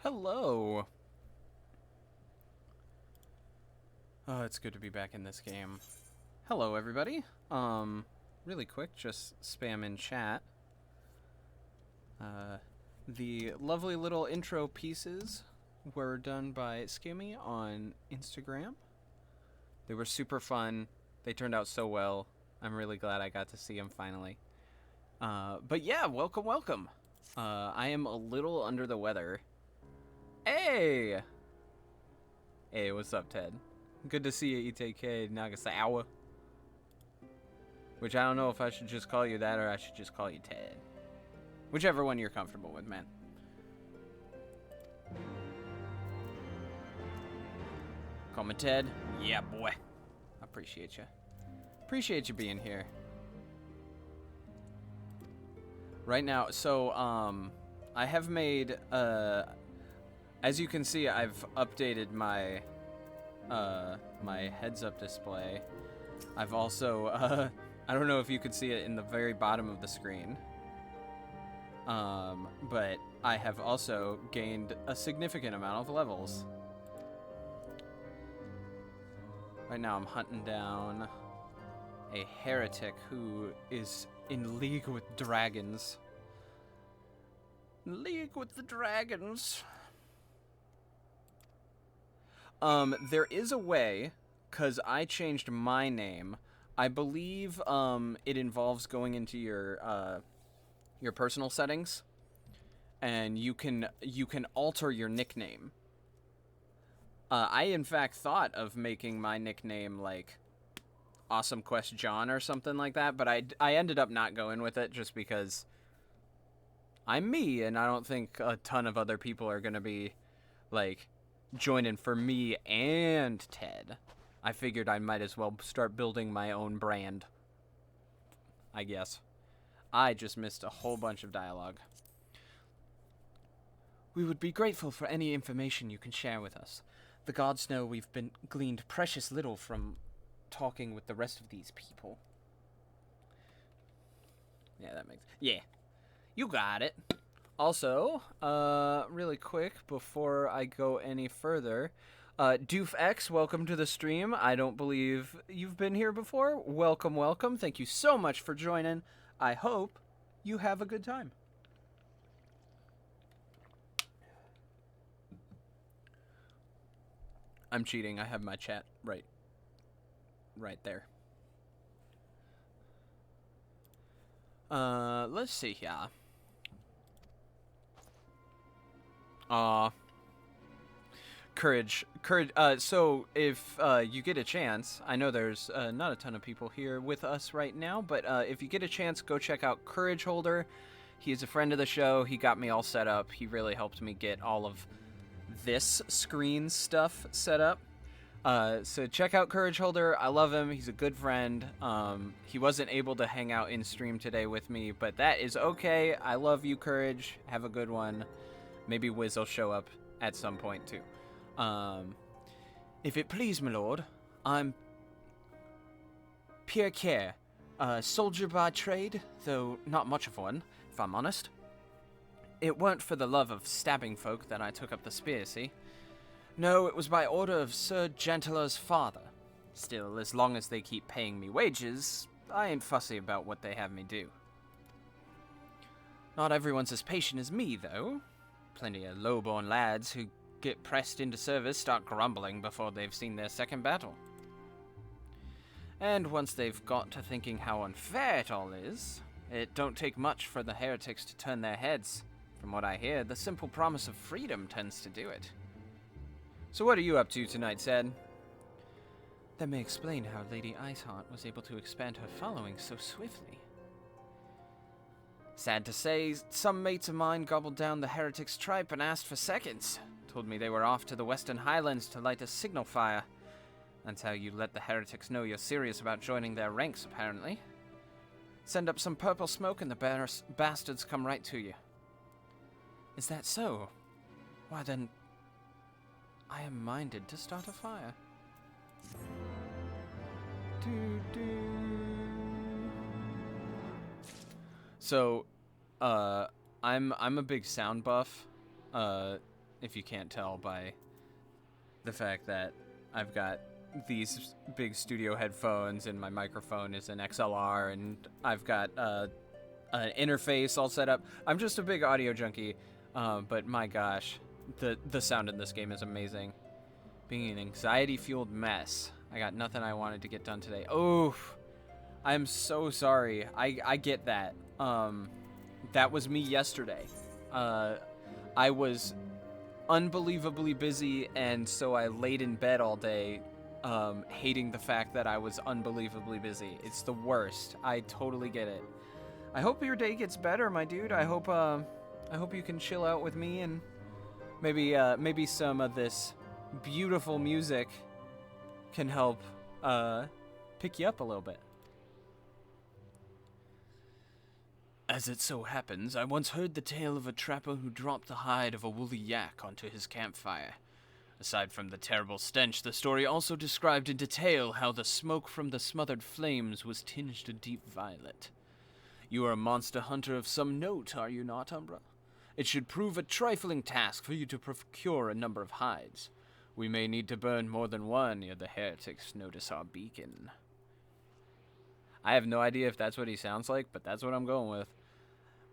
Hello. Oh, it's good to be back in this game. Hello, everybody. Really quick, just spam in chat. The lovely little intro pieces were done by Skimmy on Instagram. They were super fun. They turned out so well. I'm really glad I got to see them finally. But yeah, welcome. I am a little under the weather. Hey! Hey, what's up, Ted? Good to see you, ETK Nagasawa. Which I don't know if I should just call you that or I should just call you Ted. Whichever one you're comfortable with, man. Call me Ted? Yeah, boy. I appreciate you. Appreciate you being here. Right now, so, I have made, as you can see, I've updated my, my heads-up display. I've also, I don't know if you could see it in the very bottom of the screen. But I have also gained a significant amount of levels. Right now I'm hunting down a heretic who is in league with dragons. League with the dragons. There is a way, because I changed my name. I believe, it involves going into your personal settings, and you can alter your nickname. I, in fact, thought of making my nickname, like, Awesome Quest John or something like that, but I ended up not going with it just because I'm me, and I don't think a ton of other people are going to be, like, joining for me and Ted. I figured I might as well start building my own brand, I guess. I just missed a whole bunch of dialogue. We would be grateful for any information you can share with us. The gods know we've been gleaned precious little from talking with the rest of these people. Yeah, that makes... Yeah. You got it. Also, really quick, before I go any further, DoofX, welcome to the stream. I don't believe you've been here before. Welcome. Thank you so much for joining. I hope you have a good time. I'm cheating. I have my chat right there. Let's see here. Courage. So if you get a chance, I know there's not a ton of people here with us right now, but if you get a chance, go check out Courage Holder. He is a friend of the show. He got me all set up. He really helped me get all of this screen stuff set up. So check out Courage Holder. I love him. He's a good friend. He wasn't able to hang out in stream today with me, but that is okay. I love you, Courage. Have a good one. Maybe Wiz will show up at some point, too. If it please, my lord, I'm Pierre Care, a soldier by trade, though not much of one, if I'm honest. It weren't for the love of stabbing folk that I took up the spear, see? No, it was by order of Sir Gentler's father. Still, as long as they keep paying me wages, I ain't fussy about what they have me do. Not everyone's as patient as me, though. Plenty of low-born lads who get pressed into service start grumbling before they've seen their second battle. And once they've got to thinking how unfair it all is, it don't take much for the heretics to turn their heads. From what I hear, the simple promise of freedom tends to do it. So what are you up to tonight, Sad? That may explain how Lady Iceheart was able to expand her following so swiftly. Sad to say, some mates of mine gobbled down the heretics' tripe and asked for seconds. Told me they were off to the Western Highlands to light a signal fire. That's how you let the heretics know you're serious about joining their ranks, apparently. Send up some purple smoke and the bastards come right to you. Is that so? Why then, I am minded to start a fire. So, I'm a big sound buff. if you can't tell by the fact that I've got these big studio headphones and my microphone is an XLR and I've got an interface all set up. I'm just a big audio junkie, but my gosh, the sound in this game is amazing. Being an anxiety-fueled mess. I got nothing I wanted to get done today. Oof. I'm so sorry. I get that. That was me yesterday. I was unbelievably busy, and so I laid in bed all day, hating the fact that I was unbelievably busy. It's the worst. I totally get it. I hope your day gets better, my dude. I hope you can chill out with me, and maybe some of this beautiful music can help pick you up a little bit. As it so happens, I once heard the tale of a trapper who dropped the hide of a woolly yak onto his campfire. Aside from the terrible stench, the story also described in detail how the smoke from the smothered flames was tinged a deep violet. You are a monster hunter of some note, are you not, Umbra? It should prove a trifling task for you to procure a number of hides. We may need to burn more than one ere the heretics notice our beacon. I have no idea if that's what he sounds like, but that's what I'm going with.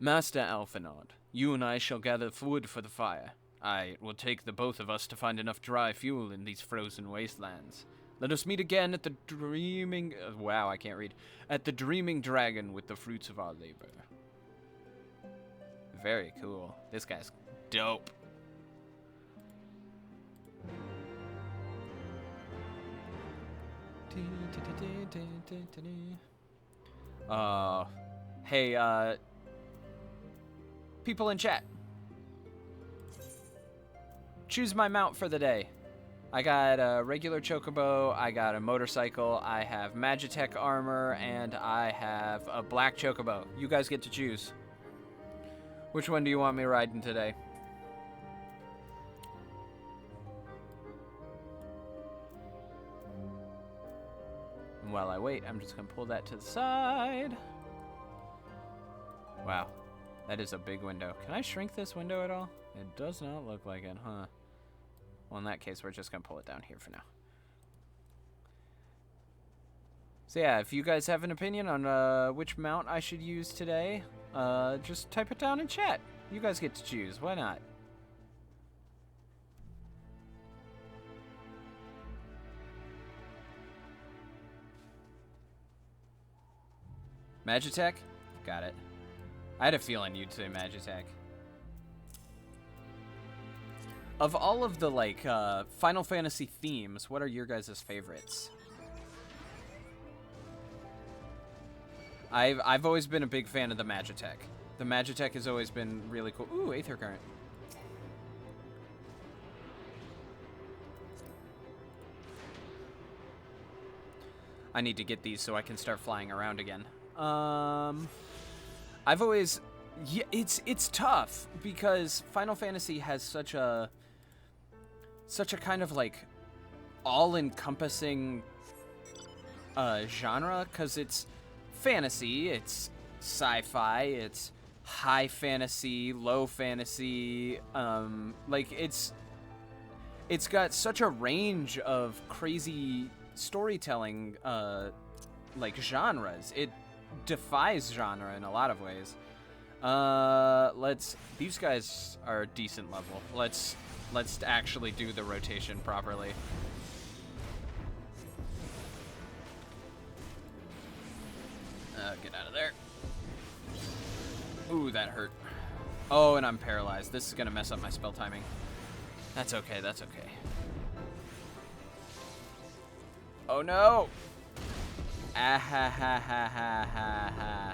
Master Alphinaud, you and I shall gather wood for the fire. Aye, it will take the both of us to find enough dry fuel in these frozen wastelands. Let us meet again at the dreaming... wow, I can't read. At the Dreaming Dragon with the fruits of our labor. Very cool. This guy's dope. Hey, people in chat. Choose my mount for the day. I got a regular chocobo, I got a motorcycle, I have Magitech armor, and I have a black chocobo. You guys get to choose. Which one do you want me riding today? And while I wait, I'm just going to pull that to the side. Wow, that is a big window. Can I shrink this window at all? It does not look like it, huh? Well, in that case, we're just going to pull it down here for now. So yeah, if you guys have an opinion on which mount I should use today, just type it down in chat. You guys get to choose. Why not? Magitech? Got it. I had a feeling you'd say Magitech. Of all of the, like, Final Fantasy themes, what are your guys' favorites? I've always been a big fan of the Magitech. The Magitech has always been really cool. Ooh, Aether Current. I need to get these so I can start flying around again. I've always... yeah, it's tough because Final Fantasy has such a kind of like all-encompassing genre, because it's fantasy, it's sci-fi, it's high fantasy, low fantasy, like it's got such a range of crazy storytelling like genres. It defies genre in a lot of ways. These guys are a decent level. Let's actually do the rotation properly. Get out of there. Ooh, that hurt. Oh, and I'm paralyzed. This is gonna mess up my spell timing. That's okay, that's okay. Oh no! Ah ha ha ha ha ha ha.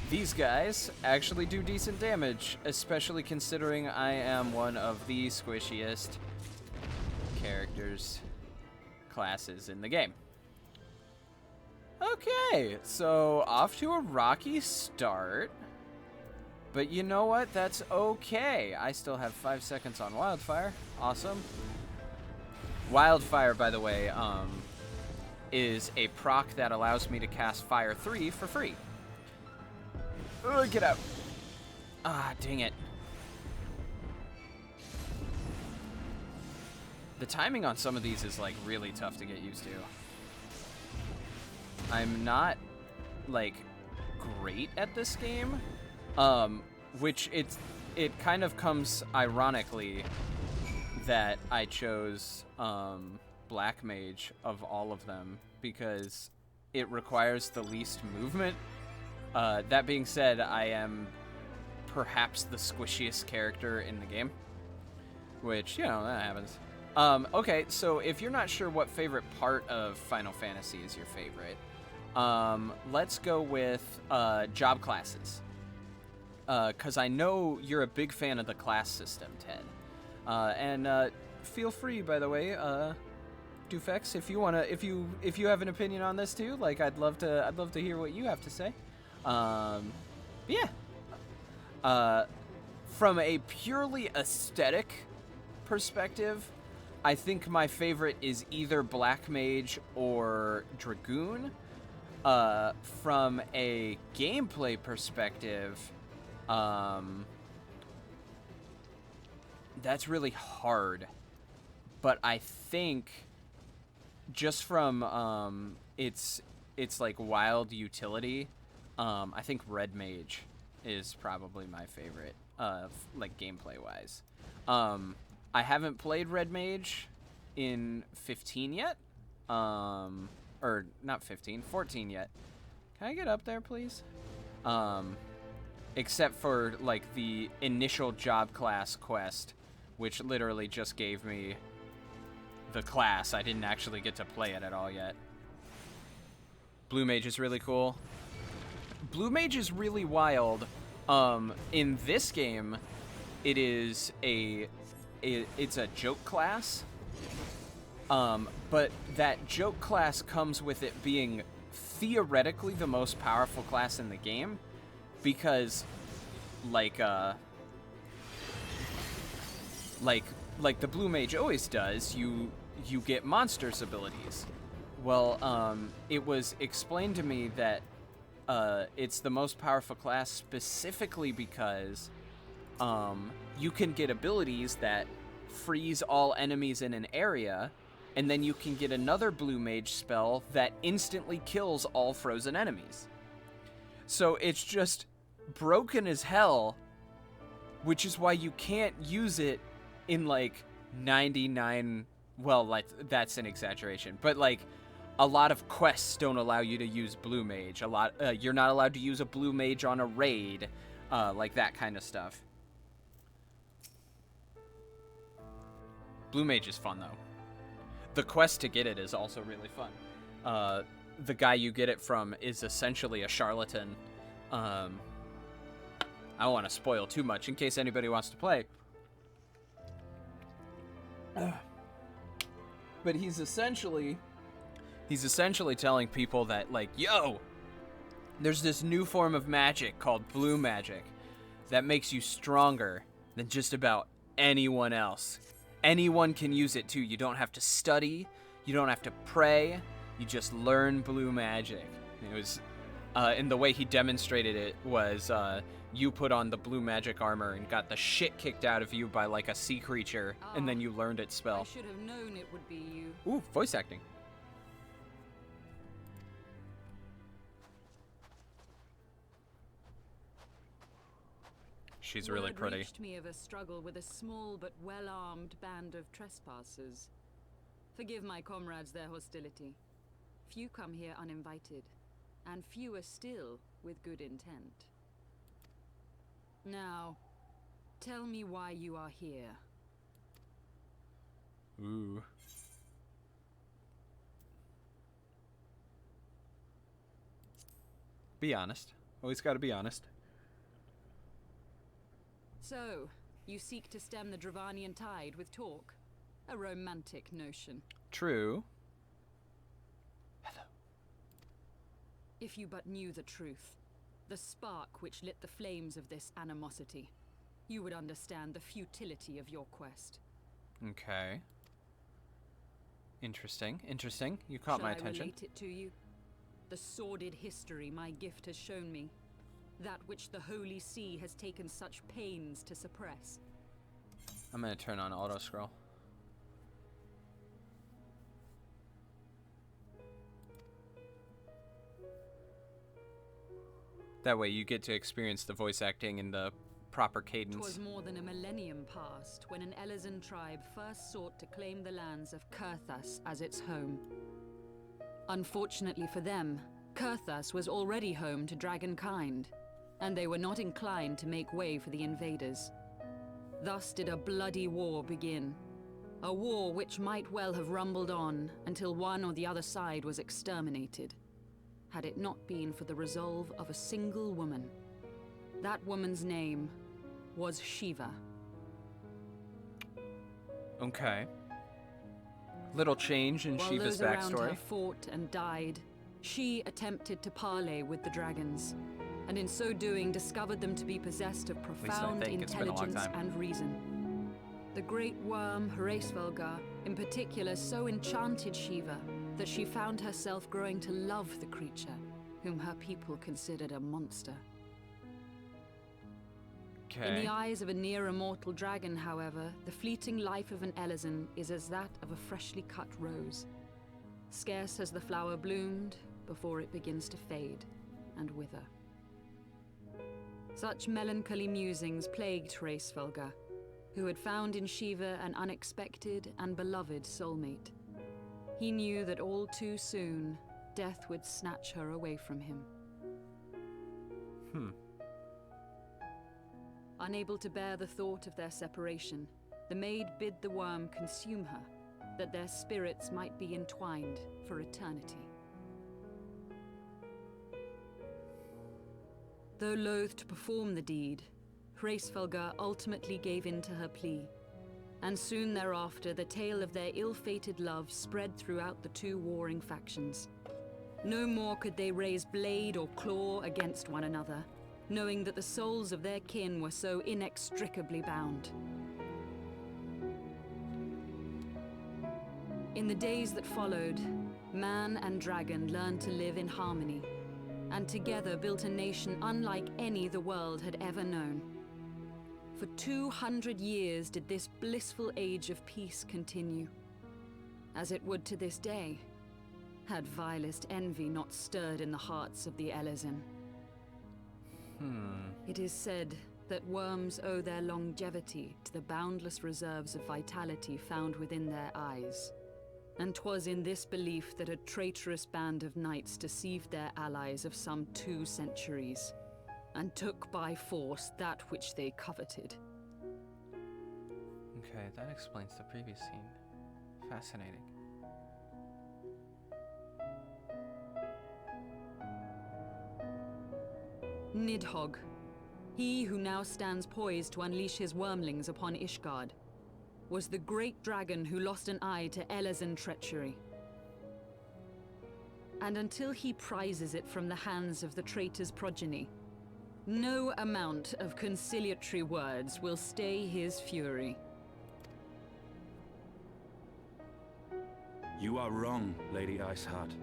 These guys actually do decent damage, especially considering I am one of the squishiest classes in the game. Okay, so off to a rocky start. But you know what? That's okay. I still have 5 seconds on Wildfire. Awesome. Wildfire, by the way, is a proc that allows me to cast Fire 3 for free. Get out. Ah, dang it. The timing on some of these is, like, really tough to get used to. I'm not, like, great at this game, which it kind of comes ironically that I chose Black Mage of all of them because it requires the least movement. That being said, I am perhaps the squishiest character in the game, which, you know, that happens. Okay, so if you're not sure what favorite part of Final Fantasy is your favorite, let's go with job classes. Because I know you're a big fan of the class system, Ted. And feel free, by the way, Dufex, if you wanna, if you have an opinion on this too, like I'd love to hear what you have to say. Yeah. From a purely aesthetic perspective, I think my favorite is either Black Mage or Dragoon. From a gameplay perspective, that's really hard. But I think just from its like wild utility, I think Red Mage is probably my favorite, like gameplay wise. I haven't played Red Mage in 15 yet. Or not 15, 14 yet. Can I get up there, please? Except for like the initial job class quest, which literally just gave me the class. I didn't actually get to play it at all yet. Blue Mage is really cool. Blue Mage is really wild. In this game, it is it's a joke class. But that joke class comes with it being theoretically the most powerful class in the game, because like the Blue Mage always does, you get monsters abilities. Well, it was explained to me that it's the most powerful class specifically because you can get abilities that freeze all enemies in an area, and then you can get another Blue Mage spell that instantly kills all frozen enemies. So it's just broken as hell, which is why you can't use it in like 99, well, like that's an exaggeration, but like a lot of quests don't allow you to use Blue Mage. You're not allowed to use a Blue Mage on a raid, like that kind of stuff. Blue Mage is fun though. The quest to get it is also really fun. The guy you get it from is essentially a charlatan. I don't want to spoil too much in case anybody wants to play. But he's essentially telling people that, like, yo, there's this new form of magic called blue magic that makes you stronger than just about anyone else. Anyone can use it too. You don't have to study. You don't have to pray. You just learn blue magic. It was, and the way he demonstrated it was, you put on the blue magic armor and got the shit kicked out of you by like a sea creature, and then you learned its spell. I should have known it would be you. Ooh, voice acting. She's really pretty. Reached me of a struggle with a small but well-armed band of trespassers. Forgive my comrades their hostility. Few come here uninvited, and fewer still with good intent. Now, tell me why you are here. Ooh. Be honest. Always gotta be honest. So, you seek to stem the Dravanian tide with talk? A romantic notion. True. Hello. If you but knew the truth, the spark which lit the flames of this animosity, you would understand the futility of your quest. Okay. Interesting, interesting. You caught my attention. Shall I relate it to you? The sordid history my gift has shown me. That which the Holy See has taken such pains to suppress. I'm gonna turn on auto scroll. That way you get to experience the voice acting in the proper cadence. 'Twas more than a millennium past when an Elezen tribe first sought to claim the lands of Kurthas as its home. Unfortunately for them, Kurthas was already home to dragonkind, and they were not inclined to make way for the invaders. Thus did a bloody war begin. A war which might well have rumbled on until one or the other side was exterminated, had it not been for the resolve of a single woman. That woman's name was Shiva. Okay. Little change in While Shiva's those around her backstory. fought and died, she attempted to parley with the dragons, and in so doing discovered them to be possessed of profound think it's been a long intelligence time. and reason. The great worm Hraesvelgar, in particular, so enchanted Shiva that she found herself growing to love the creature, whom her people considered a monster. In Okay. the eyes of a near-immortal dragon, however, the fleeting life of an Elezen is as that of a freshly cut rose. Scarce has the flower bloomed before it begins to fade and wither. Such melancholy musings plagued Hraesvelgar, who had found in Shiva an unexpected and beloved soulmate. He knew that all too soon, death would snatch her away from him. Unable to bear the thought of their separation, the maid bid the worm consume her, that their spirits might be entwined for eternity. Though loath to perform the deed, Hraesvelgar ultimately gave in to her plea, and soon thereafter the tale of their ill-fated love spread throughout the two warring factions. No more could they raise blade or claw against one another, knowing that the souls of their kin were so inextricably bound. In the days that followed, man and dragon learned to live in harmony, and together built a nation unlike any the world had ever known. For 200 years did this blissful age of peace continue, as it would to this day, had vilest envy not stirred in the hearts of the Elezen. It is said that worms owe their longevity to the boundless reserves of vitality found within their eyes. And 'twas in this belief that a traitorous band of knights deceived their allies of some 2 centuries, and took by force that which they coveted. Okay, that explains the previous scene. Fascinating. Nidhogg, he who now stands poised to unleash his wormlings upon Ishgard, was the great dragon who lost an eye to Elezen treachery. And until he prizes it from the hands of the traitor's progeny, no amount of conciliatory words will stay his fury. You are wrong, Lady Iceheart.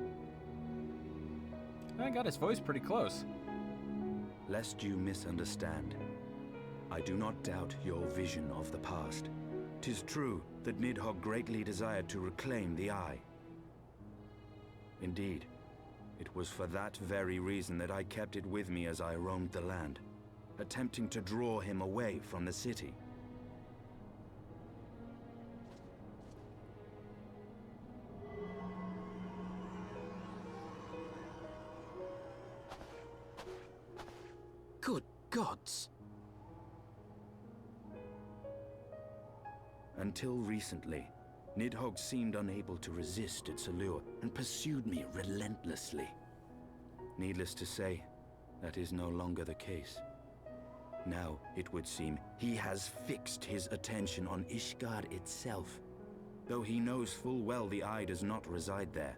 I got his voice pretty close. Lest you misunderstand, I do not doubt your vision of the past. 'Tis true that Nidhogg greatly desired to reclaim the Eye. Indeed, it was for that very reason that I kept it with me as I roamed the land, attempting to draw him away from the city. Good gods! Until recently, Nidhogg seemed unable to resist its allure and pursued me relentlessly. Needless to say, that is no longer the case. Now, it would seem, he has fixed his attention on Ishgard itself, though he knows full well the Eye does not reside there.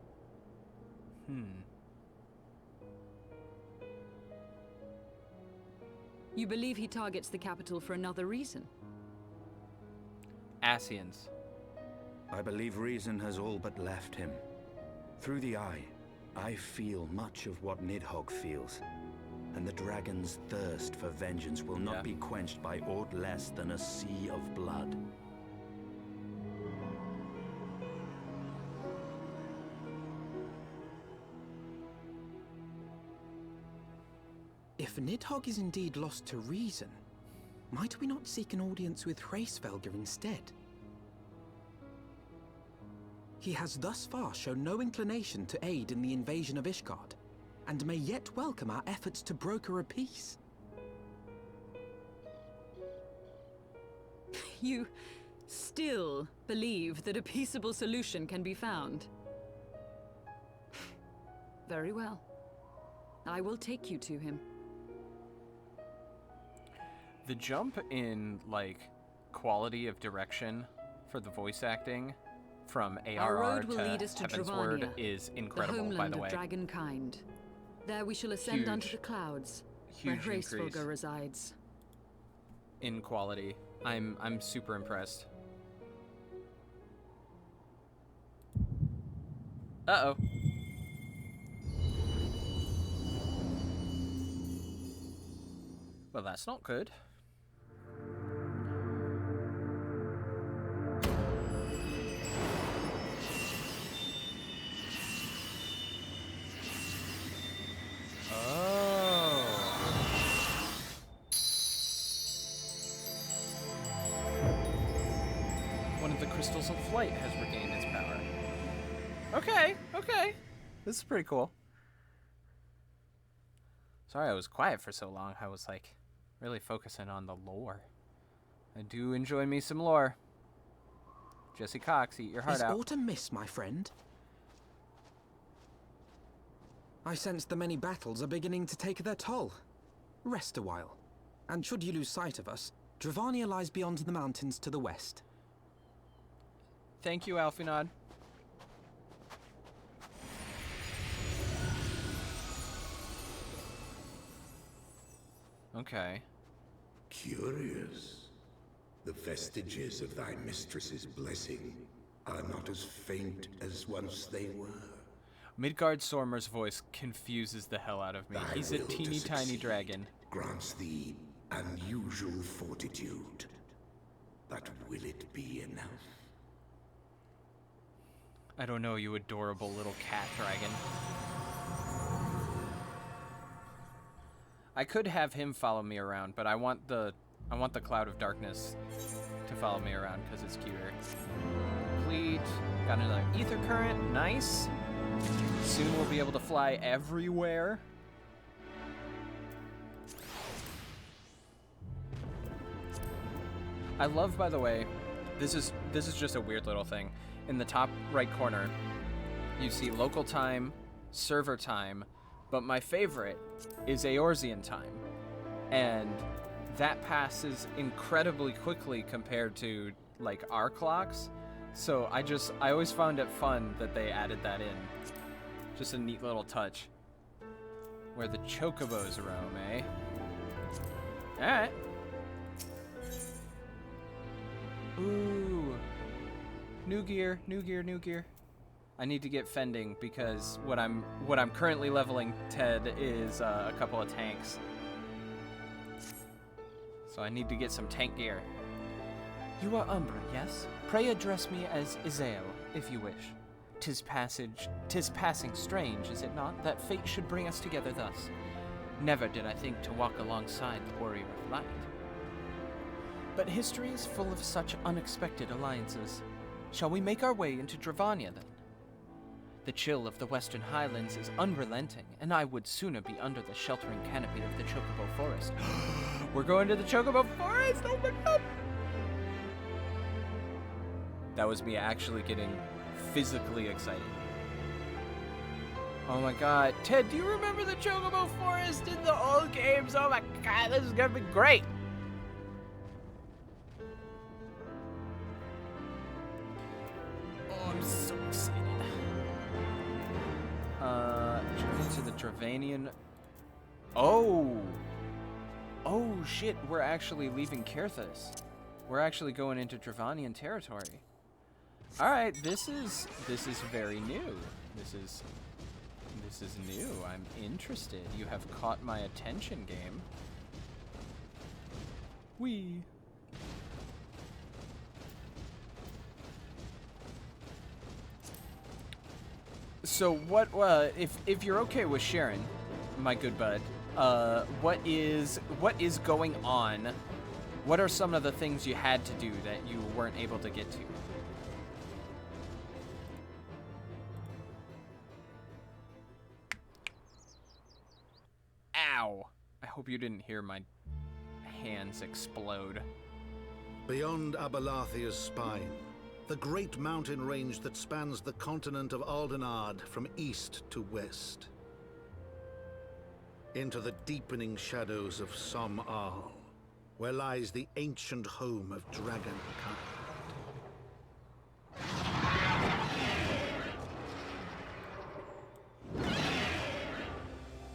You believe he targets the capital for another reason? Asians. I believe reason has all but left him. Through the Eye, I feel much of what Nidhogg feels, and the dragon's thirst for vengeance will not be quenched by aught less than a sea of blood. If If Nidhogg is indeed lost to reason, might we not seek an audience with Hraesvelgr instead? He has thus far shown no inclination to aid in the invasion of Ishgard, and may yet welcome our efforts to broker a peace. You still believe that a peaceable solution can be found? Very well. I will take you to him. The jump in, like, quality of direction for the voice acting from Our ARR road will to lead us to Heavensward Dravania, is the incredible, homeland by the way. of dragonkind. There we shall ascend unto Huge. the clouds, Huge where increase Hraesvelgr resides. in quality. I'm super impressed. Uh-oh. Well, that's not good. One of the crystals of flight has regained its power. Okay, okay. This is pretty cool. Sorry I was quiet for so long. I was like really focusing on the lore. I do enjoy me some lore. Jesse Cox, eat your heart Is out. autumn mist, my friend? I sense the many battles are beginning to take their toll. Rest a while. And should you lose sight of us, Dravania lies beyond the mountains to the west. Thank you, Alfinod. Okay. Curious. The vestiges of thy mistress's blessing are not as faint as once they were. Midgard Sormer's voice confuses the hell out of me. Thy He's a will to teeny tiny succeed dragon. grants thee unusual fortitude. But will it be enough? I don't know, you adorable little cat dragon. I could have him follow me around, but I want the Cloud of Darkness to follow me around because it's cuter. Complete. Got another ether current. Nice. Soon we'll be able to fly everywhere. I love, by the way, this is just a weird little thing. In the top right corner, you see local time, server time, but my favorite is Eorzean time. And that passes incredibly quickly compared to like our clocks. So I always found it fun that they added that in. Just a neat little touch. Where the chocobos roam, eh? Alright. Ooh. New gear, new gear, new gear. I need to get fending because what I'm currently leveling, Ted, is a couple of tanks. So I need to get some tank gear. You are Umbra, yes? Pray address me as Izael, if you wish. 'Tis passing strange, is it not, that fate should bring us together thus? Never did I think to walk alongside the warrior of light. But history is full of such unexpected alliances. Shall we make our way into Dravania, then? The chill of the Western Highlands is unrelenting, and I would sooner be under the sheltering canopy of the Chocobo Forest. We're going to the Chocobo Forest! Oh my god! That was me actually getting physically excited. Oh my god. Ted, do you remember the Chocobo Forest in the old games? Oh my god, this is gonna be great! Oh, I'm so excited. To the Dravanian. Oh! Oh shit, we're actually leaving Kerthus. We're actually going into Dravanian territory. Alright, this is very new. This is new. I'm interested. You have caught my attention, game. Whee! So what, if you're okay with sharing, my good bud, what is going on? What are some of the things you had to do that you weren't able to get to? Ow! I hope you didn't hear my hands explode. Beyond Abalathia's spine, the great mountain range that spans the continent of Aldenard from east to west. Into the deepening shadows of Som Al, where lies the ancient home of dragonkind.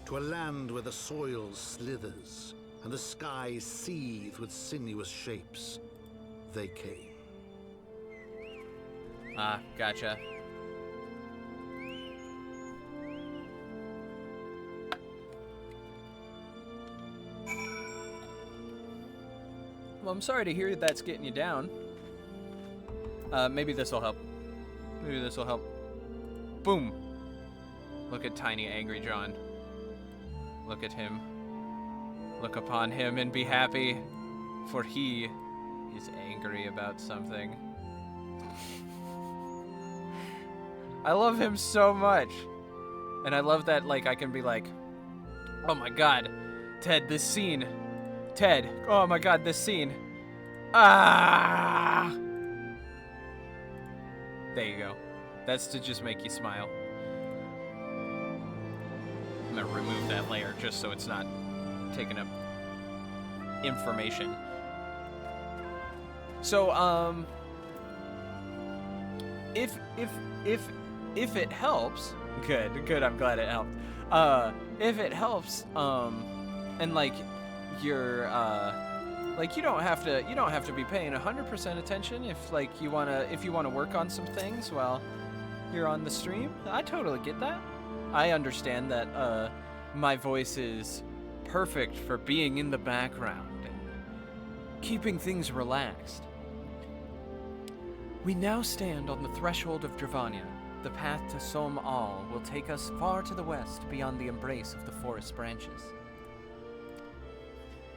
To a land where the soil slithers and the skies seethe with sinuous shapes, they came. Ah, gotcha. Well, I'm sorry to hear that's getting you down. Maybe this will help. Maybe this will help. Boom. Look at tiny angry John. Look at him. Look upon him and be happy, for he is angry about something. I love him so much. And I love that, like, I can be like, oh my god, Ted, this scene. Ted, oh my god, this scene. Ah! There you go. That's to just make you smile. I'm gonna remove that layer just so it's not taking up information. So, if it helps, good, I'm glad it helped. If it helps, and like you're, like you don't have to be paying 100% attention if like you wanna work on some things while you're on the stream. I totally get that. I understand that my voice is perfect for being in the background and keeping things relaxed. We now stand on the threshold of Dravania. The path to Som Al will take us far to the west beyond the embrace of the forest branches.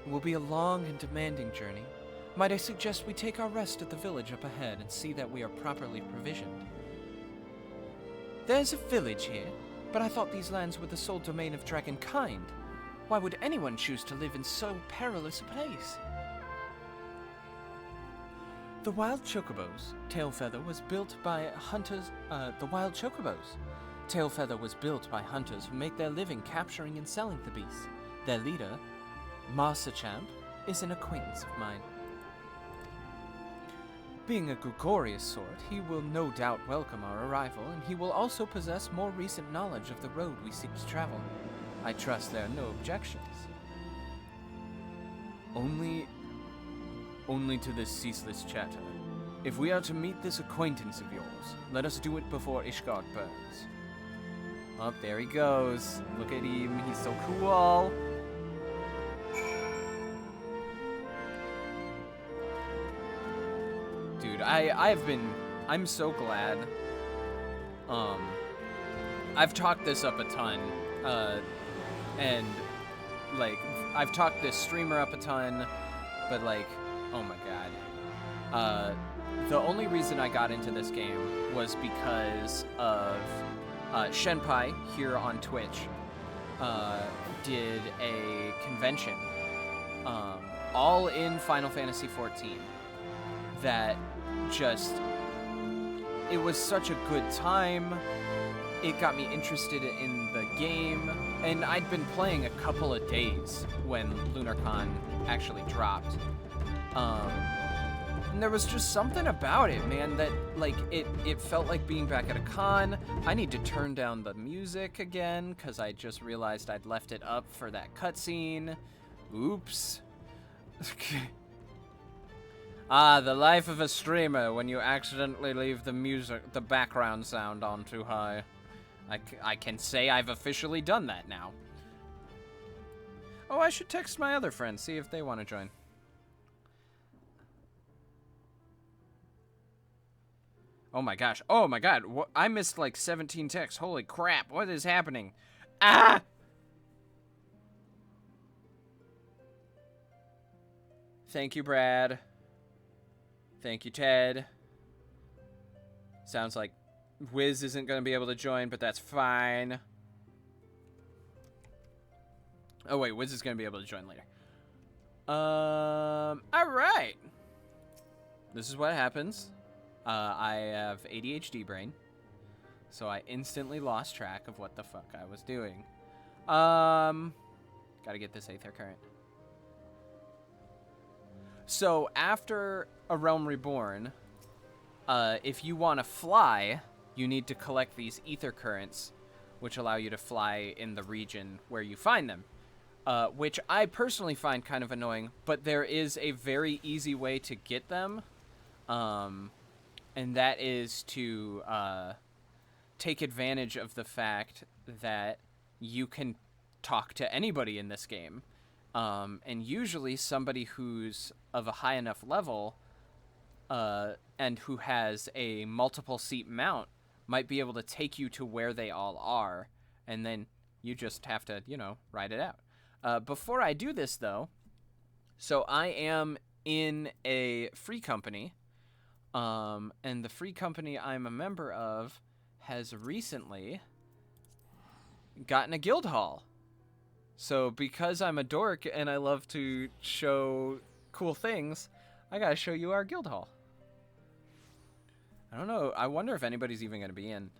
It will be a long and demanding journey. Might I suggest we take our rest at the village up ahead and see that we are properly provisioned? There's a village here, but I thought these lands were the sole domain of dragonkind. Why would anyone choose to live in so perilous a place? The wild chocobos. Tailfeather was built by hunters. Tailfeather was built by hunters who make their living capturing and selling the beasts. Their leader, Marsachamp, is an acquaintance of mine. Being a gregarious sort, he will no doubt welcome our arrival, and he will also possess more recent knowledge of the road we seek to travel. I trust there are no objections. Only to this ceaseless chatter. If we are to meet this acquaintance of yours, let us do it before Ishgard burns. Oh, there he goes. Look at him, he's so cool. Dude, I'm so glad. I've talked this up a ton, and like, I've talked this streamer up a ton, but like, oh my god. The only reason I got into this game was because of Shenpai here on Twitch did a convention all in Final Fantasy XIV that just, it was such a good time. It got me interested in the game, and I'd been playing a couple of days when LunarCon actually dropped. And there was just something about it, man, that, like, it felt like being back at a con. I need to turn down the music again, because I just realized I'd left it up for that cutscene. Oops. Ah, the life of a streamer when you accidentally leave the background sound on too high. I can say I've officially done that now. Oh, I should text my other friends, see if they want to join. Oh my gosh. Oh my god. I missed like 17 texts. Holy crap. What is happening? Ah! Thank you, Brad. Thank you, Ted. Sounds like Wiz isn't going to be able to join, but that's fine. Oh, wait. Wiz is going to be able to join later. All right. This is what happens. I have ADHD brain, so I instantly lost track of what the fuck I was doing. Gotta get this Aether Current. So after A Realm Reborn, if you want to fly, you need to collect these Aether Currents, which allow you to fly in the region where you find them. Which I personally find kind of annoying, but there is a very easy way to get them. And that is to take advantage of the fact that you can talk to anybody in this game. And usually somebody who's of a high enough level and who has a multiple seat mount might be able to take you to where they all are. And then you just have to, you know, ride it out. Before I do this, though, so I am in a free company. And the free company I'm a member of has recently gotten a guild hall. So because I'm a dork and I love to show cool things, I gotta show you our guild hall. I don't know. I wonder if anybody's even gonna be in.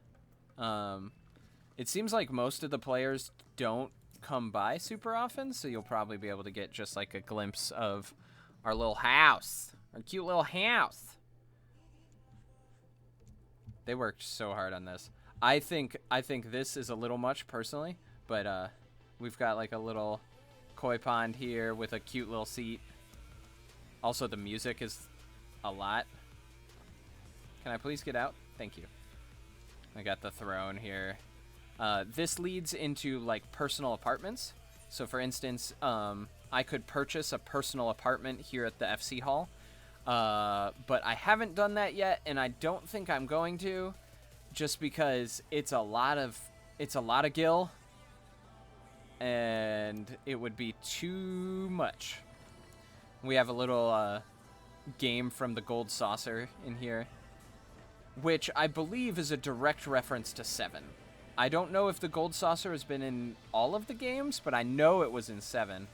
It seems like most of the players don't come by super often, so you'll probably be able to get just like a glimpse of our little house. Our cute little house. They worked so hard on this. I think this is a little much personally, but we've got like a little koi pond here with a cute little seat. Also, the music is a lot. Can I please get out? Thank you. I got the throne here. This leads into like personal apartments. So for instance, I could purchase a personal apartment here at the FC Hall. But I haven't done that yet, and I don't think I'm going to, just because it's a lot of gil, and it would be too much. We have a little game from the Gold Saucer in here, which I believe is a direct reference to 7. I don't know if the Gold Saucer has been in all of the games, but I know it was in 7.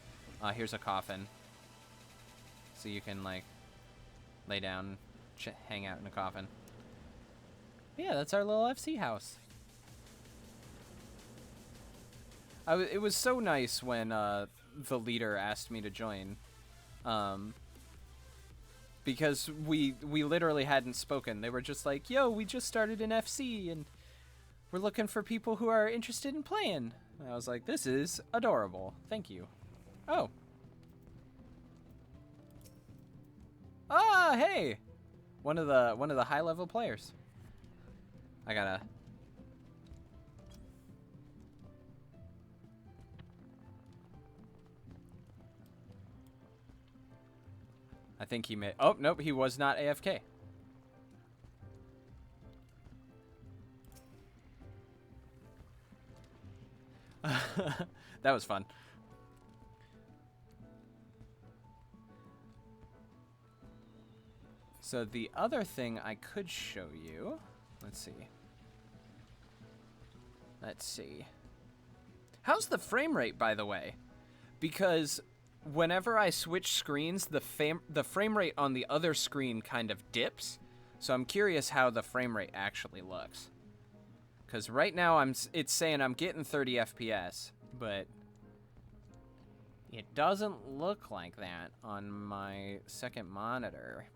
Here's a coffin, so you can like lay down, hang out in a coffin. Yeah, that's our little FC house. It was so nice when the leader asked me to join, because we literally hadn't spoken. They were just like, "Yo, we just started an FC, and we're looking for people who are interested in playing." And I was like, "This is adorable. Thank you." Oh. Ah, hey! One of the high level players. I think he may. Oh, nope, he was not AFK. That was fun. So the other thing I could show you, let's see. How's the frame rate, by the way? Because whenever I switch screens, the frame rate on the other screen kind of dips. So I'm curious how the frame rate actually looks. Because right now it's saying I'm getting 30 FPS, but it doesn't look like that on my second monitor.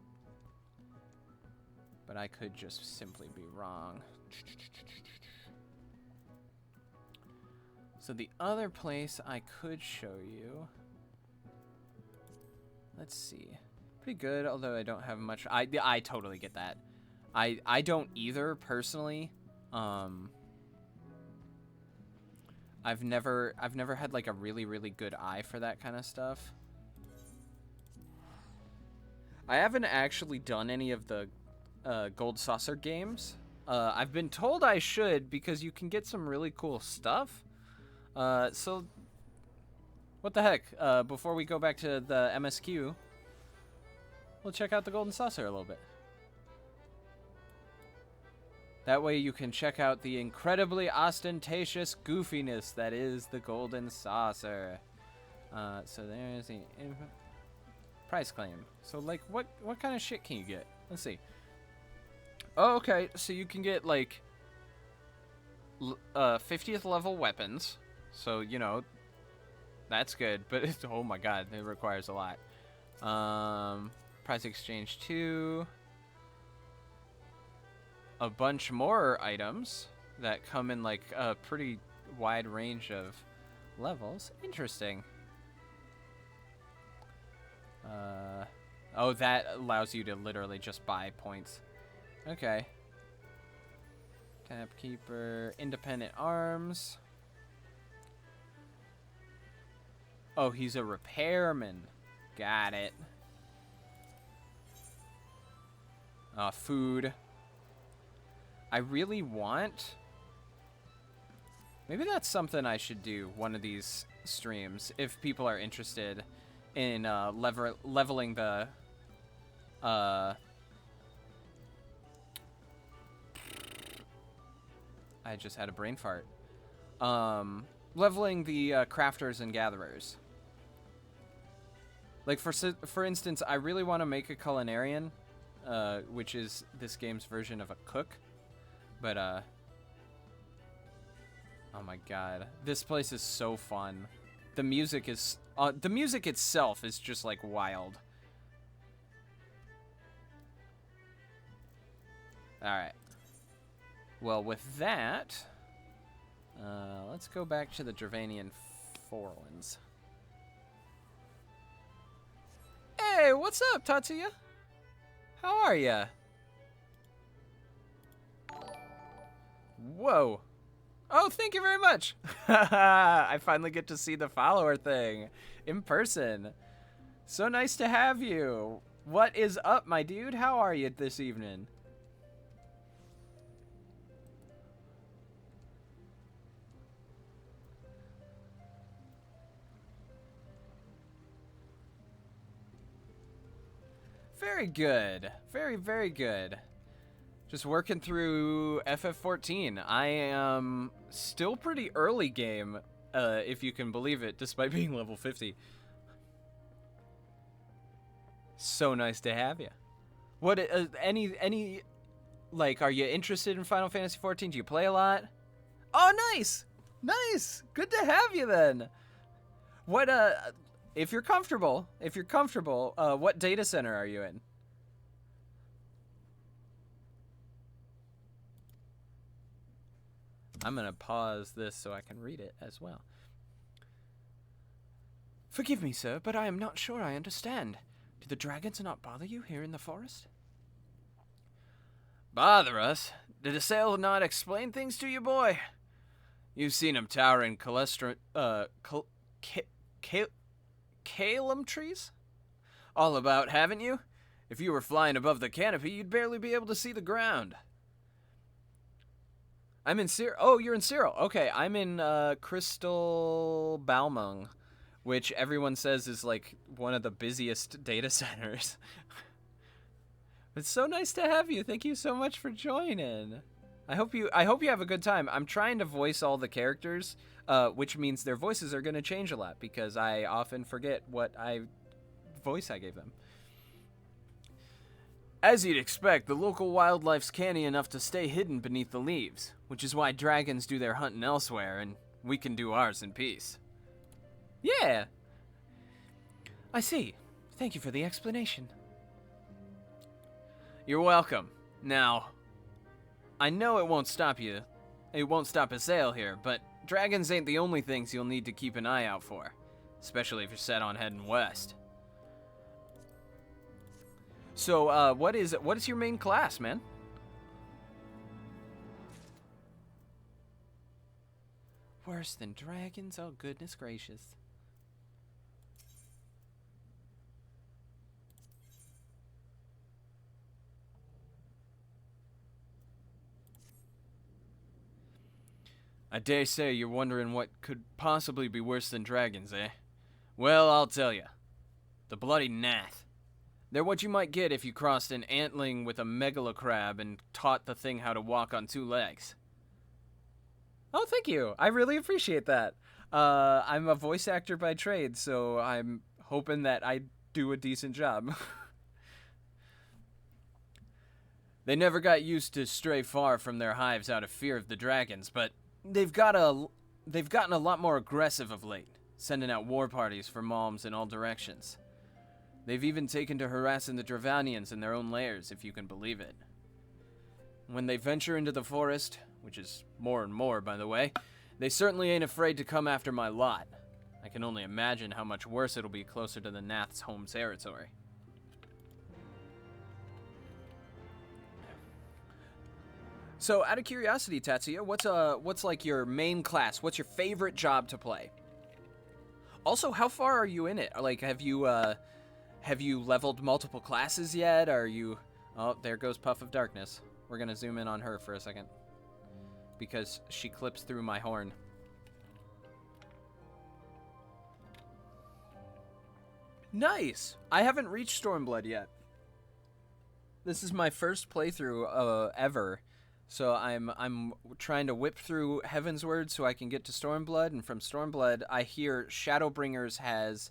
But I could just simply be wrong. So the other place I could show you, let's see, pretty good, although I don't have much. I totally get that. I don't either personally. I've never had like a really good eye for that kind of stuff. I haven't actually done any of the Gold Saucer games. I've been told I should because you can get some really cool stuff. So what the heck? Before we go back to the MSQ, we'll check out the Golden Saucer a little bit. That way you can check out the incredibly ostentatious goofiness that is the Golden Saucer. So there's the price claim. So like, what kind of shit can you get? Let's see. Oh, okay. So you can get like 50th level weapons. So you know, that's good. But it's, oh my god, it requires a lot. Price exchange 2. A bunch more items that come in like a pretty wide range of levels. Interesting. Oh, that allows you to literally just buy points. Okay. Tapkeeper, independent arms. Oh, he's a repairman. Got it. Food. I really want... Maybe that's something I should do one of these streams, if people are interested in leveling the... I just had a brain fart. Leveling the crafters and gatherers. Like, for instance, I really want to make a culinarian, which is this game's version of a cook. But, oh my god. This place is so fun. The music is, the music itself is just, like, wild. Alright. Well, with that, let's go back to the Dravanian Forlands. Hey, what's up, Tatsuya? How are ya? Whoa. Oh, thank you very much. I finally get to see the follower thing in person. So nice to have you. What is up, my dude? How are you this evening? Very good. Very, very good. Just working through FF14. I am still pretty early game, if you can believe it, despite being level 50. So nice to have you. What, any, like, are you interested in Final Fantasy 14? Do you play a lot? Oh, nice! Nice! Good to have you then. What, if you're comfortable, what data center are you in? I'm gonna pause this so I can read it as well. Forgive me, sir, but I am not sure I understand. Do the dragons not bother you here in the forest? Bother us? Did Assail not explain things to you, boy? You've seen him towering calum trees? All about, haven't you? If you were flying above the canopy, you'd barely be able to see the ground. I'm in Cyril. Oh, you're in Cyril. Okay, I'm in Crystal Balmung, which everyone says is like one of the busiest data centers. It's so nice to have you. Thank you so much for joining. I hope you have a good time. I'm trying to voice all the characters, which means their voices are going to change a lot because I often forget what voice I gave them. As you'd expect, the local wildlife's canny enough to stay hidden beneath the leaves, which is why dragons do their hunting elsewhere, and we can do ours in peace. Yeah! I see. Thank you for the explanation. You're welcome. Now, I know it won't stop you. It won't stop Assail here, but dragons ain't the only things you'll need to keep an eye out for, especially if you're set on heading west. So, what is your main class, man? Worse than dragons? Oh, goodness gracious. I dare say you're wondering what could possibly be worse than dragons, eh? Well, I'll tell you. The bloody Nath. They're what you might get if you crossed an antling with a megalocrab and taught the thing how to walk on 2 legs. Oh, thank you. I really appreciate that. I'm a voice actor by trade, so I'm hoping that I do a decent job. They never got used to stray far from their hives out of fear of the dragons, but they've gotten a lot more aggressive of late, sending out war parties for moms in all directions. They've even taken to harassing the Dravanians in their own lairs, if you can believe it. When they venture into the forest, which is more and more, by the way, they certainly ain't afraid to come after my lot. I can only imagine how much worse it'll be closer to the Nath's home territory. So, out of curiosity, Tatsuya, what's like your main class? What's your favorite job to play? Also, how far are you in it? Like, have you leveled multiple classes yet? Are you... Oh, there goes Puff of Darkness. We're gonna zoom in on her for a second, because she clips through my horn. Nice! I haven't reached Stormblood yet. This is my first playthrough ever. So I'm trying to whip through Heavensward so I can get to Stormblood, and from Stormblood I hear Shadowbringers has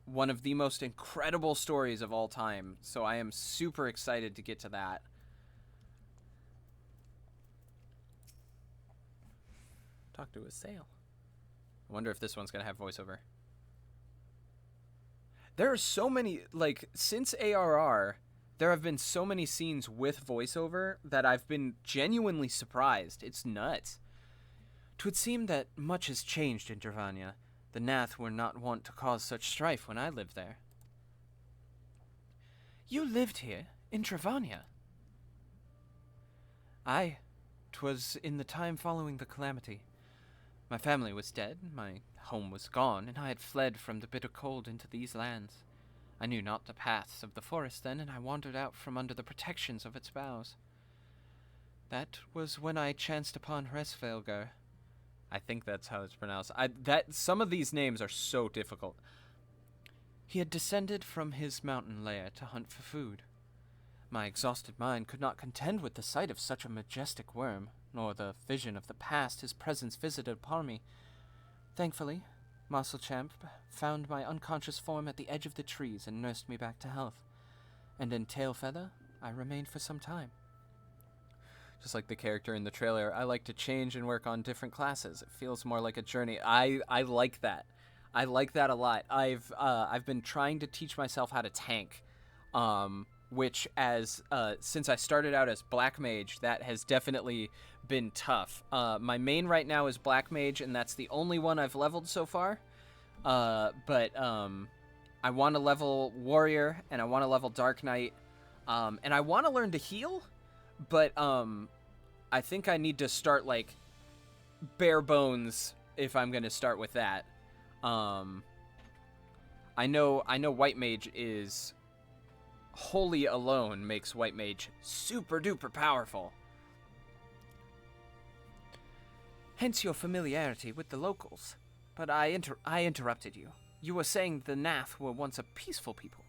one of the most incredible stories of all time. So I am super excited to get to that. Talk to a sail. I wonder if this one's gonna have voiceover. There are so many, like, since ARR, there have been so many scenes with voiceover that I've been genuinely surprised. It's nuts. 'Twould seem that much has changed in Dravania. The Nath were not wont to cause such strife when I lived there. You lived here, in Dravania? Aye. 'Twas in the time following the calamity. My family was dead, my home was gone, and I had fled from the bitter cold into these lands. I knew not the paths of the forest then, and I wandered out from under the protections of its boughs. That was when I chanced upon Hresvelgar. I think that's how it's pronounced. Some of these names are so difficult. He had descended from his mountain lair to hunt for food. My exhausted mind could not contend with the sight of such a majestic worm, nor the vision of the past his presence visited upon me. Thankfully, Marcelchamp found my unconscious form at the edge of the trees and nursed me back to health. And in Tailfeather, I remained for some time. Just like the character in the trailer, I like to change and work on different classes. It feels more like a journey. I like that. I like that a lot. I've been trying to teach myself how to tank, which since I started out as Black Mage, that has definitely been tough. My main right now is Black Mage, and that's the only one I've leveled so far. But I want to level Warrior, and I want to level Dark Knight, and I want to learn to heal, but I think I need to start like bare bones if I'm going to start with that. I know White Mage is wholly alone makes White Mage super duper powerful. Hence your familiarity with the locals. But I interrupted you. You were saying the Nath were once a peaceful people.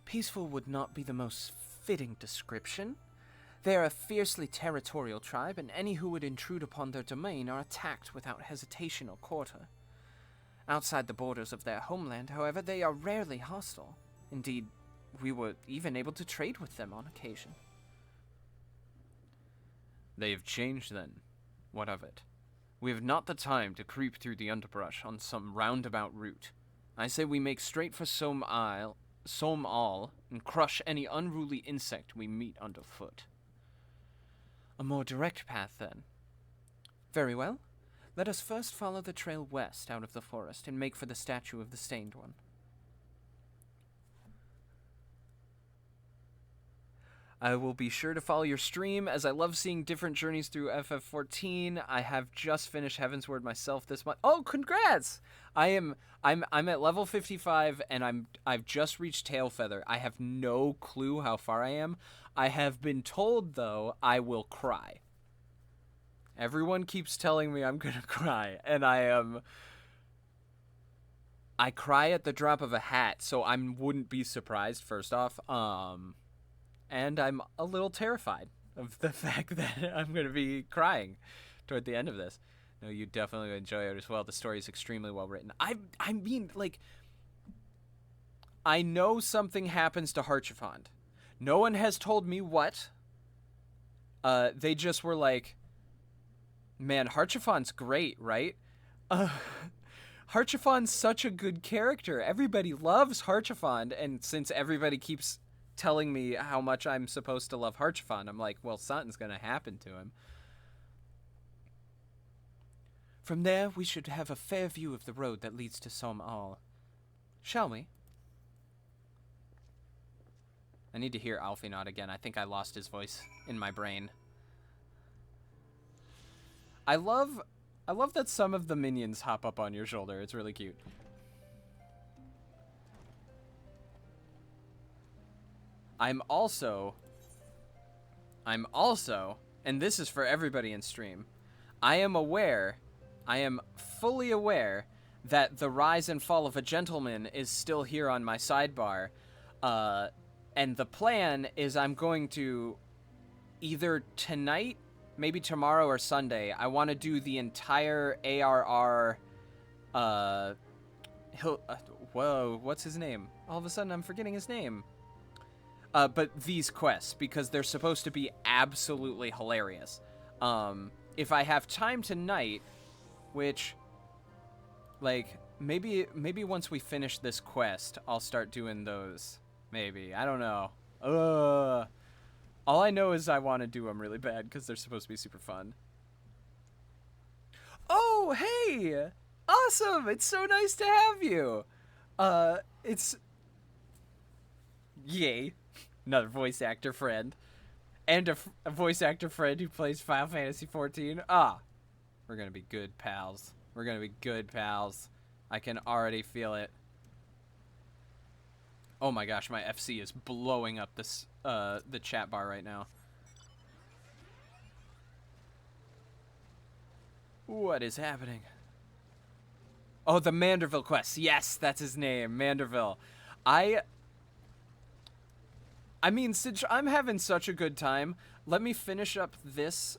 Peaceful would not be the most fitting description. They are a fiercely territorial tribe, and any who would intrude upon their domain are attacked without hesitation or quarter. Outside the borders of their homeland, however, they are rarely hostile. Indeed, we were even able to trade with them on occasion. They have changed then. What of it? We have not the time to creep through the underbrush on some roundabout route. I say we make straight for Soam All, and crush any unruly insect we meet underfoot. A more direct path, then. Very well. Let us first follow the trail west out of the forest and make for the statue of the Stained One. I will be sure to follow your stream, as I love seeing different journeys through FF14. I have just finished Heavensward myself this month. Oh, congrats! I'm at level 55, and I've just reached Tailfeather. I have no clue how far I am. I have been told, though, I will cry. Everyone keeps telling me I'm gonna cry, and I am I cry at the drop of a hat, so I wouldn't be surprised, first off. And I'm a little terrified of the fact that I'm going to be crying toward the end of this. No, you definitely enjoy it as well. The story is extremely well written. I mean, like, I know something happens to Harchifond. No one has told me what. They just were like, man, Harchifond's great, right? Harchifond's such a good character. Everybody loves Harchifond, and since everybody keeps telling me how much I'm supposed to love Harchifond, I'm like, well, something's gonna happen to him. From there, we should have a fair view of the road that leads to Som Al. Shall we? I need to hear Alfinaud again. I think I lost his voice in my brain. I love that some of the minions hop up on your shoulder. It's really cute. I'm also, and this is for everybody in stream, I am fully aware that the Rise and Fall of a Gentleman is still here on my sidebar. And the plan is I'm going to, either tonight, maybe tomorrow or Sunday, I want to do the entire ARR, whoa, what's his name? All of a sudden I'm forgetting his name. But these quests, because they're supposed to be absolutely hilarious. If I have time tonight, which, like, maybe once we finish this quest, I'll start doing those. Maybe. I don't know. All I know is I want to do them really bad because they're supposed to be super fun. Oh, hey! Awesome! It's so nice to have you! It's... Yay. Another voice actor friend. And a voice actor friend who plays Final Fantasy XIV. Ah! We're gonna be good pals. We're gonna be good pals. I can already feel it. Oh my gosh, my FC is blowing up this the chat bar right now. What is happening? Oh, the Mandeville Quest. Yes, that's his name, Mandeville. I mean, since I'm having such a good time, let me finish up this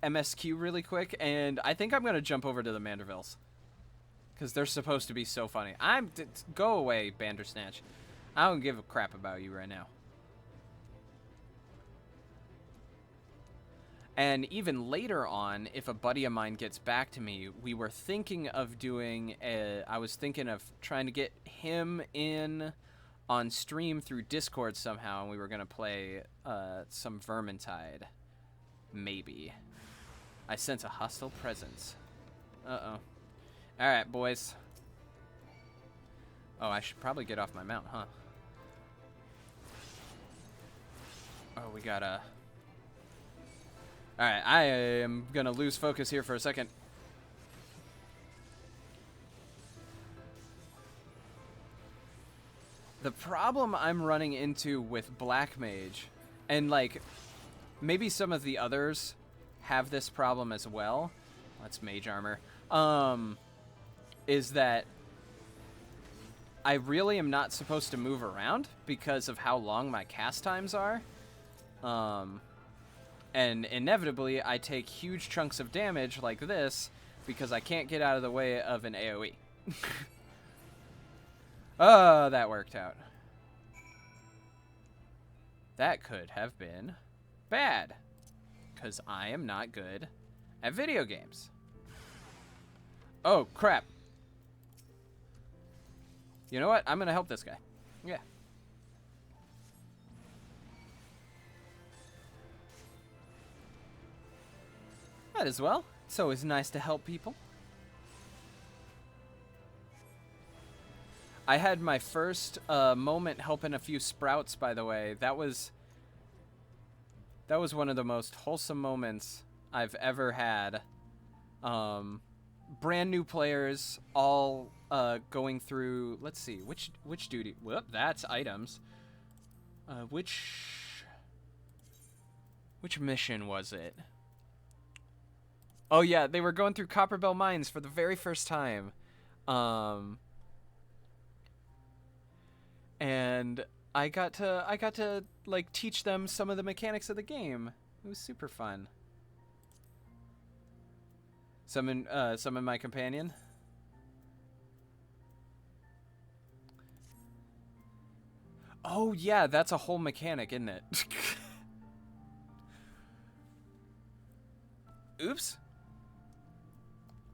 MSQ really quick, and I think I'm gonna jump over to the Mandervilles. Because they're supposed to be so funny. Go away, Bandersnatch. I don't give a crap about you right now. And even later on, if a buddy of mine gets back to me, we were thinking of doing I was thinking of trying to get him in on stream through Discord somehow, and we were going to play some Vermintide. Maybe. I sense a hostile presence. Uh-oh. Alright, boys. Oh, I should probably get off my mount, huh? Oh, we gotta... Alright, I am gonna lose focus here for a second. The problem I'm running into with Black Mage, and like, maybe some of the others have this problem as well. That's mage armor. Is that I really am not supposed to move around because of how long my cast times are. And inevitably, I take huge chunks of damage like this because I can't get out of the way of an AoE. Oh, that worked out. That could have been bad because I am not good at video games. Oh, crap. You know what? I'm going to help this guy. Yeah. Might as well. It's always nice to help people. I had my first moment helping a few sprouts, by the way. That was one of the most wholesome moments I've ever had. Brand new players, all going through. Let's see, which duty? Whoop, that's items. Which mission was it? Oh yeah, they were going through Copperbell Mines for the very first time. and I got to like teach them some of the mechanics of the game. It was super fun. Summon my companion. Oh yeah, that's a whole mechanic, isn't it? Oops.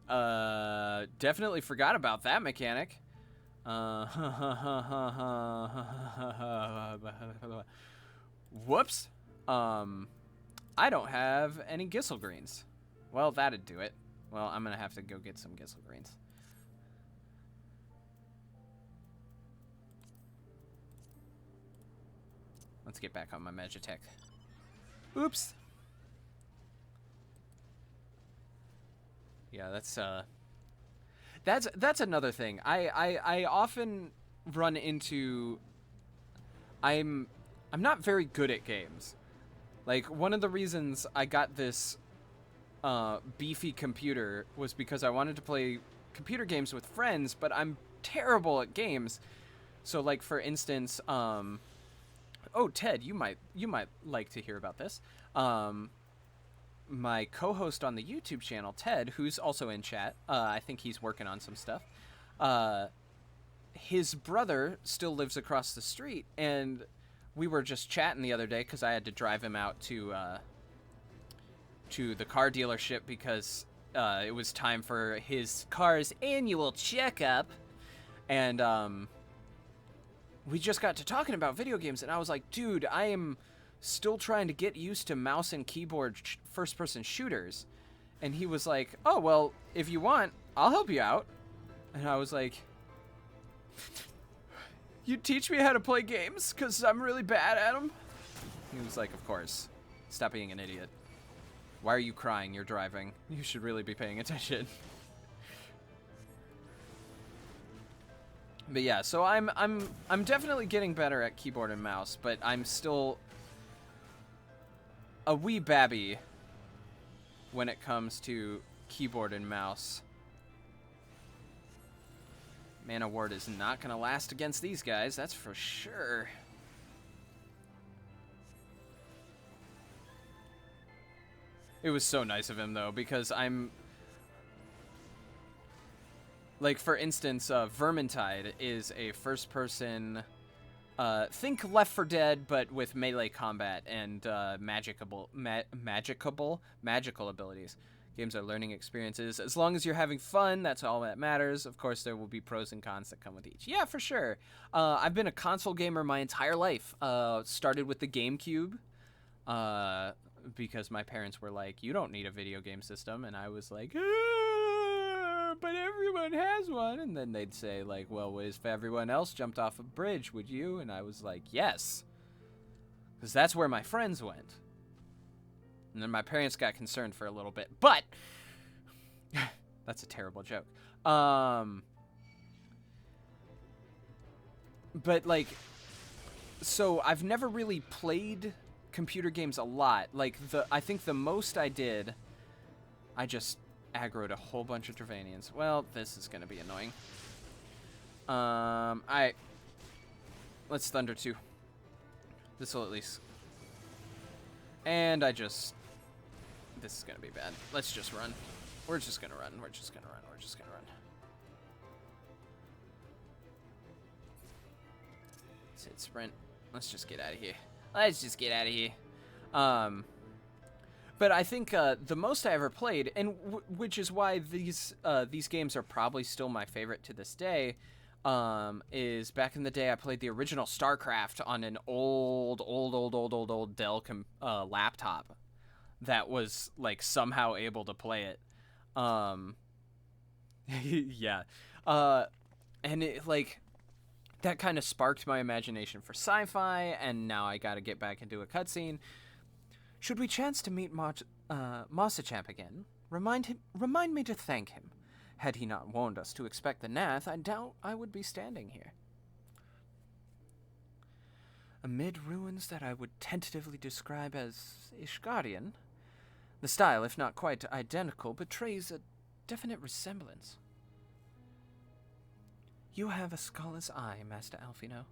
Definitely forgot about that mechanic. Whoops. I don't have any Gissel Greens. Well, that'd do it. Well, I'm gonna have to go get some Gissel Greens. Let's get back on my Magitech. Oops. Yeah, that's another thing. I often run into I'm not very good at games. Like, one of the reasons I got this beefy computer was because I wanted to play computer games with friends, but I'm terrible at games. So, like, for instance, oh, Ted, you might like to hear about this. My co-host on the YouTube channel, Ted, who's also in chat, I think he's working on some stuff. His brother still lives across the street, and we were just chatting the other day because I had to drive him out to the car dealership because it was time for his car's annual checkup, and we just got to talking about video games, and I was like, dude, I am still trying to get used to mouse and keyboard first-person shooters. And he was like, oh, well, if you want, I'll help you out. And I was like, you teach me how to play games? Because I'm really bad at them? He was like, of course. Stop being an idiot. Why are you crying? You're driving. You should really be paying attention. But yeah, so I'm definitely getting better at keyboard and mouse, but I'm still a wee babby when it comes to keyboard and mouse. Mana Ward is not going to last against these guys, that's for sure. It was so nice of him, though, because I'm... Like, for instance, Vermintide is a first-person... think Left 4 Dead, but with melee combat and magical abilities. Games are learning experiences. As long as you're having fun, that's all that matters. Of course, there will be pros and cons that come with each. Yeah, for sure. I've been a console gamer my entire life. Started with the GameCube, because my parents were like, you don't need a video game system. And I was like, but everyone has one. And then they'd say, like, well, what if everyone else jumped off a bridge, would you? And I was like, yes. Because that's where my friends went. And then my parents got concerned for a little bit. But that's a terrible joke. But, like, so I've never really played computer games a lot. Like, I think the most I did, I just aggroed a whole bunch of Dravanians. Well, this is going to be annoying. Let's Thunder 2. This will at least... And this is going to be bad. Let's just run. We're just going to run. We're just going to run. We're just going to run. Let's hit sprint. Let's just get out of here. Let's just get out of here. But I think the most I ever played, and which is why these games are probably still my favorite to this day, is back in the day I played the original StarCraft on an old Dell laptop that was like somehow able to play it. Yeah. And it like that kind of sparked my imagination for sci-fi, and now I got to get back into a cutscene. Should we chance to meet Mossachamp again, remind me to thank him. Had he not warned us to expect the Nath, I doubt I would be standing here. Amid ruins that I would tentatively describe as Ishgarian, the style, if not quite identical, betrays a definite resemblance. You have a scholar's eye, Master Alfino.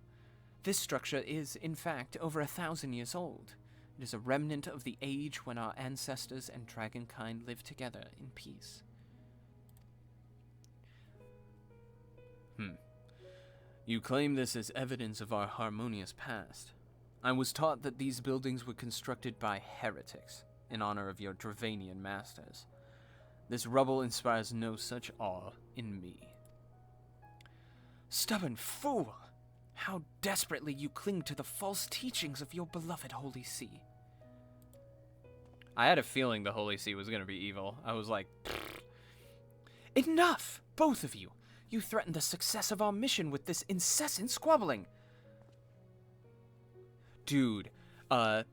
This structure is, in fact, over 1,000 years old. It is a remnant of the age when our ancestors and dragonkind lived together in peace. You claim this as evidence of our harmonious past. I was taught that these buildings were constructed by heretics in honor of your Dravanian masters. This rubble inspires no such awe in me. Stubborn fool! How desperately you cling to the false teachings of your beloved Holy See. I had a feeling the Holy See was going to be evil. I was like, pfft. Enough, both of you! You threaten the success of our mission with this incessant squabbling. Dude, so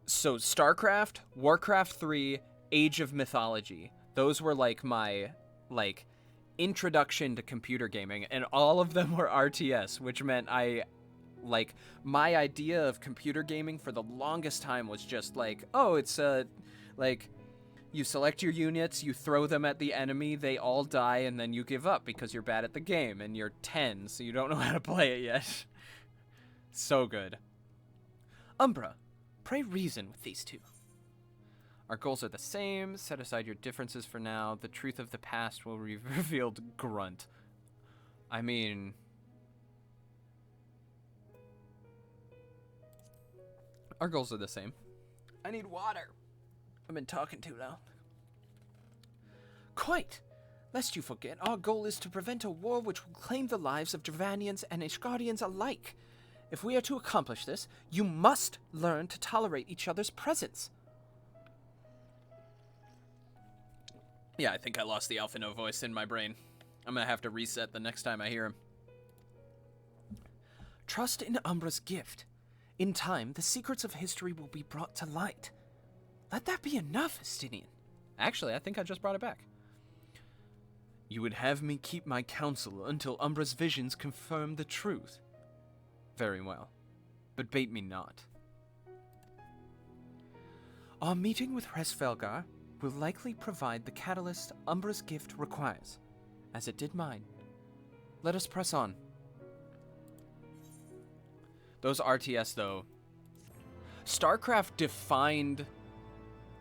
StarCraft, Warcraft 3, Age of Mythology. Those were like my, introduction to computer gaming, and all of them were RTS, which meant my idea of computer gaming for the longest time was just it's you select your units, you throw them at the enemy, they all die, and then you give up because you're bad at the game, and you're 10, so you don't know how to play it yet. So good. Umbra, pray reason with these two. Our goals are the same. Set aside your differences for now. The truth of the past will be revealed. Grunt. I mean... Our goals are the same. I need water. I've been talking too long. Quite. Lest you forget, our goal is to prevent a war which will claim the lives of Dravanians and Ishgardians alike. If we are to accomplish this, you must learn to tolerate each other's presence. Yeah, I think I lost the Alphino voice in my brain. I'm gonna have to reset the next time I hear him. Trust in Umbra's gift. In time, the secrets of history will be brought to light. Let that be enough, Estinian. Actually, I think I just brought it back. You would have me keep my counsel until Umbra's visions confirm the truth. Very well, but bait me not. Our meeting with Hresvelgar will likely provide the catalyst Umbra's gift requires, as it did mine. Let us press on. Those RTS, though. StarCraft defined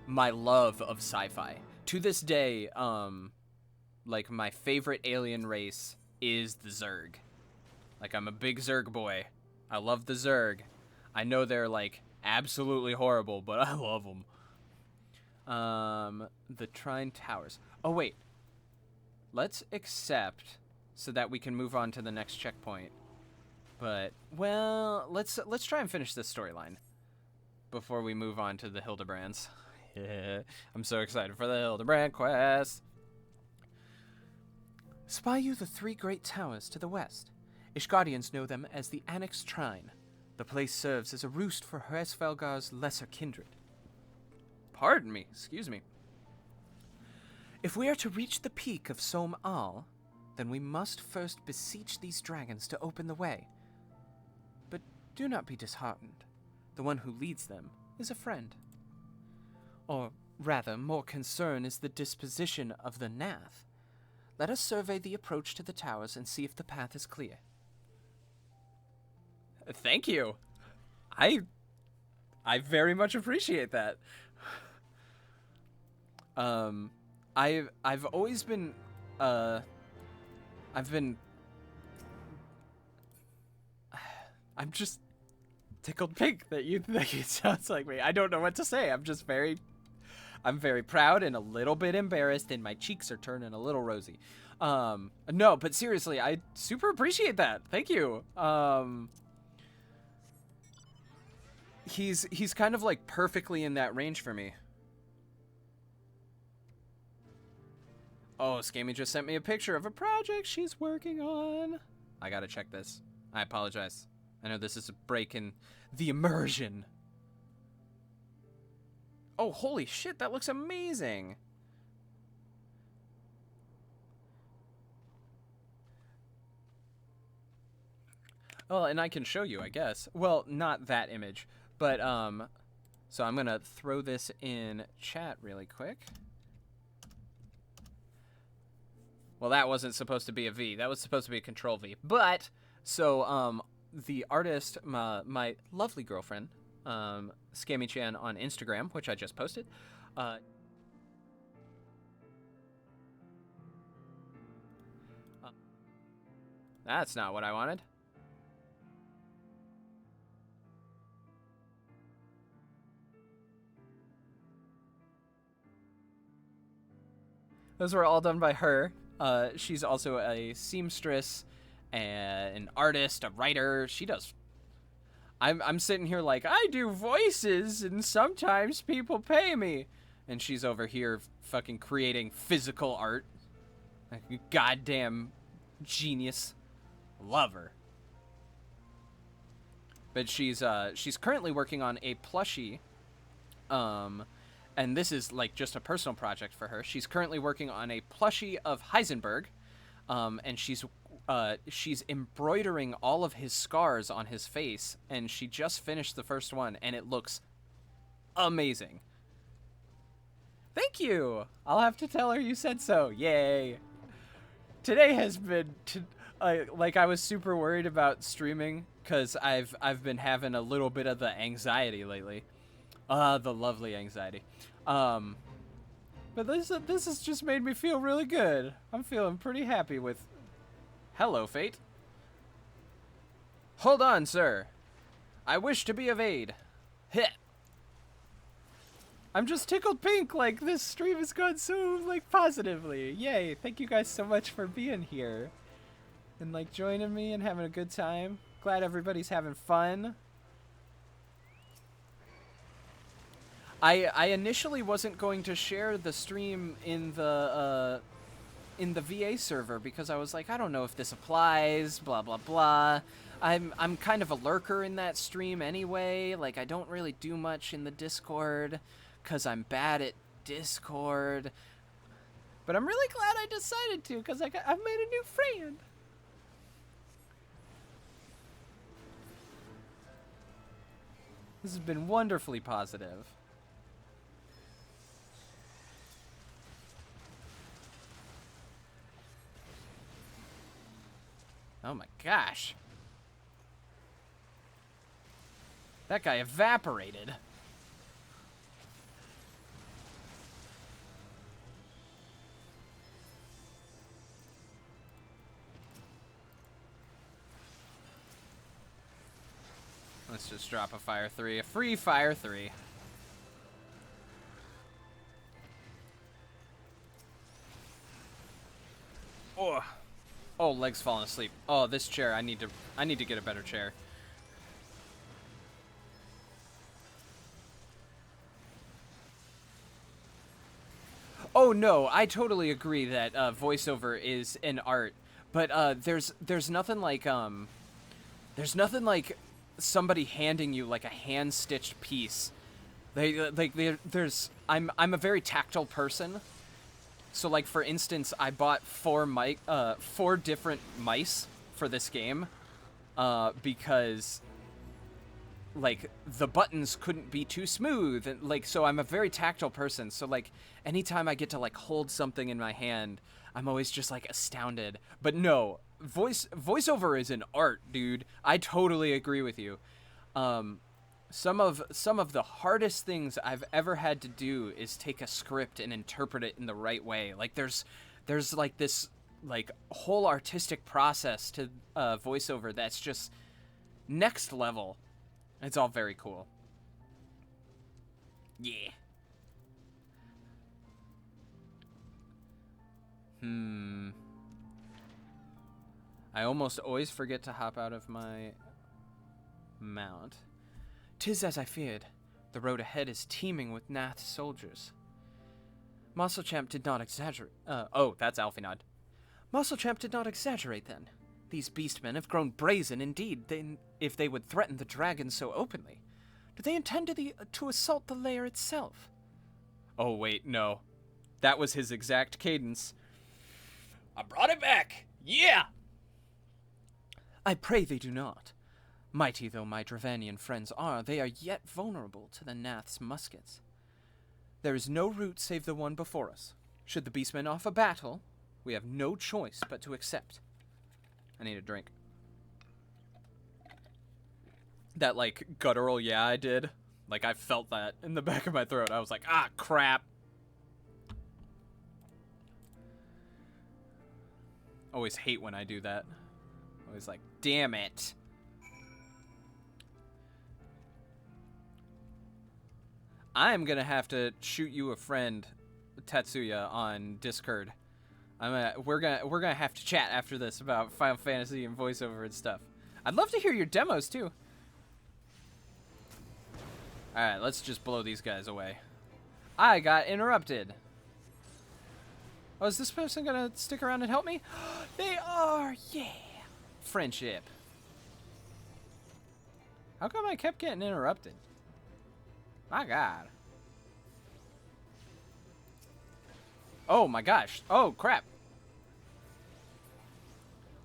my love of sci-fi. To this day, my favorite alien race is the Zerg. I'm a big Zerg boy. I love the Zerg. I know they're, absolutely horrible, but I love them. The Trine Towers. Oh, wait. Let's accept so that we can move on to the next checkpoint. But, well, let's try and finish this storyline before we move on to the Hildebrands. Yeah, I'm so excited for the Hildebrand quest. Spy you the 3 great towers to the west. Ishgardians know them as the Annex Trine. The place serves as a roost for Hresvelgar's lesser kindred. Pardon me, excuse me. If we are to reach the peak of Som Al, then we must first beseech these dragons to open the way. But do not be disheartened. The one who leads them is a friend. Or rather, more concern is the disposition of the Nath. Let us survey the approach to the towers and see if the path is clear. Thank you. I very much appreciate that. I've always been I'm just tickled pink that you think it sounds like me. I don't know what to say. I'm very proud and a little bit embarrassed, and my cheeks are turning a little rosy. No, but seriously, I super appreciate that. Thank you. He's kind of perfectly in that range for me. Oh, Scammy just sent me a picture of a project she's working on. I gotta check this. I apologize. I know this is a break in the immersion. Oh, holy shit, that looks amazing. Well, and I can show you, I guess. Well, not that image, but, so I'm gonna throw this in chat really quick. Well, that wasn't supposed to be a V. That was supposed to be a Control V. But, so, the artist, my lovely girlfriend, Scammy-chan on Instagram, which I just posted. That's not what I wanted. Those were all done by her. She's also a seamstress, an artist, a writer. She does. I'm sitting here like, I do voices, and sometimes people pay me. And she's over here fucking creating physical art. Like a goddamn genius. Love her. But she's currently working on a plushie. And this is like just a personal project for her. She's currently working on a plushie of Heisenberg, and she's embroidering all of his scars on his face, and she just finished the first one, and it looks amazing. Thank you. I'll have to tell her you said so. Yay. Today has been like I was super worried about streaming because I've been having a little bit of the anxiety lately. The lovely anxiety. But this has just made me feel really good. I'm feeling pretty happy with... Hello, Fate. Hold on, sir. I wish to be of aid. Heh. I'm just tickled pink, like, this stream has gone so, like, positively. Yay, thank you guys so much for being here. And, like, joining me and having a good time. Glad everybody's having fun. I initially wasn't going to share the stream in the VA server because I was like, I don't know if this applies, blah blah blah. I'm kind of a lurker in that stream anyway. Like I don't really do much in the Discord because I'm bad at Discord. But I'm really glad I decided to because I've made a new friend. This has been wonderfully positive. Oh my gosh. That guy evaporated. Let's just drop a fire 3. A free fire 3. Oh. Oh, legs falling asleep. Oh, this chair. I need to get a better chair. Oh no, I totally agree that voiceover is an art, but there's nothing like somebody handing you like a hand-stitched piece. I'm a very tactile person. So, like, for instance, I bought 4 different mice for this game, because, like, the buttons couldn't be too smooth, and, like, so I'm a very tactile person, so, like, anytime I get to, like, hold something in my hand, I'm always just, like, astounded. But no, voiceover is an art, dude. I totally agree with you. Some of the hardest things I've ever had to do is take a script and interpret it in the right way. Like there's like this like whole artistic process to voiceover that's just next level. It's all very cool. Yeah. I almost always forget to hop out of my mount. 'Tis as I feared. The road ahead is teeming with Nath soldiers. Musclechamp did not exaggerate. Oh, that's Alfinod. Musclechamp did not exaggerate then. These beastmen have grown brazen indeed, if they would threaten the dragon so openly. Do they intend to assault the lair itself? Oh, wait, no. That was his exact cadence. I brought it back! Yeah! I pray they do not. Mighty though my Dravanian friends are, they are yet vulnerable to the Nath's muskets. There is no route save the one before us. Should the beastmen offer battle, we have no choice but to accept. I need a drink. That, like, guttural yeah I did. Like, I felt that in the back of my throat. I was like, ah, crap. Always hate when I do that. Always like, damn it. I'm gonna have to shoot you a friend, Tetsuya, on Discord. We're gonna have to chat after this about Final Fantasy and voiceover and stuff. I'd love to hear your demos too. Alright, let's just blow these guys away. I got interrupted. Oh, is this person gonna stick around and help me? They are! Yeah! Friendship. How come I kept getting interrupted? My god. Oh my gosh. Oh, crap.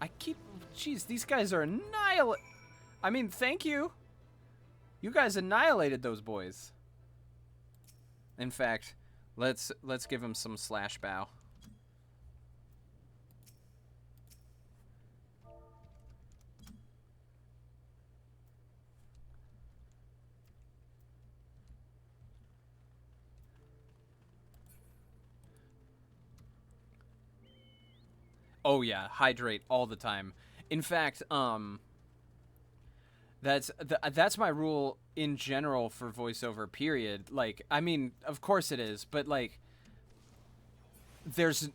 I keep... Jeez, these guys are I mean, thank you. You guys annihilated those boys. In fact, let's give them some slash bow. Oh yeah, hydrate all the time. In fact, that's my rule in general for voiceover, period. Like, I mean, of course it is, but like there's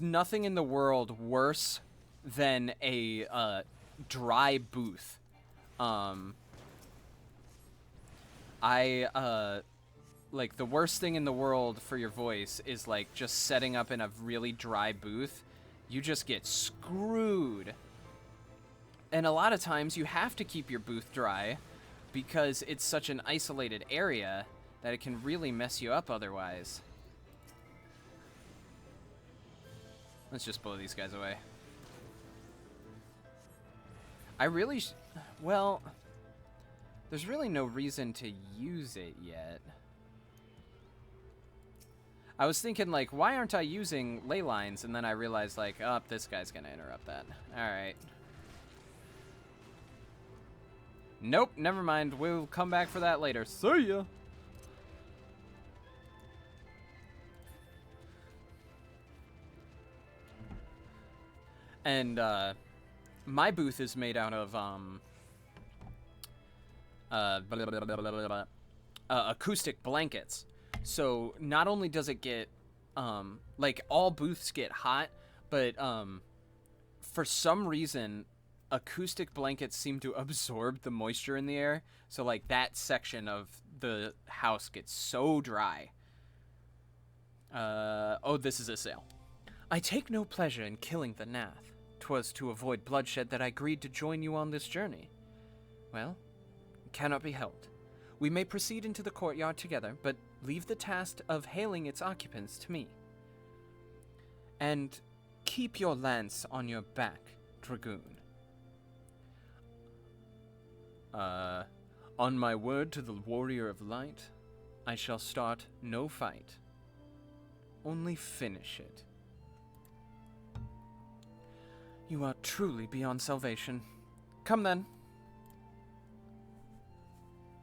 nothing in the world worse than a dry booth. Like, the worst thing in the world for your voice is like just setting up in a really dry booth. You just get screwed. And a lot of times you have to keep your booth dry because it's such an isolated area that it can really mess you up otherwise. Let's just blow these guys away. Well, there's really no reason to use it yet. I was thinking, like, why aren't I using ley lines? And then I realized, like, oh, this guy's gonna interrupt that. Alright. Nope, never mind. We'll come back for that later. See ya! And, my booth is made out of, acoustic blankets. So not only does it get, like, all booths get hot, but for some reason, acoustic blankets seem to absorb the moisture in the air. So, like, that section of the house gets so dry. Oh, this is a sale. I take no pleasure in killing the Nath. 'Twas to avoid bloodshed that I agreed to join you on this journey. Well, it cannot be helped. We may proceed into the courtyard together, but leave the task of hailing its occupants to me. And keep your lance on your back, Dragoon. On my word to the Warrior of Light, I shall start no fight. Only finish it. You are truly beyond salvation. Come then.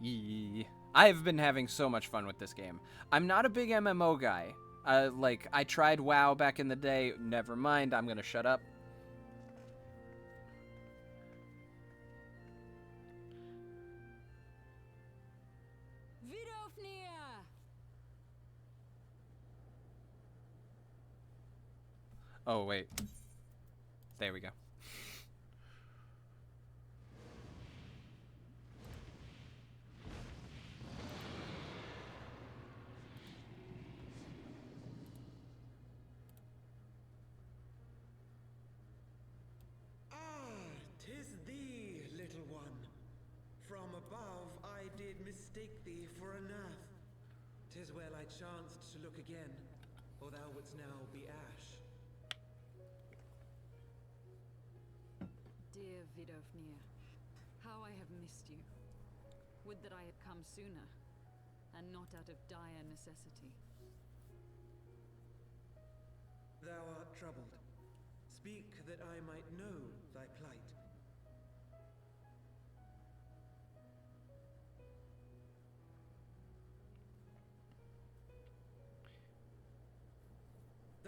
Yee. I've been having so much fun with this game. I'm not a big MMO guy. Like, I tried WoW back in the day. Never mind, I'm gonna shut up. Oh, wait. There we go. Mistake thee for a Nath. 'Tis well I chanced to look again, or thou wouldst now be ash. Dear Vidofnir, how I have missed you. Would that I had come sooner, and not out of dire necessity. Thou art troubled. Speak that I might know thy plight.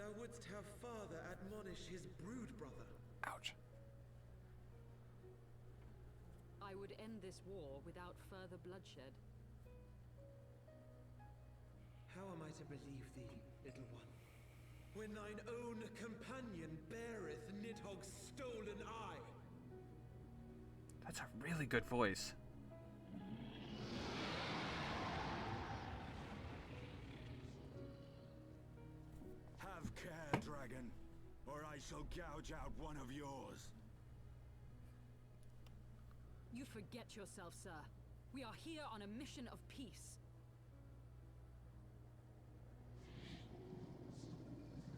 Thou wouldst have father admonish his brood brother. Ouch. I would end this war without further bloodshed. How am I to believe thee, little one, when thine own companion beareth Nidhogg's stolen eye? That's a really good voice. Have care, dragon, or I shall gouge out one of yours. You forget yourself, sir. We are here on a mission of peace.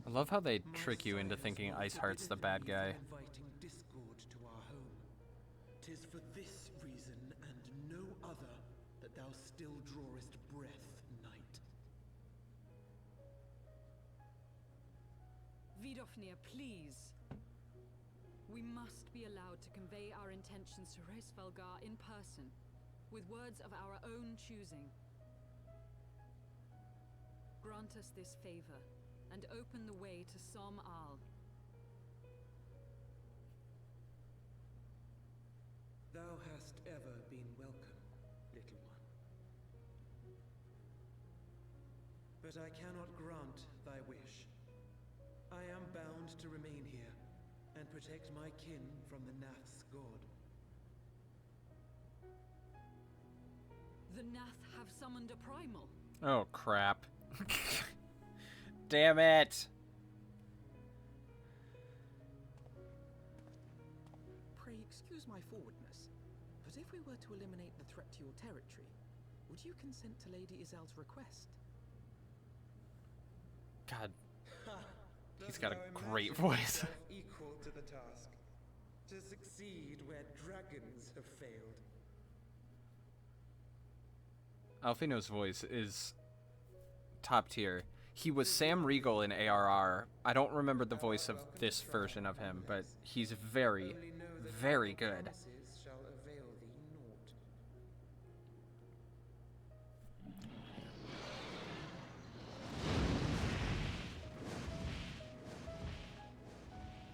I love how they trick you into thinking Iceheart's the bad guy. Inviting discord to our home. 'Tis for this reason and no other that thou still drawest breath, knight. Vidofnir, please. We must be allowed to convey our intentions to Hraesvelgar in person, with words of our own choosing. Grant us this favor, and open the way to Som Al. Thou hast ever been welcome, little one. But I cannot grant thy wish. I am bound to remain here and protect my kin from the Nath's god. The Nath have summoned a primal. Oh, crap. Damn it! Pray excuse my forwardness, but if we were to eliminate the threat to your territory, would you consent to Lady Izel's request? God, he's Dost got a thou great imagine voice. thyself equal to the task, to succeed where dragons have failed. Alfino's voice is top tier. He was Sam Riegel in ARR. I don't remember the voice of this version of him, but he's very, Only know that very thy good. promises shall avail thee naught.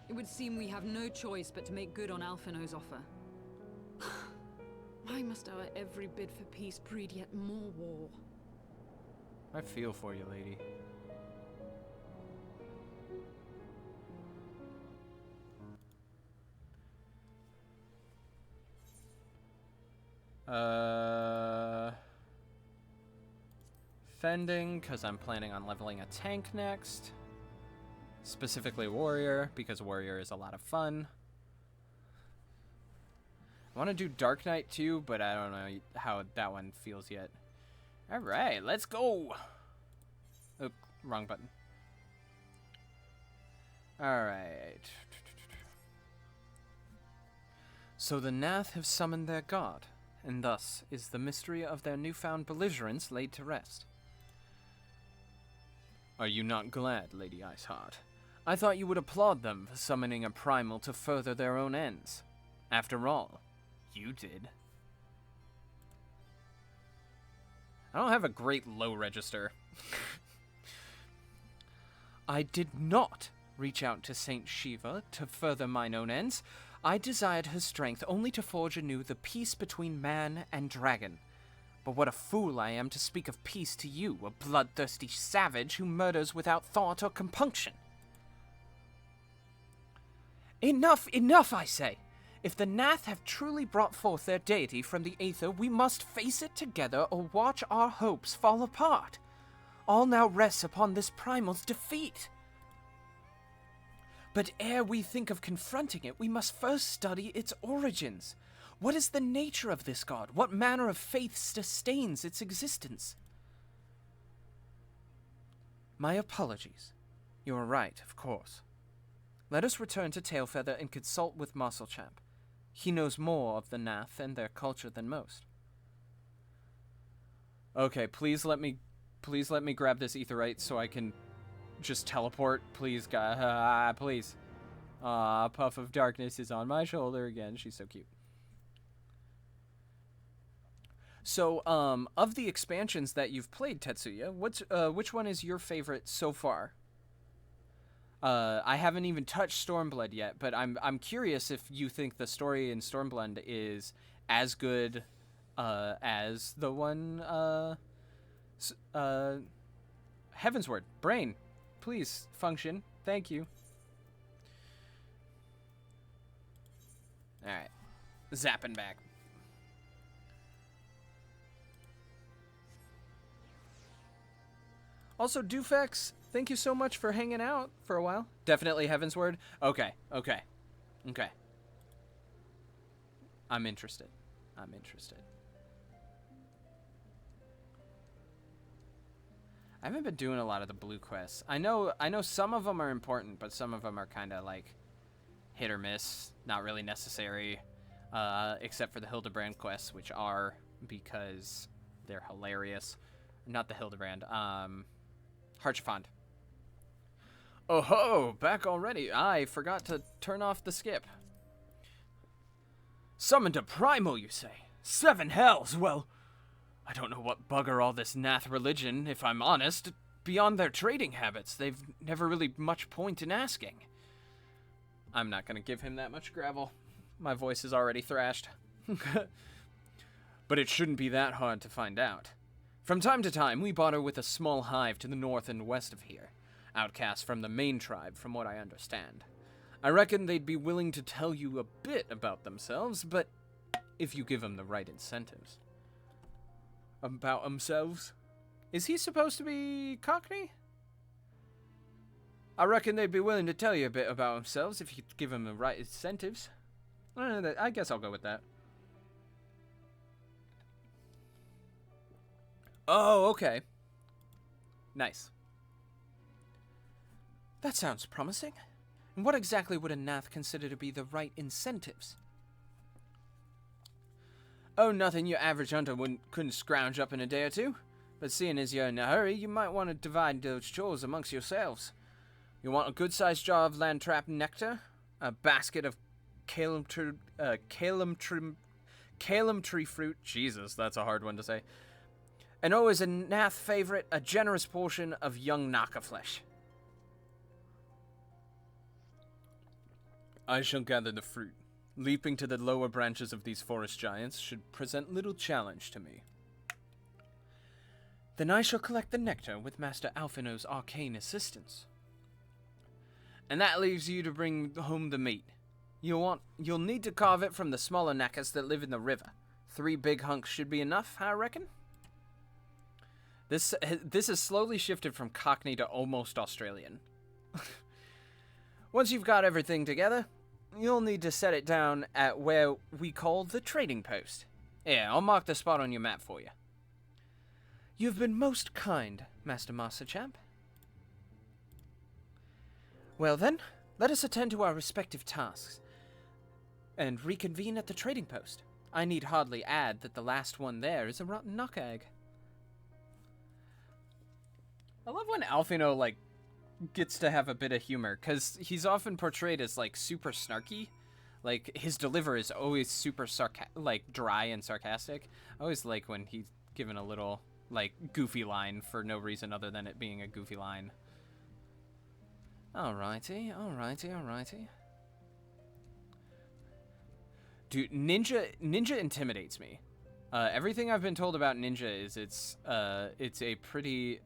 It would seem we have no choice but to make good on Alphino's offer. Why must our every bid for peace breed yet more war? I feel for you, lady. Fending, because I'm planning on leveling a tank next. Specifically warrior, because warrior is a lot of fun. I want to do Dark Knight too, but I don't know how that one feels yet. Alright, let's go! Oh, wrong button. Alright. So the Nath have summoned their god, and thus is the mystery of their newfound belligerence laid to rest. Are you not glad, Lady Iceheart? I thought you would applaud them for summoning a primal to further their own ends. After all, you did. I don't have a great low register. I did not reach out to Saint Shiva to further mine own ends. I desired her strength only to forge anew the peace between man and dragon. But what a fool I am to speak of peace to you, a bloodthirsty savage who murders without thought or compunction. Enough, enough, I say! If the Nath have truly brought forth their deity from the Aether, we must face it together or watch our hopes fall apart. All now rests upon this primal's defeat. But ere we think of confronting it, we must first study its origins. What is the nature of this god? What manner of faith sustains its existence? My apologies. You are right, of course. Let us return to Tailfeather and consult with Musclechamp. He knows more of the Nath and their culture than most. Okay, please let me grab this aetherite so I can just teleport. Please, God, please. Puff of Darkness is on my shoulder again. She's so cute. So, of the expansions that you've played, Tetsuya, which one is your favorite so far? I haven't even touched Stormblood yet, but I'm curious if you think the story in Stormblood is as good as the one Heavensward. Brain, please function. Thank you. All right, zapping back. Also, Dufex, thank you so much for hanging out for a while. Definitely Heavensward. Okay. I'm interested. I haven't been doing a lot of the blue quests. I know some of them are important, but some of them are kind of like hit or miss, not really necessary, except for the Hildebrand quests, which are because they're hilarious. Not the Hildebrand. Harchfond. Oh ho, back already. I forgot to turn off the skip. Summoned a primal, you say? 7 hells, well, I don't know what bugger all this Nath religion, if I'm honest. Beyond their trading habits, they've never really much point in asking. I'm not gonna give him that much gravel. My voice is already thrashed. But it shouldn't be that hard to find out. From time to time, we barter with a small hive to the north and west of here. Outcasts from the main tribe, from what I understand. I reckon they'd be willing to tell you a bit about themselves, but if you give them the right incentives. About themselves? Is he supposed to be Cockney? I reckon they'd be willing to tell you a bit about themselves if you give them the right incentives. I guess I'll go with that. Oh, okay. Nice. That sounds promising. And what exactly would a Nath consider to be the right incentives? Oh, nothing your average hunter couldn't scrounge up in a day or two. But seeing as you're in a hurry, you might want to divide those chores amongst yourselves. You want a good-sized jar of land-trap nectar, a basket of calam tree fruit. Jesus, that's a hard one to say. And always a Nath favorite, a generous portion of young Naka flesh. I shall gather the fruit. Leaping to the lower branches of these forest giants should present little challenge to me. Then I shall collect the nectar with Master Alphino's arcane assistance. And that leaves you to bring home the meat. You'll need to carve it from the smaller Nakas that live in the river. 3 big hunks should be enough, I reckon. This has slowly shifted from Cockney to almost Australian. Once you've got everything together, you'll need to set it down at where we call the trading post. Yeah, I'll mark the spot on your map for you. You've been most kind, Master Champ. Well then, let us attend to our respective tasks and reconvene at the trading post. I need hardly add that the last one there is a rotten knock egg. I love when Alphino, like, gets to have a bit of humor, because he's often portrayed as, like, super snarky. Like, his deliver is always super dry and sarcastic. I always like when he's given a little, like, goofy line for no reason other than it being a goofy line. Alrighty. Dude, Ninja intimidates me. Everything I've been told about Ninja is it's pretty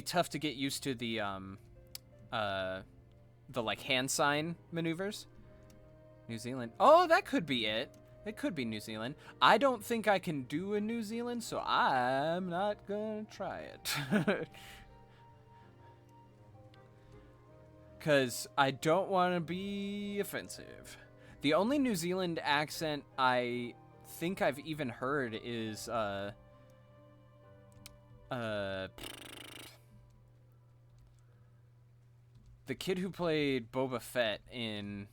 tough to get used to the like hand sign maneuvers. New Zealand. Oh, that could be it. It could be New Zealand. I don't think I can do a New Zealand, so I'm not gonna try it. Because I don't want to be offensive. The only New Zealand accent I think I've even heard is, the kid who played Boba Fett in,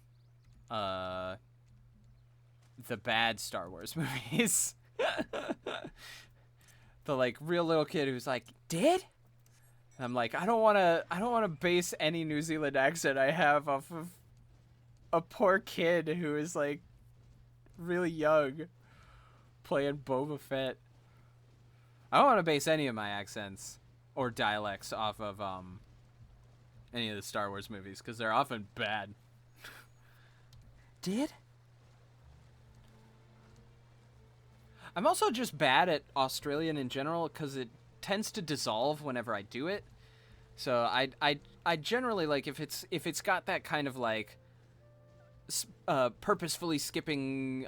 the bad Star Wars movies. The, like, real little kid who's like, "Did?" And I'm like, I don't want to base any New Zealand accent I have off of a poor kid who is, like, really young playing Boba Fett. I don't want to base any of my accents or dialects off of any of the Star Wars movies, because they're often bad. Did? I'm also just bad at Australian in general, because it tends to dissolve whenever I do it. So I generally, like, if it's got that kind of, like, purposefully skipping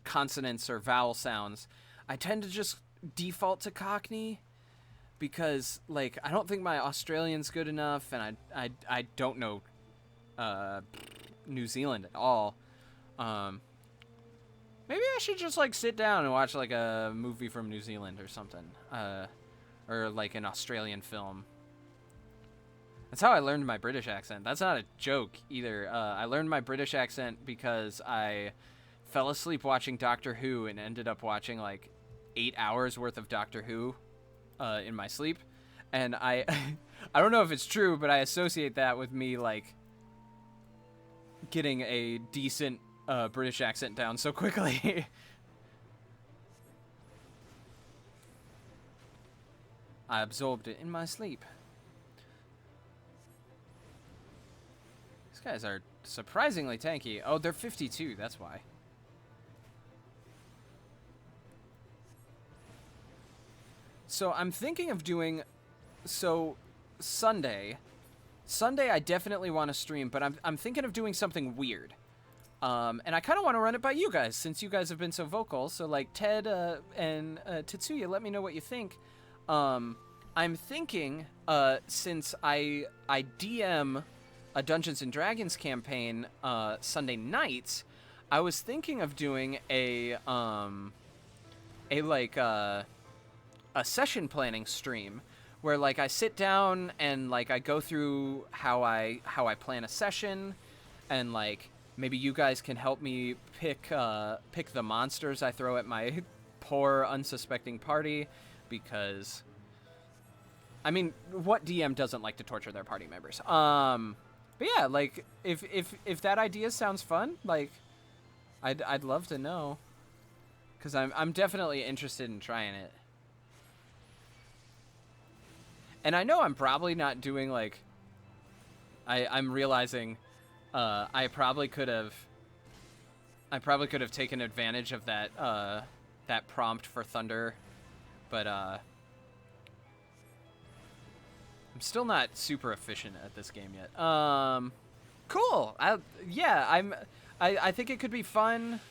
consonants or vowel sounds, I tend to just default to Cockney, because, like, I don't think my Australian's good enough, and I don't know New Zealand at all. Maybe I should just, like, sit down and watch, like, a movie from New Zealand or something, or like an Australian film. That's how I learned my British accent. That's not a joke either. I learned my British accent because I fell asleep watching Doctor Who and ended up watching like 8 hours worth of Doctor Who in my sleep. And I don't know if it's true, but I associate that with me like getting a decent British accent down so quickly. I absorbed it in my sleep. These guys are surprisingly tanky. Oh, they're 52, that's why. So I'm thinking of doing... So, Sunday I definitely want to stream, but I'm thinking of doing something weird. And I kind of want to run it by you guys, since you guys have been so vocal. So, like, Ted and Tetsuya, let me know what you think. I'm thinking, since I DM a Dungeons and Dragons campaign Sunday nights, I was thinking of doing a session planning stream where like I sit down and like I go through how I plan a session, and like maybe you guys can help me pick the monsters I throw at my poor unsuspecting party, because I mean, what DM doesn't like to torture their party members? But yeah, like if that idea sounds fun, like I'd love to know, because I'm definitely interested in trying it. And I know I'm probably not doing like I'm realizing I probably could have taken advantage of that that prompt for Thunder, but I'm still not super efficient at this game yet. Cool. I think it could be fun.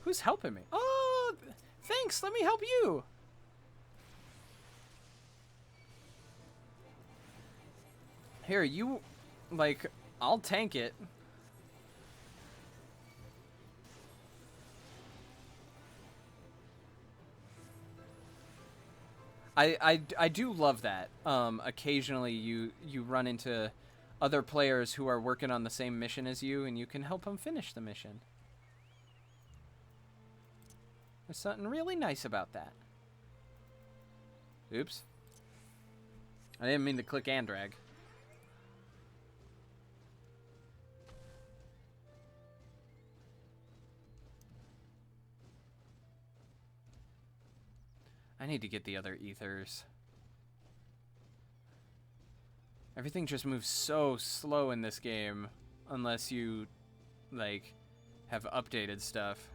Who's helping me? Oh, thanks. Let me help you. Here, you, like, I'll tank it. I do love that. Occasionally you run into other players who are working on the same mission as you, and you can help them finish the mission. There's something really nice about that. Oops. I didn't mean to click and drag. I need to get the other ethers. Everything just moves so slow in this game, unless you, like, have updated stuff.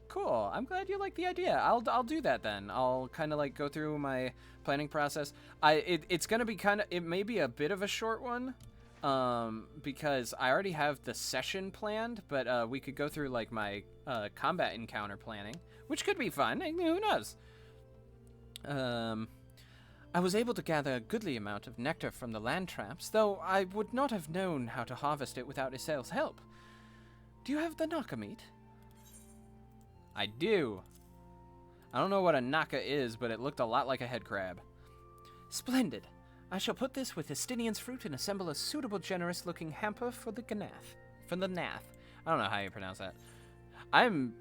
Cool. I'm glad you like the idea. I'll do that then. I'll kind of like go through my planning process. It's gonna be it may be a bit of a short one, because I already have the session planned, but we could go through like my combat encounter planning, which could be fun. Who knows? I was able to gather a goodly amount of nectar from the land traps, though I would not have known how to harvest it without Isel's help. Do you have the Naka meat? I do. I don't know what a Naka is, but it looked a lot like a head crab. Splendid. I shall put this with Estinian's fruit and assemble a suitable, generous-looking hamper for the Ganath. For the Nath. I don't know how you pronounce that. I'm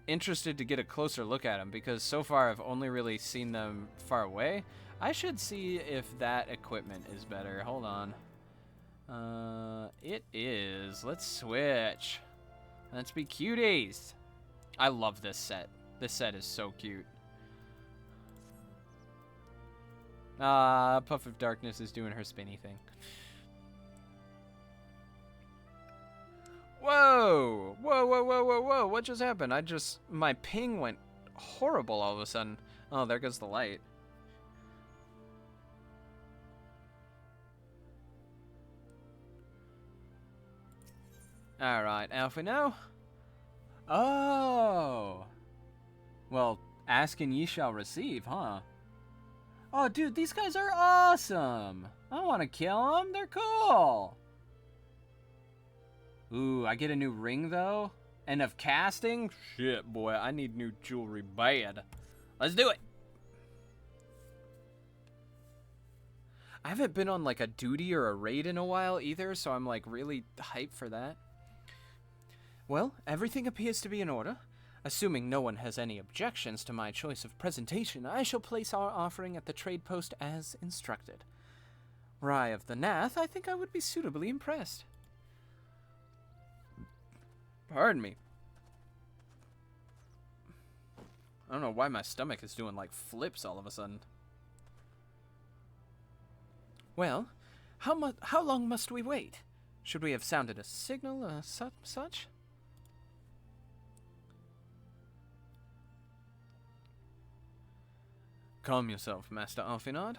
interested to get a closer look at them, because so far I've only really seen them far away. I should see if that equipment is better. Hold on. It is. Let's switch. Let's be cuties. I love this set. This set is so cute. Ah, Puff of Darkness is doing her spinny thing. Whoa! Whoa, whoa, whoa, whoa, whoa. What just happened? My ping went horrible all of a sudden. Oh, there goes the light. Alright, Alfie, now. Oh! Well, ask and ye shall receive, huh? Oh, dude, these guys are awesome! I want to kill them. They're cool! Ooh, I get a new ring, though? And of casting? Shit, boy, I need new jewelry bad. Let's do it! I haven't been on, like, a duty or a raid in a while, either, so I'm, like, really hyped for that. Well, everything appears to be in order. Assuming no one has any objections to my choice of presentation, I shall place our offering at the trade post as instructed. Rye of the Nath, I think I would be suitably impressed. Pardon me. I don't know why my stomach is doing like flips all of a sudden. Well, how long must we wait? Should we have sounded a signal, such? Calm yourself, Master Alfinard.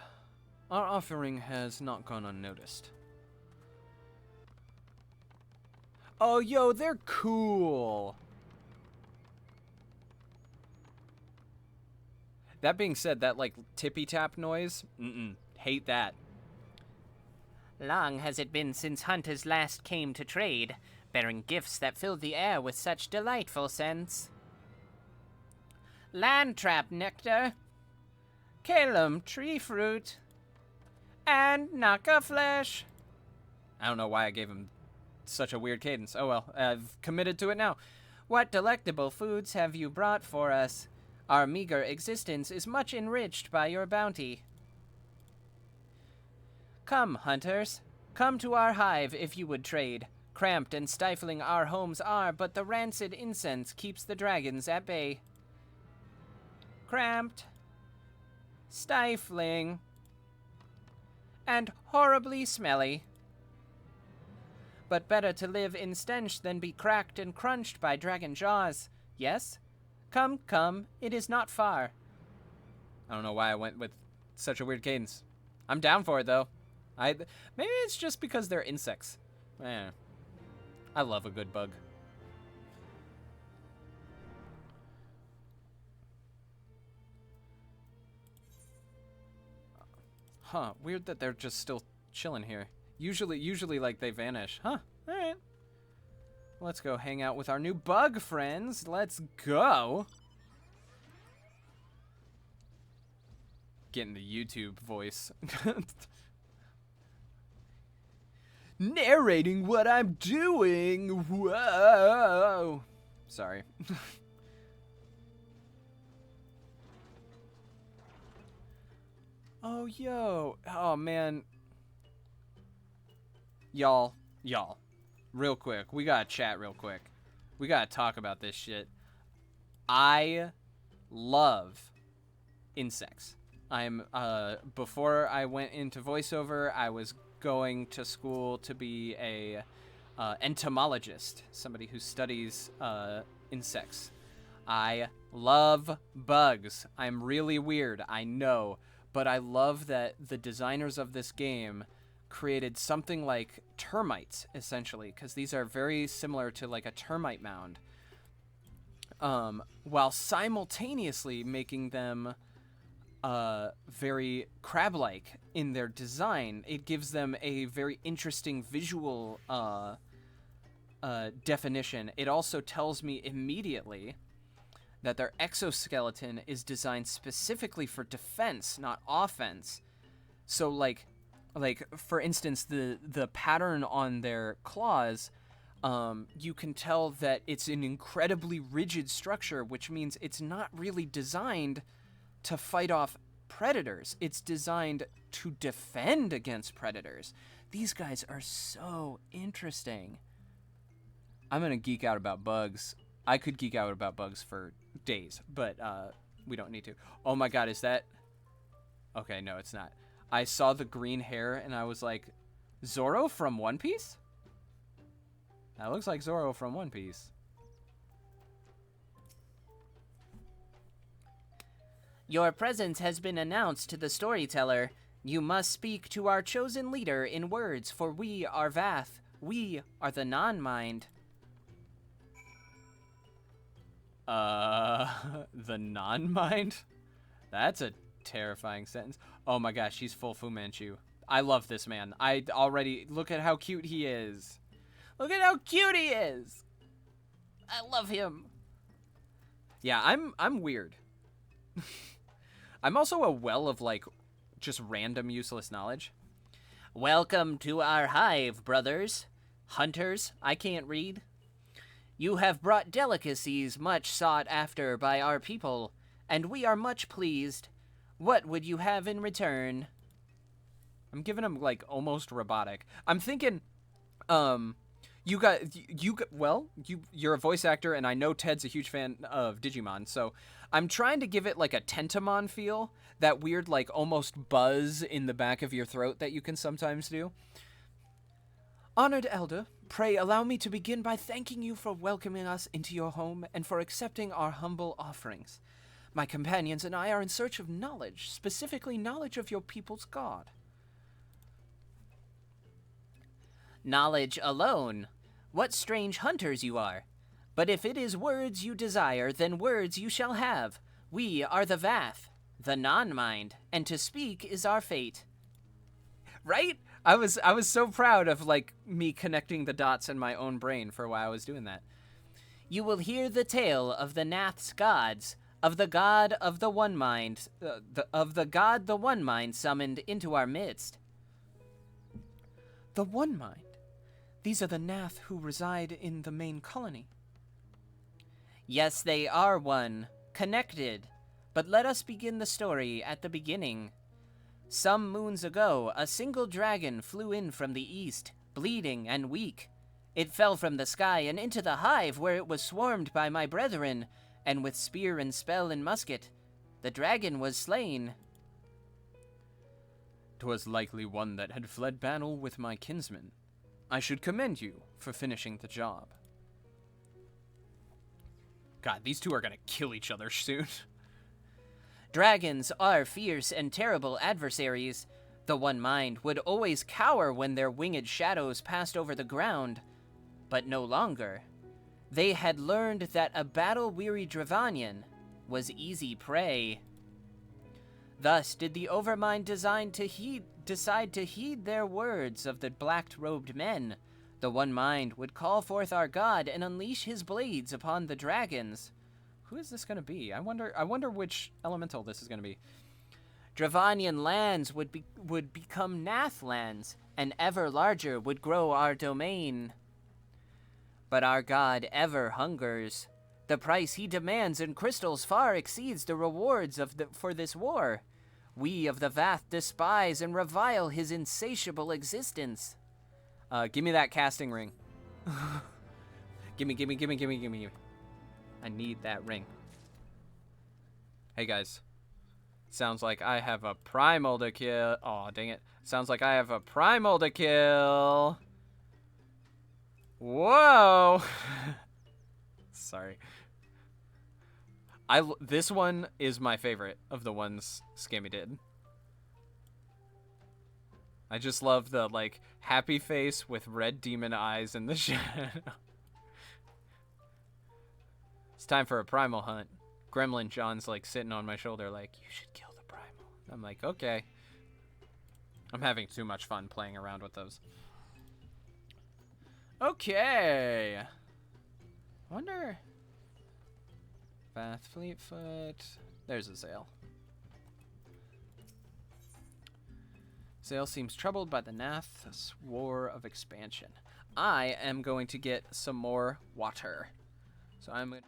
Our offering has not gone unnoticed. Oh, yo, they're cool. That being said, that, like, tippy-tap noise, hate that. Long has it been since hunters last came to trade, bearing gifts that filled the air with such delightful scents. Landtrap nectar, Calum tree fruit, and Naka flesh. I don't know why I gave him such a weird cadence. Oh well, I've committed to it now. What delectable foods have you brought for us? Our meager existence is much enriched by your bounty. Come, hunters. Come to our hive if you would trade. Cramped and stifling our homes are, but the rancid incense keeps the dragons at bay. Cramped, stifling, and horribly smelly. But better to live in stench than be cracked and crunched by dragon jaws. Yes? Come, come, it is not far. I don't know why I went with such a weird cadence. I'm down for it, though. Maybe it's just because they're insects. I love a good bug. Huh, weird that they're just still chilling here. Usually like they vanish. Huh, alright. Let's go hang out with our new bug friends. Let's go. Getting the YouTube voice. Narrating what I'm doing. Whoa. Sorry. Oh, yo. Oh, man. Y'all. Real quick. We gotta chat real quick. We gotta talk about this shit. I love insects. Before I went into voiceover, I was going to school to be a entomologist, somebody who studies insects. I love bugs. I'm really weird, I know, but I love that the designers of this game created something like termites, essentially, because these are very similar to like a termite mound, while simultaneously making them very crab-like in their design. It gives them a very interesting visual definition. It also tells me immediately that their exoskeleton is designed specifically for defense, not offense. So like for instance, the pattern on their claws, you can tell that it's an incredibly rigid structure, which means it's not really designed to fight off predators. It's designed to defend against predators. These guys are so interesting. I'm gonna geek out about bugs I could geek out about bugs for days, but we don't need to. Oh my god, is that... Okay, no, it's not. I saw the green hair, and I was like, Zoro from One Piece? That looks like Zoro from One Piece. Your presence has been announced to the storyteller. You must speak to our chosen leader in words, for we are Vath. We are the non-mind. The non-mind? That's a terrifying sentence. Oh my gosh, he's full Fu Manchu. I love this man. I already... Look at how cute he is. Look at how cute he is! I love him. Yeah, I'm weird. I'm also a well of, like, just random useless knowledge. Welcome to our hive, brothers. Hunters, I can't read. You have brought delicacies much sought after by our people, and we are much pleased. What would you have in return? I'm giving him, like, almost robotic. I'm thinking, you're a voice actor, and I know Ted's a huge fan of Digimon, so I'm trying to give it, like, a Tentamon feel, that weird, like, almost buzz in the back of your throat that you can sometimes do. Honored Elder, pray allow me to begin by thanking you for welcoming us into your home and for accepting our humble offerings. My companions and I are in search of knowledge, specifically knowledge of your people's god. Knowledge alone. What strange hunters you are. But if it is words you desire, then words you shall have. We are the Vath, the non-mind, and to speak is our fate. Right? I was so proud of, like, me connecting the dots in my own brain for why I was doing that. You will hear the tale of the Nath's gods, of the god of the One Mind, the One Mind summoned into our midst. The One Mind? These are the Nath who reside in the main colony. Yes, they are one, connected. But let us begin the story at the beginning. Some moons ago, a single dragon flew in from the east, bleeding and weak. It fell from the sky and into the hive where it was swarmed by my brethren, and with spear and spell and musket, the dragon was slain. 'Twas likely one that had fled battle with my kinsmen. I should commend you for finishing the job. God, these two are gonna kill each other soon. Dragons are fierce and terrible adversaries. The One Mind would always cower when their winged shadows passed over the ground, but no longer. They had learned that a battle-weary Dravanian was easy prey. Thus did the Overmind decide to heed their words of the black-robed men. The One Mind would call forth our god and unleash his blades upon the dragons. Who is this going to be? I wonder which elemental this is going to be. Dravanian lands would become Nath lands, and ever larger would grow our domain. But our god ever hungers. The price he demands in crystals far exceeds the rewards for this war. We of the Vath despise and revile his insatiable existence. Give me that casting ring. Gimme. I need that ring. Hey guys. Sounds like I have a primal to kill. Aw, dang it. Sounds like I have a primal to kill. Whoa! Sorry. This one is my favorite of the ones Scammy did. I just love the, like, happy face with red demon eyes in the shadow. It's time for a primal hunt. Gremlin John's, like, sitting on my shoulder like, you should kill the primal. I'm like, okay. I'm having too much fun playing around with those. Okay. I wonder... Bath Fleetfoot. There's a Zale. Zale seems troubled by the Nath's war of expansion. I am going to get some more water. So I'm going to...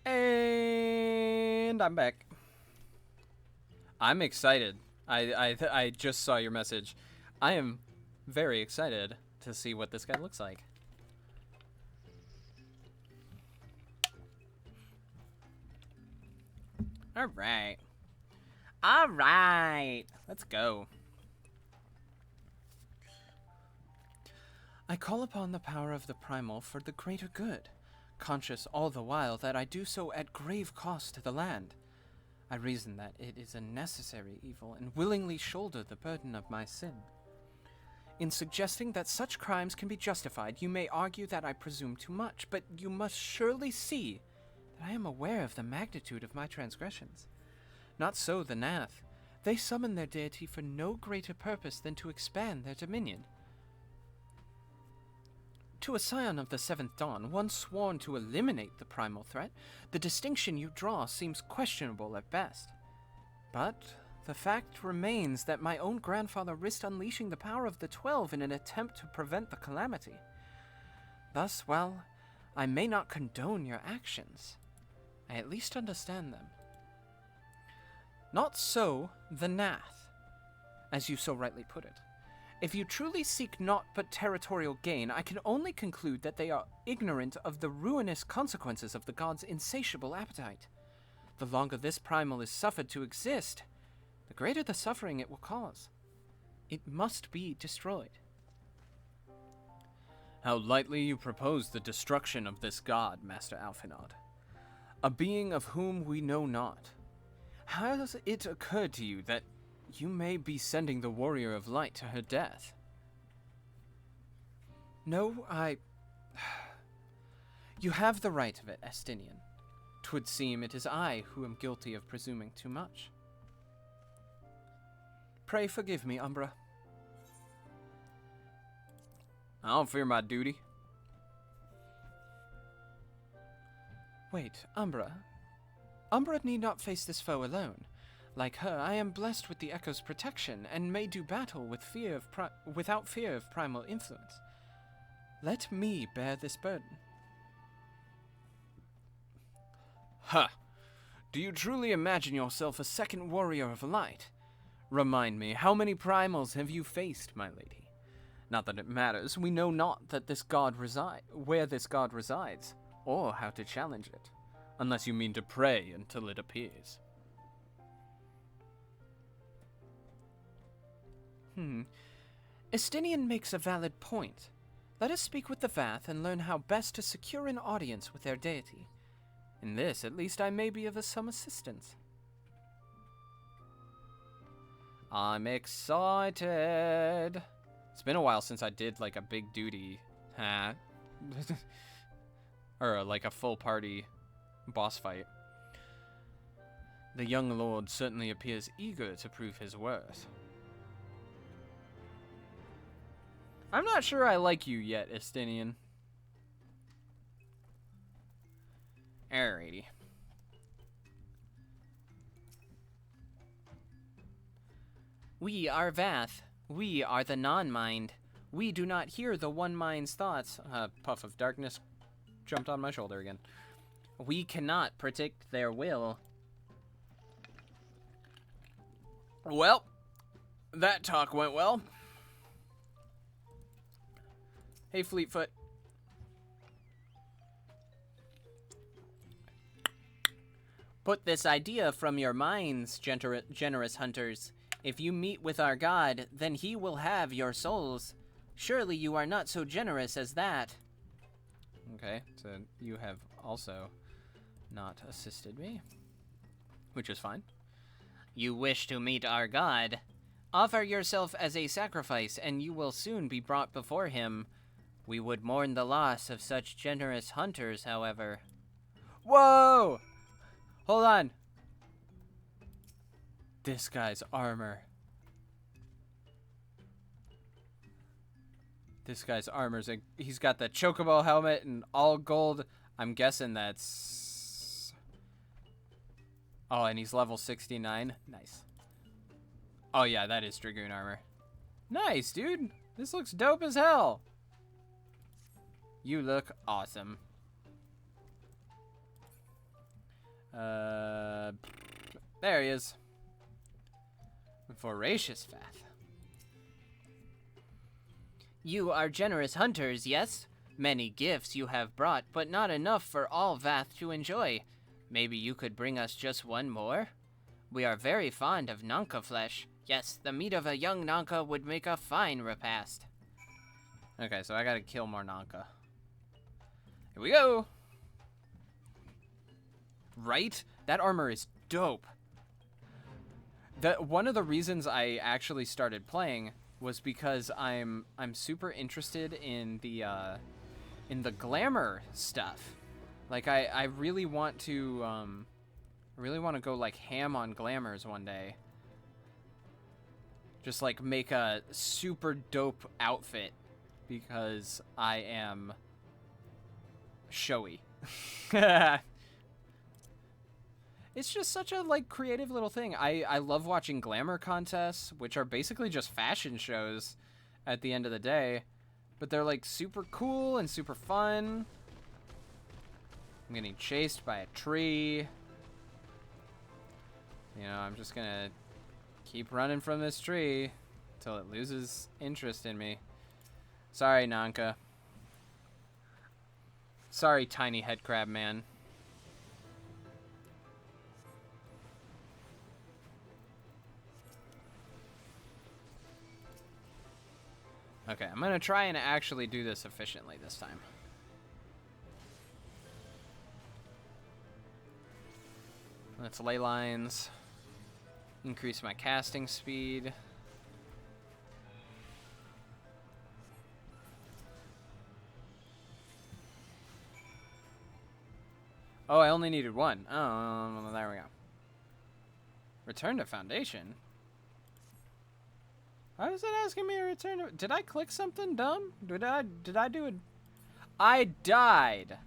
And I'm back. I'm excited. I just saw your message. I am very excited to see what this guy looks like. All right. All right. Let's go. I call upon the power of the primal for the greater good, conscious all the while that I do so at grave cost to the land. I reason that it is a necessary evil and willingly shoulder the burden of my sin. In suggesting that such crimes can be justified, you may argue that I presume too much, but you must surely see that I am aware of the magnitude of my transgressions. Not so the Nath. They summon their deity for no greater purpose than to expand their dominion. To a scion of the Seventh Dawn, one sworn to eliminate the primal threat, the distinction you draw seems questionable at best. But the fact remains that my own grandfather risked unleashing the power of the 12 in an attempt to prevent the calamity. Thus, while I may not condone your actions, I at least understand them. Not so the Nath, as you so rightly put it. If you truly seek naught but territorial gain, I can only conclude that they are ignorant of the ruinous consequences of the gods' insatiable appetite. The longer this primal is suffered to exist, the greater the suffering it will cause. It must be destroyed. How lightly you propose the destruction of this god, Master Alfinod. A being of whom we know not. How does it occur to you that you may be sending the Warrior of Light to her death? No, You have the right of it, Estinian. 'Twould seem it is I who am guilty of presuming too much. Pray forgive me, Umbra. I don't fear my duty. Wait, Umbra. Umbra need not face this foe alone. Like her, I am blessed with the Echo's protection, and may do battle with without fear of primal influence. Let me bear this burden. Ha! Do you truly imagine yourself a second warrior of light? Remind me, how many primals have you faced, my lady? Not that it matters, we know not that this god where this god resides, or how to challenge it, unless you mean to pray until it appears. Estinian makes a valid point. Let us speak with the Vath and learn how best to secure an audience with their deity. In this, at least, I may be of some assistance. I'm excited. It's been a while since I did, like, a big duty. Or, like, a full party boss fight. The young lord certainly appears eager to prove his worth. I'm not sure I like you yet, Estinian. Alrighty. We are Vath. We are the non-mind. We do not hear the one mind's thoughts. Puff of darkness jumped on my shoulder again. We cannot predict their will. Well, that talk went well. Hey, Fleetfoot. Put this idea from your minds, generous hunters. If you meet with our god, then he will have your souls. Surely you are not so generous as that. Okay, so you have also not assisted me, which is fine. You wish to meet our god? Offer yourself as a sacrifice, and you will soon be brought before him. We would mourn the loss of such generous hunters, however. Whoa! Hold on. This guy's armor. This guy's armor's he's got the chocobo helmet and all gold. I'm guessing that's... Oh, and he's level 69. Nice. Oh yeah, that is Dragoon armor. Nice, dude. This looks dope as hell. You look awesome. There he is. Voracious Vath. You are generous hunters, yes? Many gifts you have brought, but not enough for all Vath to enjoy. Maybe you could bring us just one more? We are very fond of Nanka flesh. Yes, the meat of a young Nanka would make a fine repast. Okay, so I gotta kill more Nanka. Here we go! Right? That armor is dope. One of the reasons I actually started playing was because I'm super interested in the glamour stuff. Like I really want to go like ham on glamours one day. Just like make a super dope outfit because I am showy. It's just such a like creative little thing. I love watching glamour contests, which are basically just fashion shows at the end of the day, but they're like super cool and super fun. I'm getting chased by a tree. You know, I'm just gonna keep running from this tree until it loses interest in me. Sorry, Nanka. Sorry, tiny head crab man. Okay, I'm gonna try and actually do this efficiently this time. Let's ley lines. Increase my casting speed. Oh, I only needed one. Oh, there we go. Return to foundation? Why was it asking me to return to... Did I click something dumb? Did I do it? I died.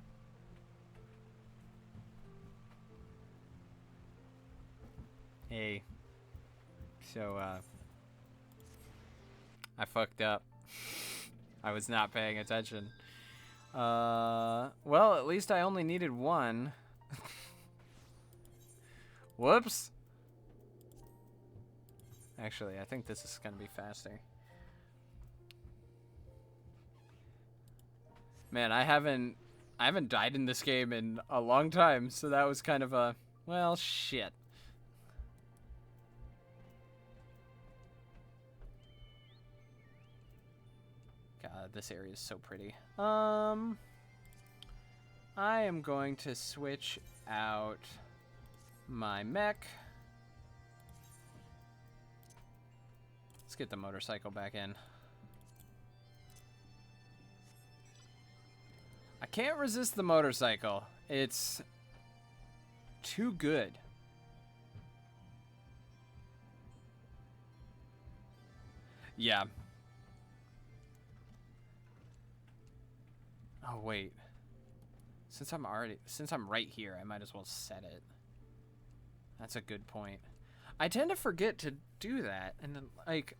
Hey. So, I fucked up. I was not paying attention. Well, at least I only needed one. Whoops. Actually, I think this is gonna be faster. Man, I haven't died in this game in a long time, so that was kind of a, well, shit. God, this area is so pretty. I am going to switch out my mech. Let's get the motorcycle back in. I can't resist the motorcycle. It's too good. Yeah. Oh, wait. Since I'm right here, I might as well set it. That's a good point. I tend to forget to do that, and then, like,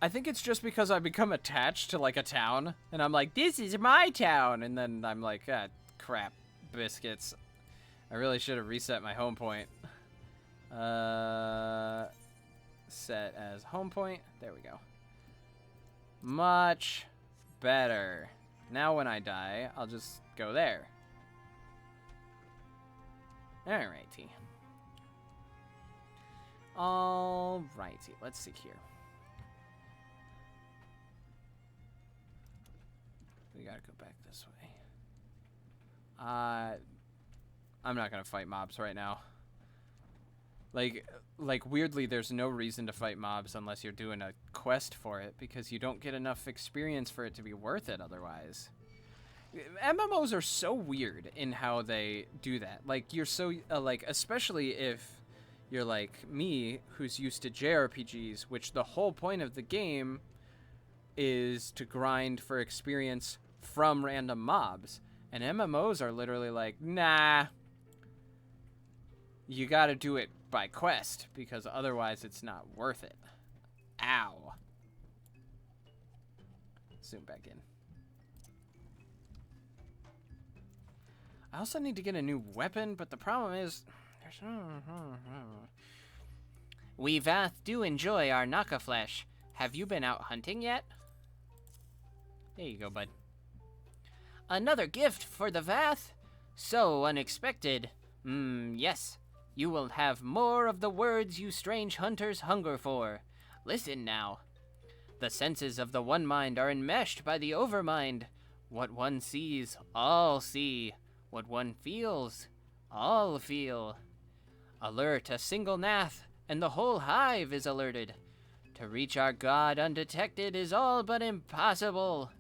I think it's just because I become attached to, like, a town, and I'm like, this is my town, and then I'm like, ah, crap, biscuits. I really should have reset my home point. Set as home point. There we go. Much better. Now when I die, I'll just go there. Alrighty. Alrighty, let's see here. We gotta go back this way. I'm not gonna fight mobs right now. Like weirdly, there's no reason to fight mobs unless you're doing a quest for it, because you don't get enough experience for it to be worth it otherwise. MMOs are so weird in how they do that. Like, you're so, like, especially if you're like me, who's used to JRPGs, which the whole point of the game is to grind for experience from random mobs. And MMOs are literally like, nah, you gotta do it by quest, because otherwise it's not worth it. Ow. Zoom back in. I also need to get a new weapon, but the problem is... We Vath do enjoy our Naka flesh. Have you been out hunting yet? There you go, bud. Another gift for the Vath? So unexpected. Yes. You will have more of the words you strange hunters hunger for. Listen now. The senses of the one mind are enmeshed by the overmind. What one sees, all see. What one feels, all feel. Alert a single Nath, and the whole hive is alerted. To reach our god undetected is all but impossible.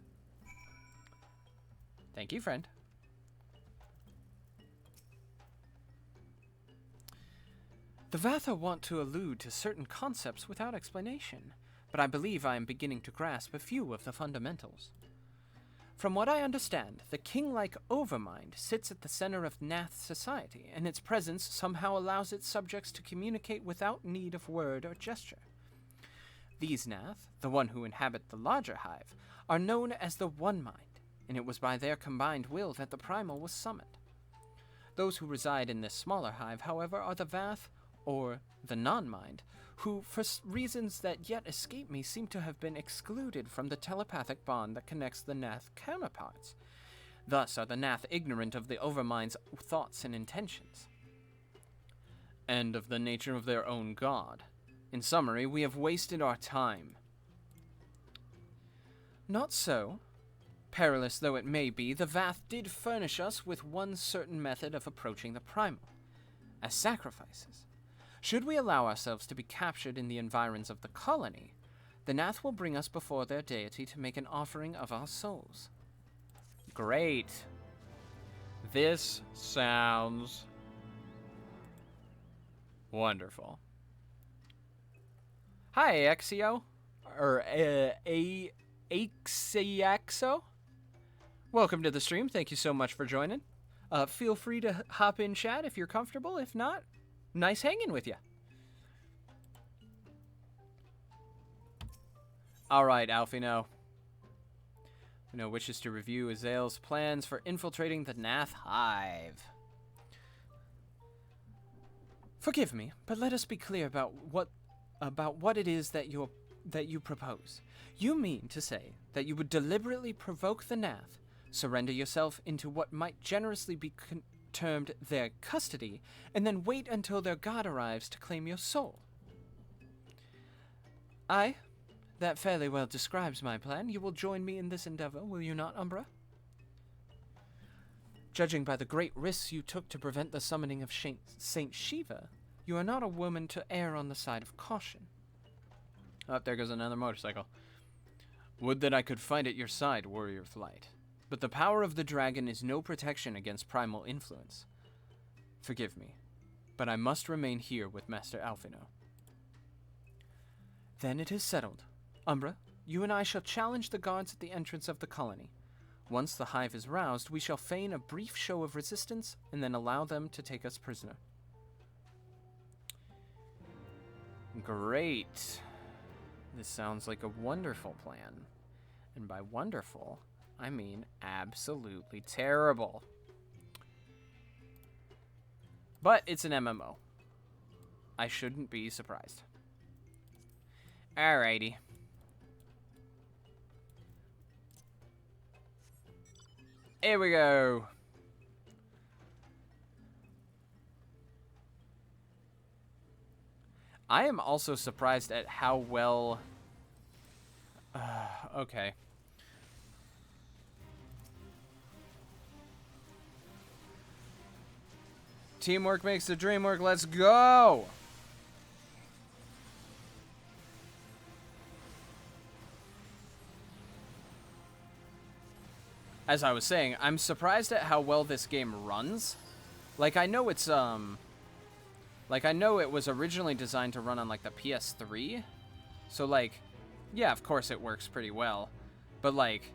Thank you, friend. The Vatha want to allude to certain concepts without explanation, but I believe I am beginning to grasp a few of the fundamentals. From what I understand, the king-like Overmind sits at the center of Nath society, and its presence somehow allows its subjects to communicate without need of word or gesture. These Nath, the one who inhabit the larger hive, are known as the One Mind, and it was by their combined will that the Primal was summoned. Those who reside in this smaller hive, however, are the Vath, or the Non-Mind, who, for reasons that yet escape me, seem to have been excluded from the telepathic bond that connects the Nath counterparts. Thus are the Nath ignorant of the Overmind's thoughts and intentions, and of the nature of their own god. In summary, we have wasted our time. Not so. Perilous though it may be, the Vath did furnish us with one certain method of approaching the Primal, as sacrifices. Should we allow ourselves to be captured in the environs of the colony, the Nath will bring us before their deity to make an offering of our souls. Great. This sounds wonderful. Hi, Axio. Or, Axiaxo. Welcome to the stream. Thank you so much for joining. Feel free to hop in chat if you're comfortable. If not, nice hanging with you. Alright, Alfino. Wishes to review Azael's plans for infiltrating the Nath Hive. Forgive me, but let us be clear about what it is that you propose. You mean to say that you would deliberately provoke the Nath, surrender yourself into what might generously be termed their custody, and then wait until their god arrives to claim your soul? Aye, that fairly well describes my plan. You will join me in this endeavor, will you not, Umbra? Judging by the great risks you took to prevent the summoning of Saint Shiva, you are not a woman to err on the side of caution. Oh, there goes another motorcycle. Would that I could fight at your side, warrior flight. But the power of the dragon is no protection against primal influence. Forgive me, but I must remain here with Master Alfino. Then it is settled. Umbra, you and I shall challenge the guards at the entrance of the colony. Once the hive is roused, we shall feign a brief show of resistance, and then allow them to take us prisoner. Great. This sounds like a wonderful plan. And by wonderful, I mean absolutely terrible. But it's an MMO. I shouldn't be surprised. Alrighty. Here we go. I am also surprised at how well... okay. Teamwork makes the dream work. Let's go! As I was saying, I'm surprised at how well this game runs. Like, I know it's, like, I know it was originally designed to run on, like, the PS3. So, like, yeah, of course it works pretty well. But, like,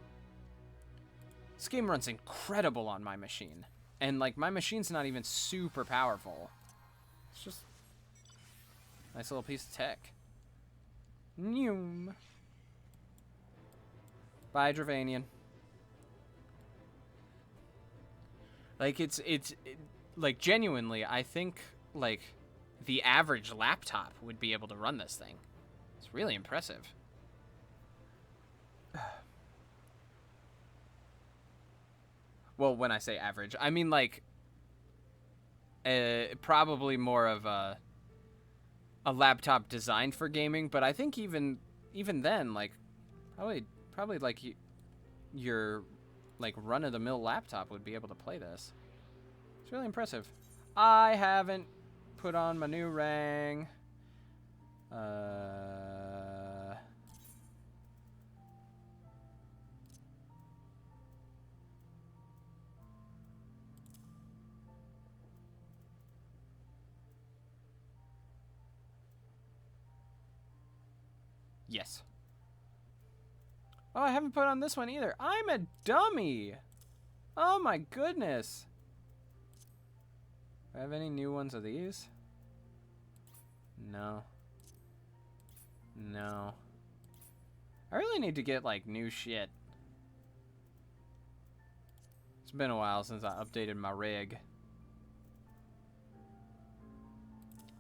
this game runs incredible on my machine. And, like, my machine's not even super powerful. It's just a nice little piece of tech. Noom. Bye, Dravanian. Like, like, genuinely, I think, like, the average laptop would be able to run this thing. It's really impressive. Well, when I say average, I mean, like, probably more of a laptop designed for gaming, but I think even then, like, probably like your like run-of-the-mill laptop would be able to play this. It's really impressive. I haven't put on my new rang. Yes. Oh, I haven't put on this one either. I'm a dummy. Oh my goodness. Do I have any new ones of these? No. No. I really need to get, like, new shit. It's been a while since I updated my rig.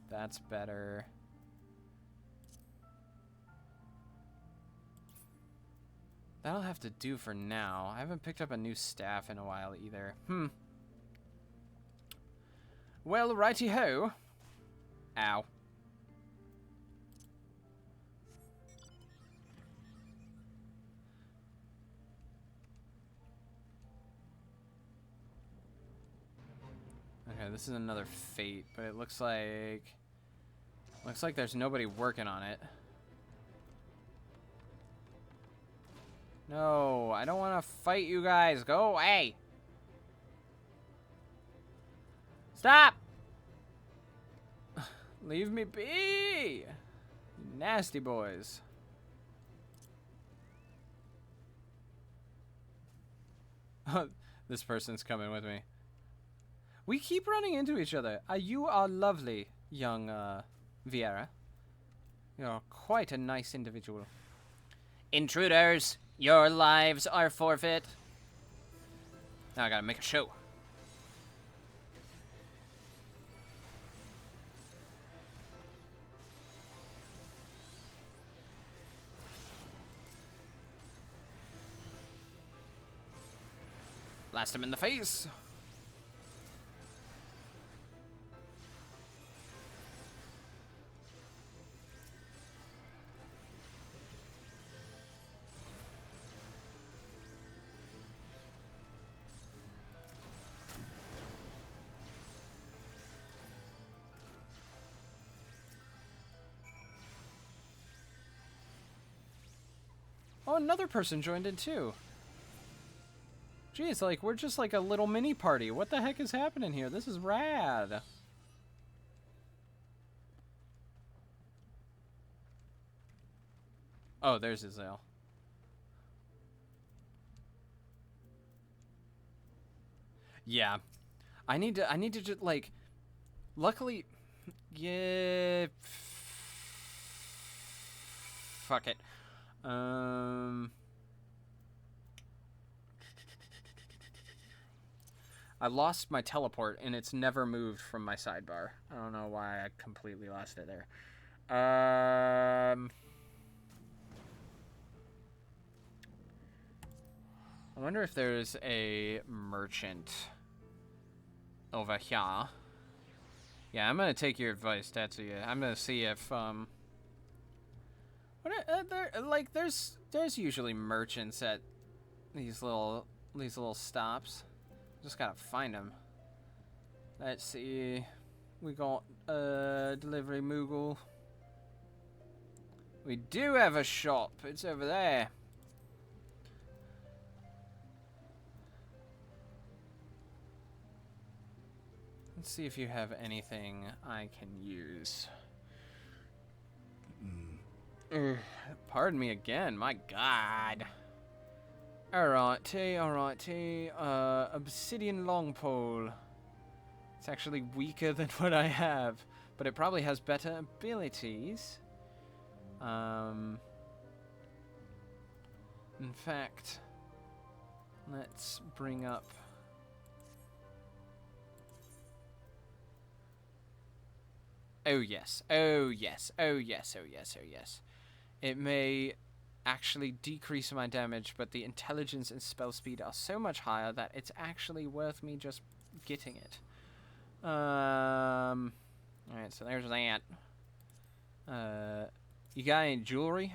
That's better. That'll have to do for now. I haven't picked up a new staff in a while either. Well, righty-ho. Ow. Okay, this is another fate, but it looks like there's nobody working on it. No, I don't want to fight you guys. Go away. Stop. Leave me be. You nasty boys. This person's coming with me. We keep running into each other. You are lovely, young Vieira. You're quite a nice individual. Intruders, your lives are forfeit. Now I gotta make a show. Blast him in the face. Oh, another person joined in too. Geez, like, we're just like a little mini party. What the heck is happening here? This is rad. Oh, there's Isel. Yeah. I need to just, like, luckily, yeah, fuck it. I lost my teleport and it's never moved from my sidebar. I don't know why I completely lost it there. I wonder if there's a merchant over here. Yeah, I'm gonna take your advice, Tatsuya. I'm gonna see if there's usually merchants at these little stops. Just gotta find them. Let's see. We got delivery Moogle. We do have a shop. It's over there. Let's see if you have anything I can use. Pardon me again, my god. Alrighty. Obsidian Longpole. It's actually weaker than what I have, but it probably has better abilities. In fact, let's bring up Oh yes. Oh yes. Oh yes. Oh yes. Oh yes. It may actually decrease my damage, but the intelligence and spell speed are so much higher that it's actually worth me just getting it. Alright, so there's that. You got any jewelry?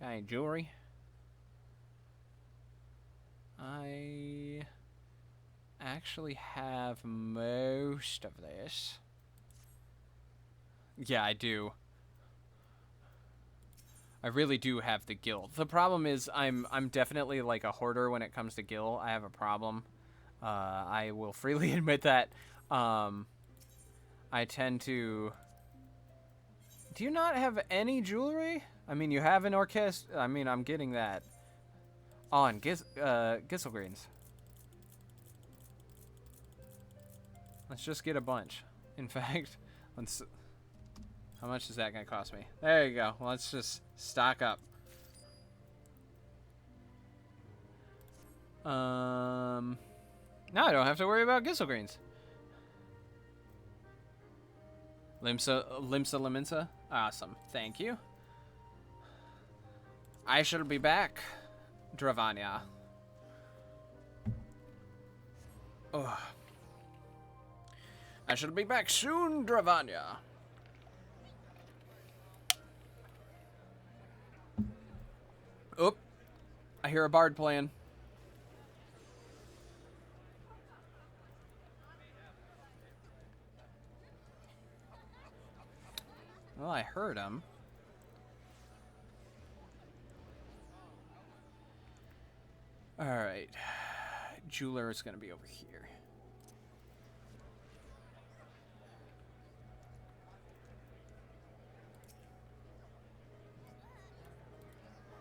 Got any jewelry? I actually have most of this. Yeah, I do. I really do have the gil. The problem is I'm definitely like a hoarder when it comes to gil. I have a problem. I will freely admit that. I tend to... Do you not have any jewelry? I mean, you have an orchestra. I mean, I'm getting that. Oh, and Gissel greens. Let's just get a bunch. In fact, let's... How much is that going to cost me? There you go. Let's just stock up. Now I don't have to worry about Gissel greens. Limsa. Awesome. Thank you. I shall be back, Dravania. Oh. I shall be back soon, Dravania. Oh, I hear a bard playing. Well, I heard him. Alright. Jeweler is going to be over here.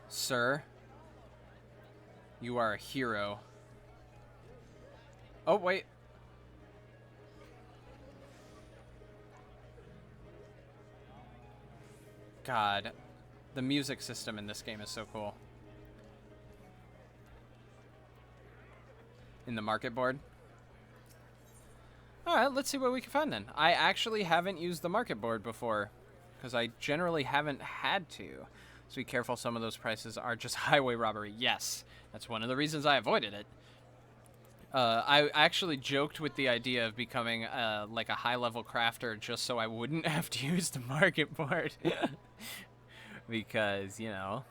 Sir, you are a hero. Oh, wait. God, the music system in this game is so cool. In the market board. Alright, let's see what we can find then. I actually haven't used the market board before, because I generally haven't had to. So be careful, some of those prices are just highway robbery. Yes, that's one of the reasons I avoided it. I actually joked with the idea of becoming like a high-level crafter just so I wouldn't have to use the market board. Because, you know,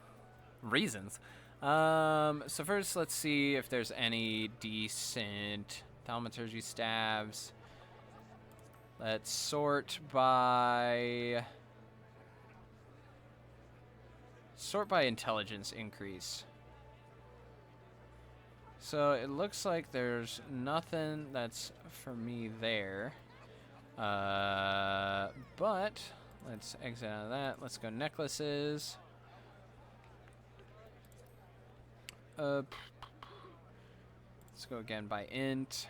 reasons. So first, let's see if there's any decent thaumaturgy staves. Let's sort by intelligence increase. So it looks like there's nothing that's for me there. But let's exit out of that. Let's go necklaces. Let's go again by int.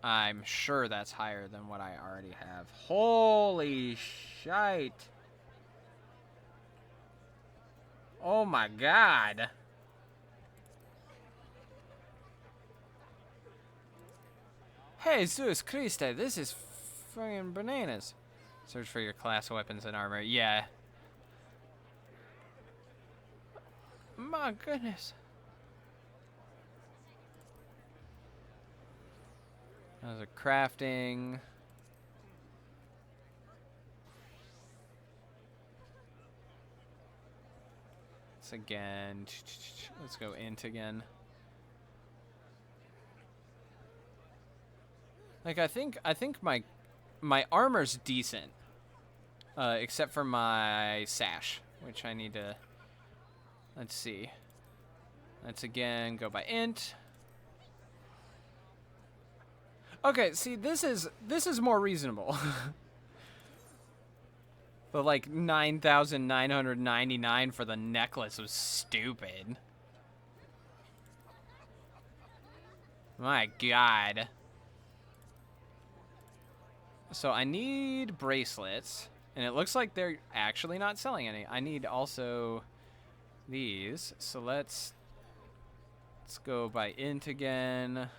I'm sure that's higher than what I already have. Holy shite. Oh my god. Jesus Christ, this is fucking bananas. Search for your class weapons and armor. Yeah. My goodness. There's a crafting. Let's again. Let's go int again. Like I think my armor's decent, except for my sash, which I need to. Let's see. Let's again go by int. Okay, see, this is more reasonable. But like 9,999 for the necklace was stupid. My god. So I need bracelets, and it looks like they're actually not selling any. I need also these. So let's Let's go by int again.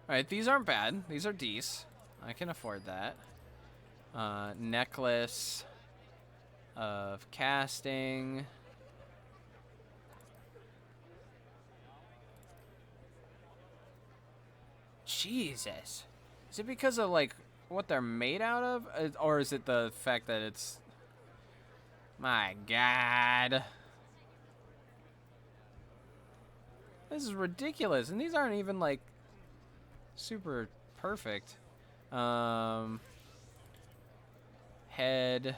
Alright, these aren't bad. These are decent. I can afford that. Necklace of casting. Jesus. Is it because of, like, what they're made out of? Or is it the fact that it's... My God. This is ridiculous. And these aren't even, like, super perfect. Head.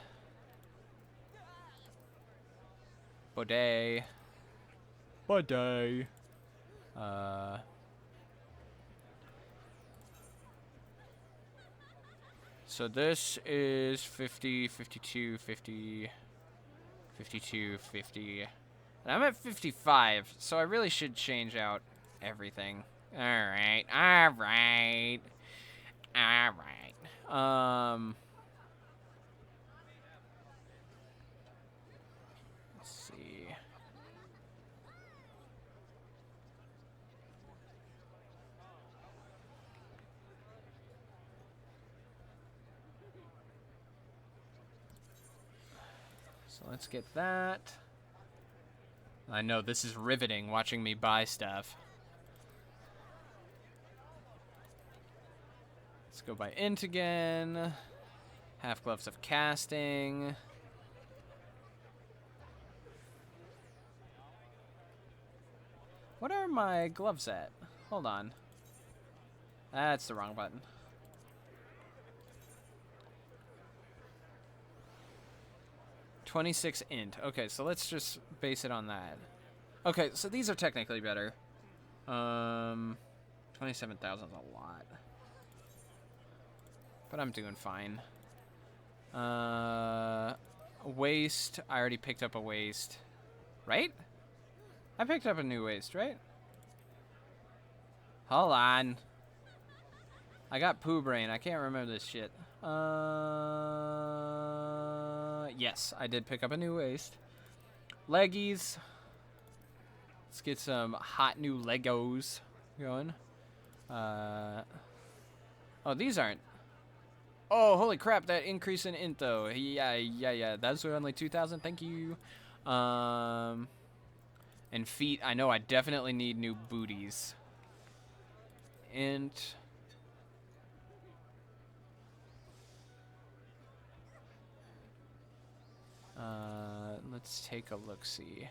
Bidet. Bidet. So this is 50, 52, 50, 52, 50. And I'm at 55, so I really should change out everything. Alright, alright. Alright. Let's see. So let's get that. I know this is riveting watching me buy stuff. Let's go by int again. Half gloves of casting. What are my gloves at? Hold on. That's the wrong button. $26 int. Okay, so let's just base it on that. Okay, so these are technically better. 27,000 is a lot. But I'm doing fine. Waist. I already picked up a waist. Right? I picked up a new waist, right? Hold on. I got poo brain. I can't remember this shit. Yes, I did pick up a new waist. Leggies. Let's get some hot new Legos going. Oh, these aren't. Oh, holy crap, that increase in int, though. Yeah. That's only 2,000. Thank you. And feet. I know I definitely need new booties. Int. Let's take a look-see.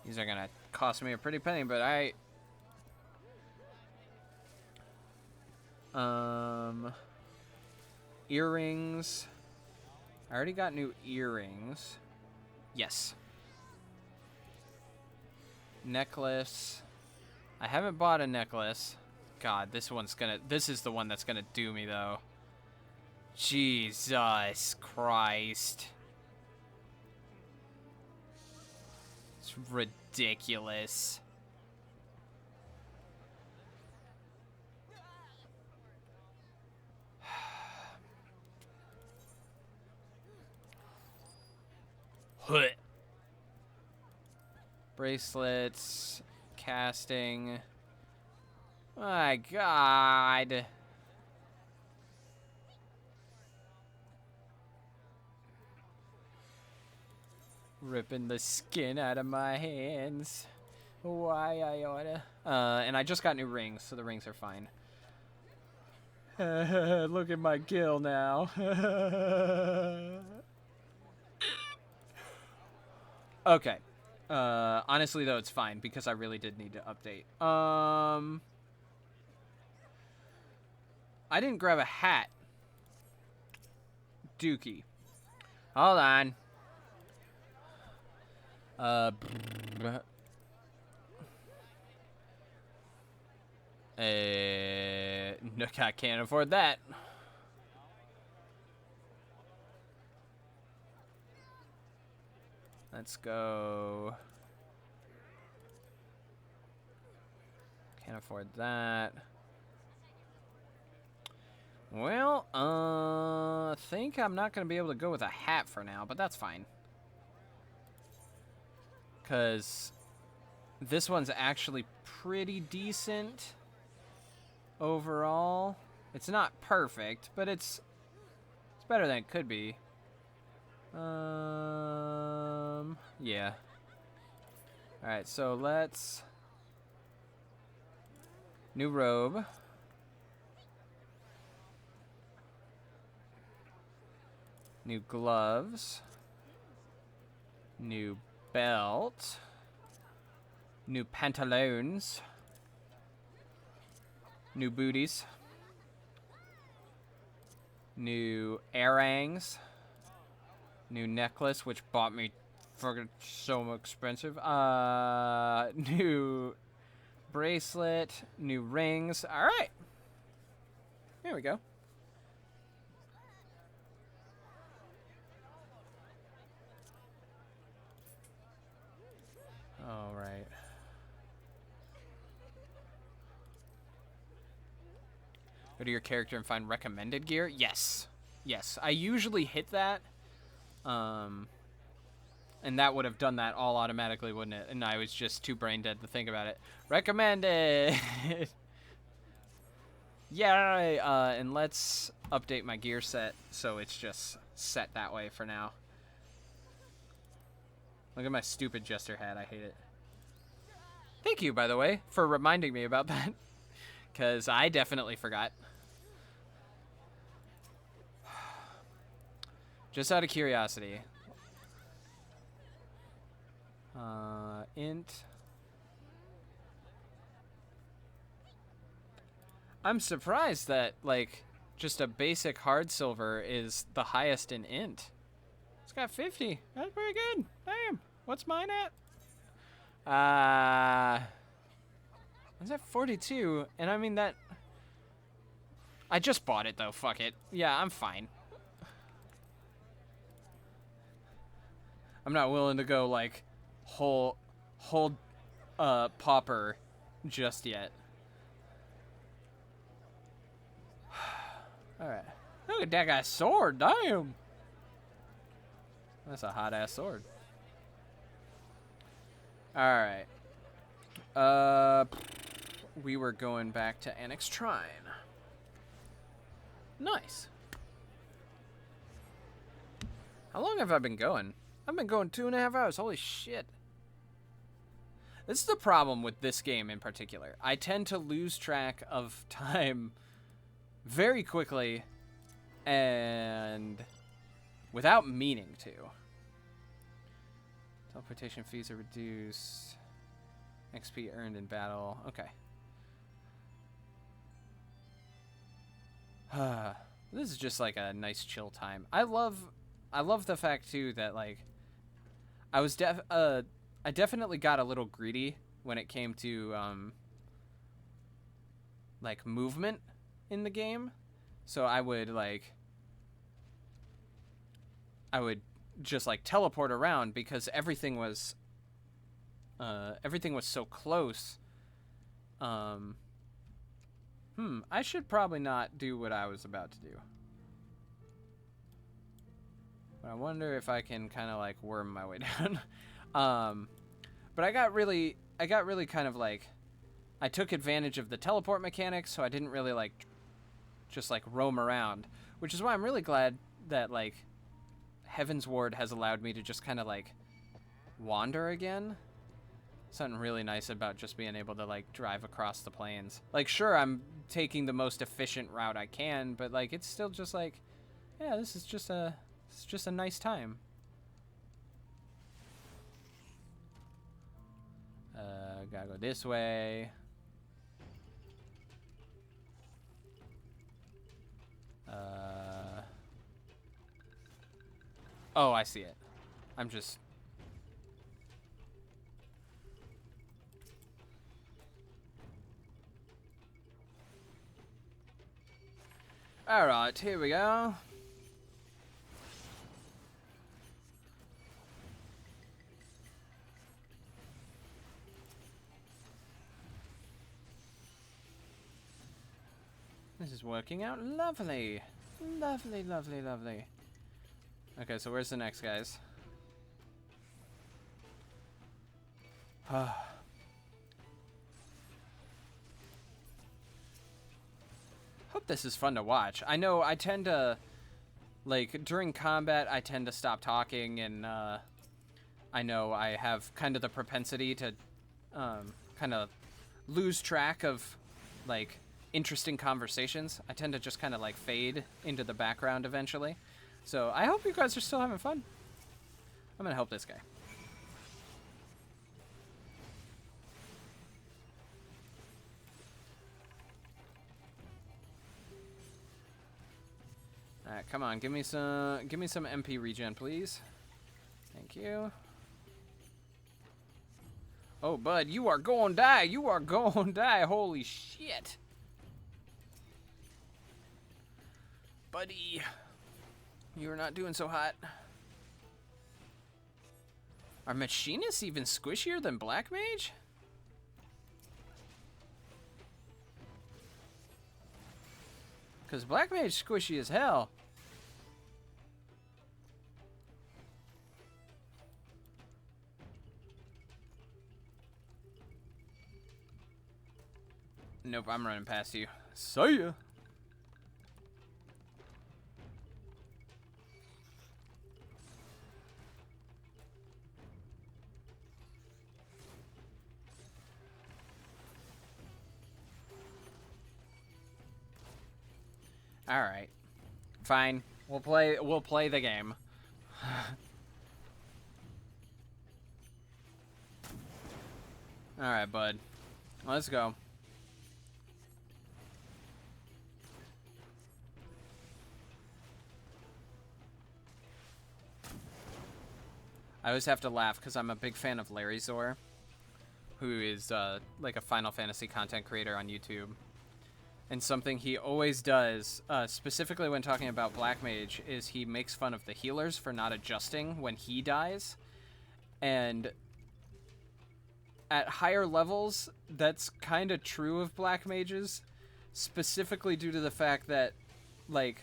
These are gonna cost me a pretty penny, but earrings. I already got new earrings. Yes. Necklace. I haven't bought a necklace. God, this is the one that's gonna do me, though. Jesus Christ. It's ridiculous. Bracelets, casting. My God. Ripping the skin out of my hands. Why I oughta. And I just got new rings, so the rings are fine. Look at my gill now. Okay. Honestly, though, it's fine because I really did need to update. I didn't grab a hat. Dookie. Hold on. No, I can't afford that. Let's go. Can't afford that. Well, I think I'm not going to be able to go with a hat for now, but that's fine. because this one's actually pretty decent overall. It's not perfect, but it's better than it could be. Yeah. Alright, so let's... New robe. New gloves. New belt. New pantaloons. New booties. New earrings. New necklace, which bought me fucking so expensive. New bracelet. New rings. Alright. There we go. Alright. Go to your character and find recommended gear? Yes. Yes. I usually hit that. And that would have done that all automatically, wouldn't it? And I was just too brain dead to think about it. Recommended! Yeah, and let's update my gear set so it's just set that way for now. Look at my stupid jester hat. I hate it. Thank you, by the way, for reminding me about that. Because I definitely forgot. Just out of curiosity. Int. I'm surprised that, like, just a basic hard silver is the highest in int. It's got 50. That's pretty good. Damn. What's mine at? It's at 42, and I mean that... I just bought it, though. Fuck it. Yeah, I'm fine. I'm not willing to go, like, whole pauper just yet. Alright. Look at that guy's sword. Damn. That's a hot-ass sword. Alright. We were going back to Annex Shrine. Nice. How long have I been going? I've been going 2.5 hours. Holy shit. This is the problem with this game in particular. I tend to lose track of time very quickly and without meaning to. Teleportation fees are reduced. XP earned in battle. Okay. This is just like a nice chill time. I love the fact too that like I definitely got a little greedy when it came to like movement in the game. So I would just like teleport around because everything was so close. I should probably not do what I was about to do. But I wonder if I can kind of like worm my way down. But I got really kind of like, I took advantage of the teleport mechanics, so I didn't really like just like roam around, which is why I'm really glad that like Heavensward has allowed me to just kind of like wander again. Something really nice about just being able to like drive across the plains. Like sure, I'm taking the most efficient route I can, but like it's still just like, yeah, this is just a nice time. Gotta go this way. Oh, I see it. I'm just... Alright, here we go. This is working out lovely. Lovely, lovely, lovely. Okay, so where's the next guys? Hope this is fun to watch. I know I tend to, like, during combat, I tend to stop talking, and I know I have kind of the propensity to kind of lose track of, like, interesting conversations. I tend to just kind of, like, fade into the background eventually. So I hope you guys are still having fun. I'm gonna help this guy. All right, come on, give me some MP regen, please. Thank you. Oh, bud, you are going to die. You are going to die. Holy shit. Buddy, you're not doing so hot. Are machinists even squishier than Black Mage? Because Black Mage squishy as hell. Nope, I'm running past you. See ya. All right. Fine. We'll play the game. All right, bud. Let's go. I always have to laugh because I'm a big fan of Larry Zor, who is like a Final Fantasy content creator on YouTube. And something he always does, specifically when talking about Black Mage, is he makes fun of the healers for not adjusting when he dies. And at higher levels, that's kind of true of Black Mages, specifically due to the fact that, like,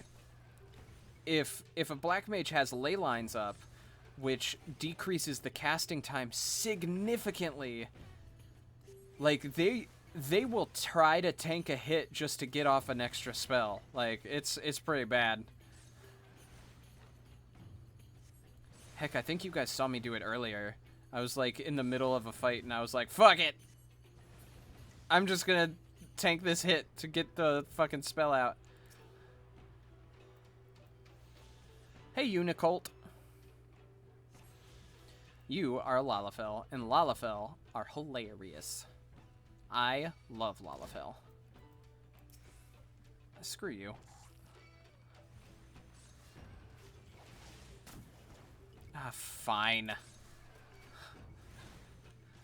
if a Black Mage has ley lines up, which decreases the casting time significantly, like, they will try to tank a hit just to get off an extra spell. Like, it's pretty bad. Heck, I think you guys saw me do it earlier. I was, like, in the middle of a fight, and I was like, fuck it! I'm just gonna tank this hit to get the fucking spell out. Hey, Unicolt. You are a Lalafell, and Lalafell are hilarious. I love Lalafell. Screw you. Ah, fine.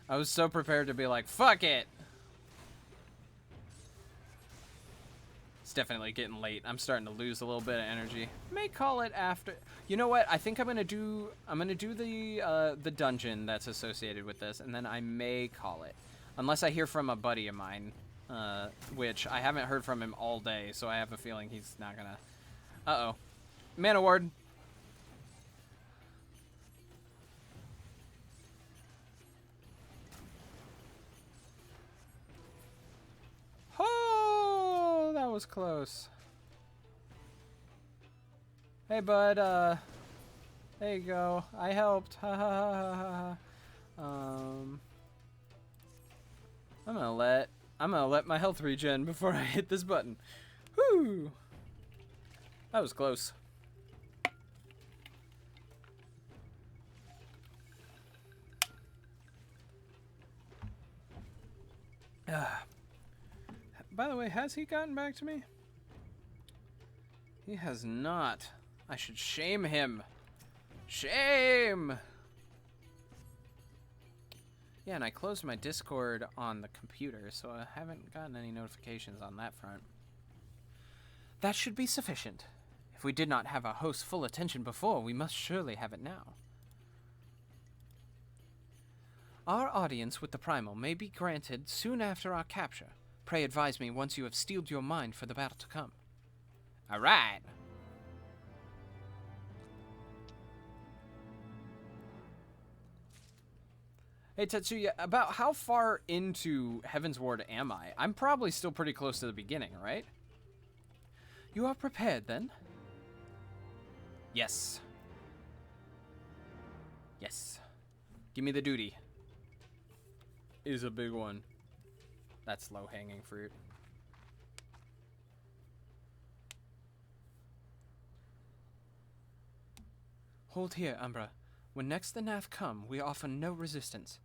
I was so prepared to be like, fuck it! It's definitely getting late. I'm starting to lose a little bit of energy. May call it after. You know what? I think I'm gonna do the dungeon that's associated with this, and then I may call it. Unless I hear from a buddy of mine, which I haven't heard from him all day, so I have a feeling he's not gonna... Uh-oh. Mana Ward. Oh, that was close. Hey, bud, there you go. I helped. Ha ha ha ha ha. I'm gonna let my health regen before I hit this button. Whoo! That was close. By the way, has he gotten back to me? He has not. I should shame him. Shame! Yeah, and I closed my Discord on the computer, so I haven't gotten any notifications on that front. That should be sufficient. If we did not have our host's full attention before, we must surely have it now. Our audience with the Primal may be granted soon after our capture. Pray advise me once you have steeled your mind for the battle to come. All right. Hey, Tetsuya, about how far into Heavensward am I? I'm probably still pretty close to the beginning, right? You are prepared, then? Yes. Yes. Give me the duty. Is a big one. That's low-hanging fruit. Hold here, Umbra. When next the Nath come, we offer no resistance.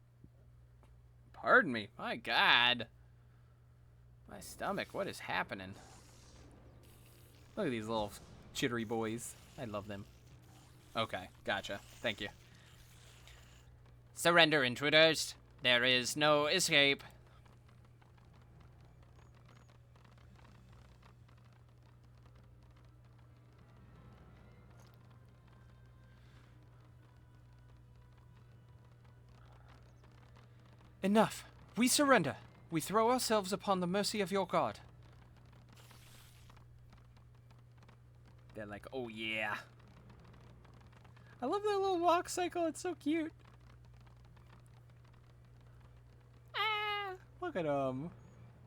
Pardon me. My God. My stomach. What is happening? Look at these little chittery boys. I love them. Okay. Gotcha. Thank you. Surrender, intruders. There is no escape. Enough. We surrender. We throw ourselves upon the mercy of your God. They're like, oh yeah. I love their little walk cycle. It's so cute. Ah, look at them.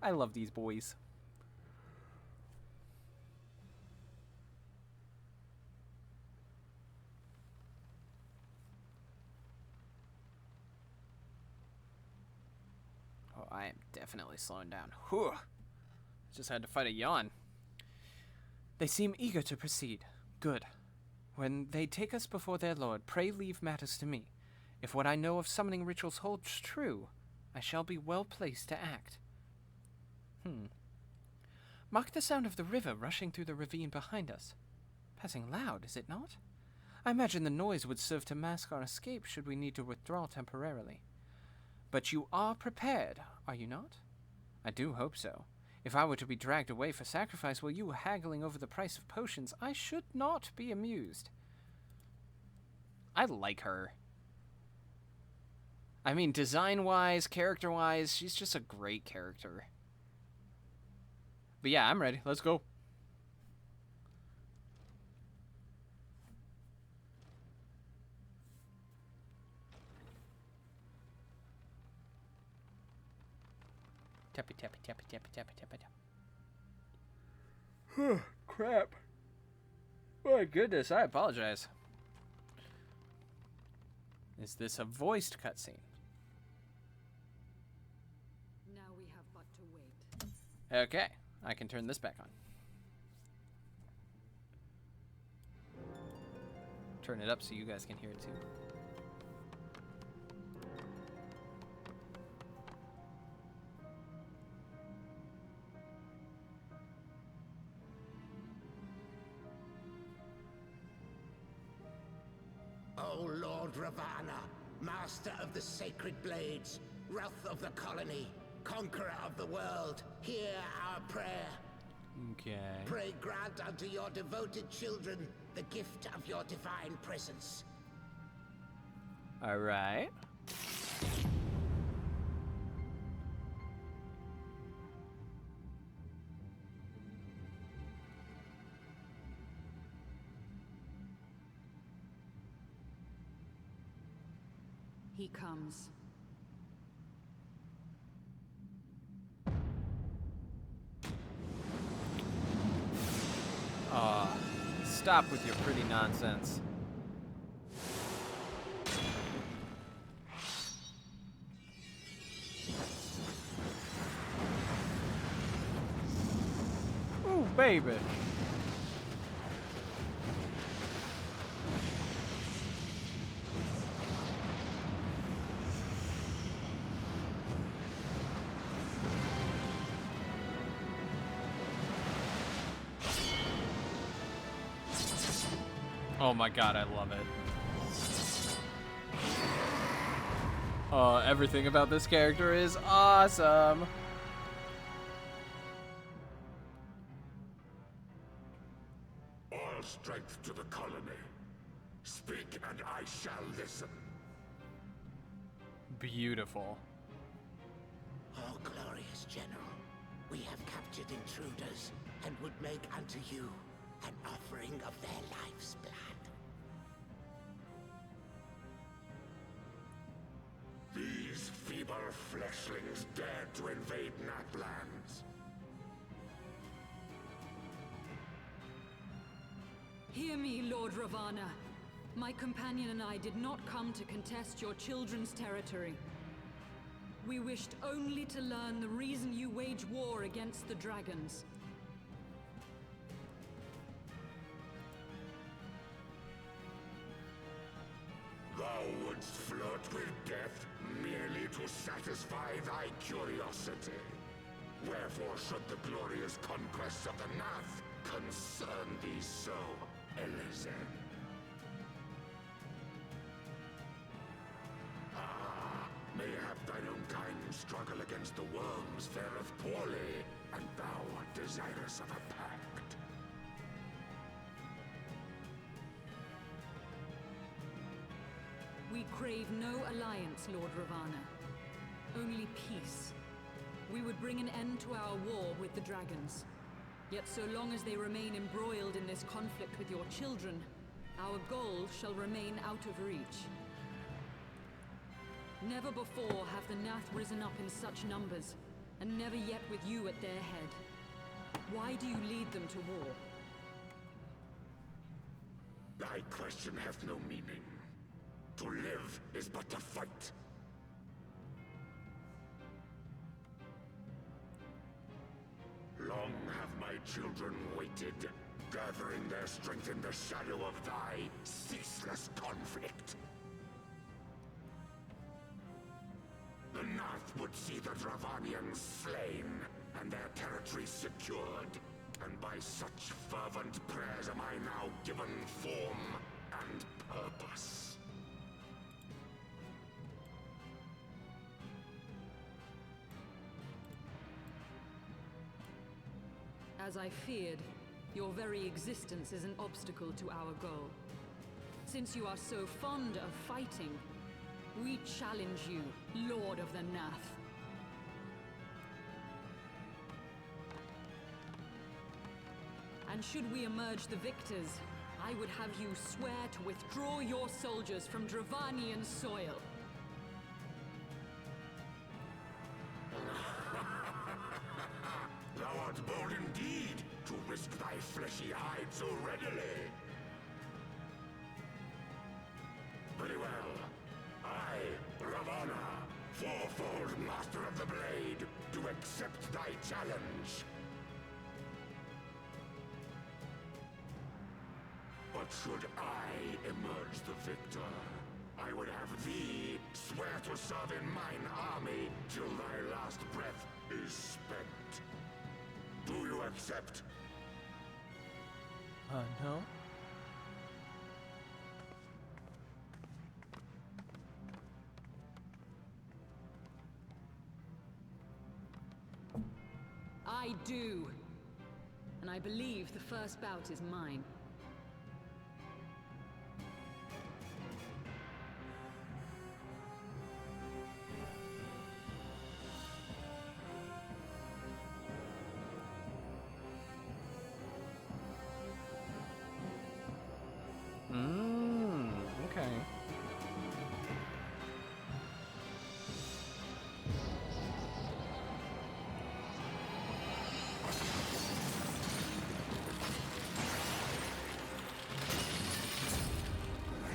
I love these boys. Oh, I am definitely slowing down. Whew. Just had to fight a yawn. They seem eager to proceed. Good. When they take us before their lord, pray leave matters to me. If what I know of summoning rituals holds true, I shall be well placed to act. Mark the sound of the river rushing through the ravine behind us. Passing loud, is it not? I imagine the noise would serve to mask our escape should we need to withdraw temporarily. But you are prepared, are you not? I do hope so. If I were to be dragged away for sacrifice while you were haggling over the price of potions, I should not be amused. I like her. I mean, design-wise, character-wise, she's just a great character. But yeah, I'm ready. Let's go. Tappy, tappy, tappy, tappy, tappy, tappy, tappy. Crap. My goodness, I apologize. Is this a voiced cutscene? Now we have but to wait. Okay, I can turn this back on. Turn it up so you guys can hear it too. O Lord Ravana, master of the sacred blades, wrath of the colony, conqueror of the world, hear our prayer. Okay. Pray grant unto your devoted children the gift of your divine presence. All right. He comes. Stop with your pretty nonsense. Ooh, baby. Oh my god, I love it. Everything about this character is awesome. All strength to the colony. Speak and I shall listen. Beautiful. Oh, glorious general, we have captured intruders and would make unto you an offering of their life's blood. These fleshlings dared to invade Natlands. Hear me, Lord Ravana. My companion and I did not come to contest your children's territory. We wished only to learn the reason you wage war against the dragons. Thou wouldst flirt with death merely to satisfy thy curiosity. Wherefore should the glorious conquests of the Nath concern thee so, Elezen? Mayhap thine own kind struggle against the worms fareth poorly, and thou art desirous of a pact. We crave no alliance, Lord Ravana. Only peace. We would bring an end to our war with the dragons. Yet so long as they remain embroiled in this conflict with your children, our goal shall remain out of reach. Never before have the Nath risen up in such numbers, and never yet with you at their head. Why do you lead them to war? Thy question hath no meaning. To live is but to fight. Long have my children waited, gathering their strength in the shadow of thy ceaseless conflict. The Nath would see the Dravanians slain, and their territory secured. And by such fervent prayers am I now given form and purpose. As I feared, your very existence is an obstacle to our goal. Since you are so fond of fighting, we challenge you, Lord of the Nath. And should we emerge the victors, I would have you swear to withdraw your soldiers from Dravanian soil. Thou art bold indeed to risk thy fleshy hide so readily. Very well. I, Ravana, fourfold master of the blade, do accept thy challenge. But should I emerge the victor, I would have thee swear to serve in mine army till thy last breath is spent. Do you accept? No. I do. And I believe the first bout is mine. Okay.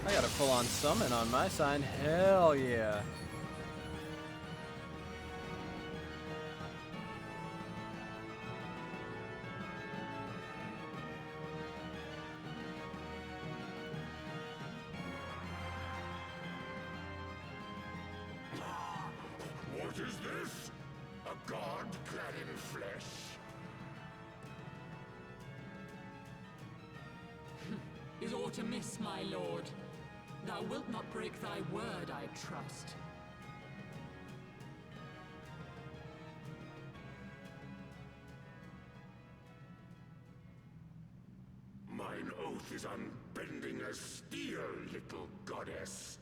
I got a full-on summon on my side. Hell yeah. What is this? A god clad in flesh? Is aught amiss, my lord? Thou wilt not break thy word, I trust. Mine oath is unbending as steel, little goddess.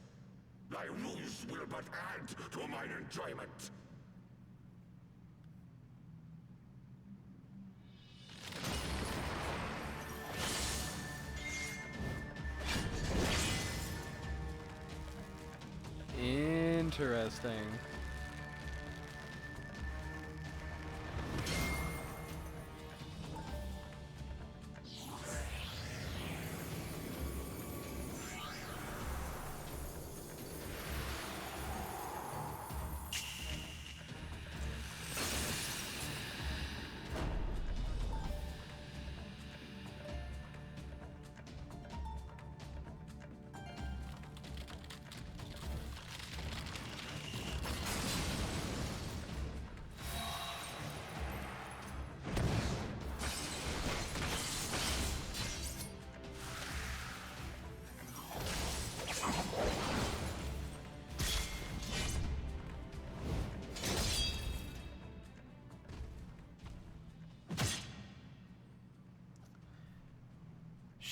Thy ruse will but add to mine enjoyment. Interesting.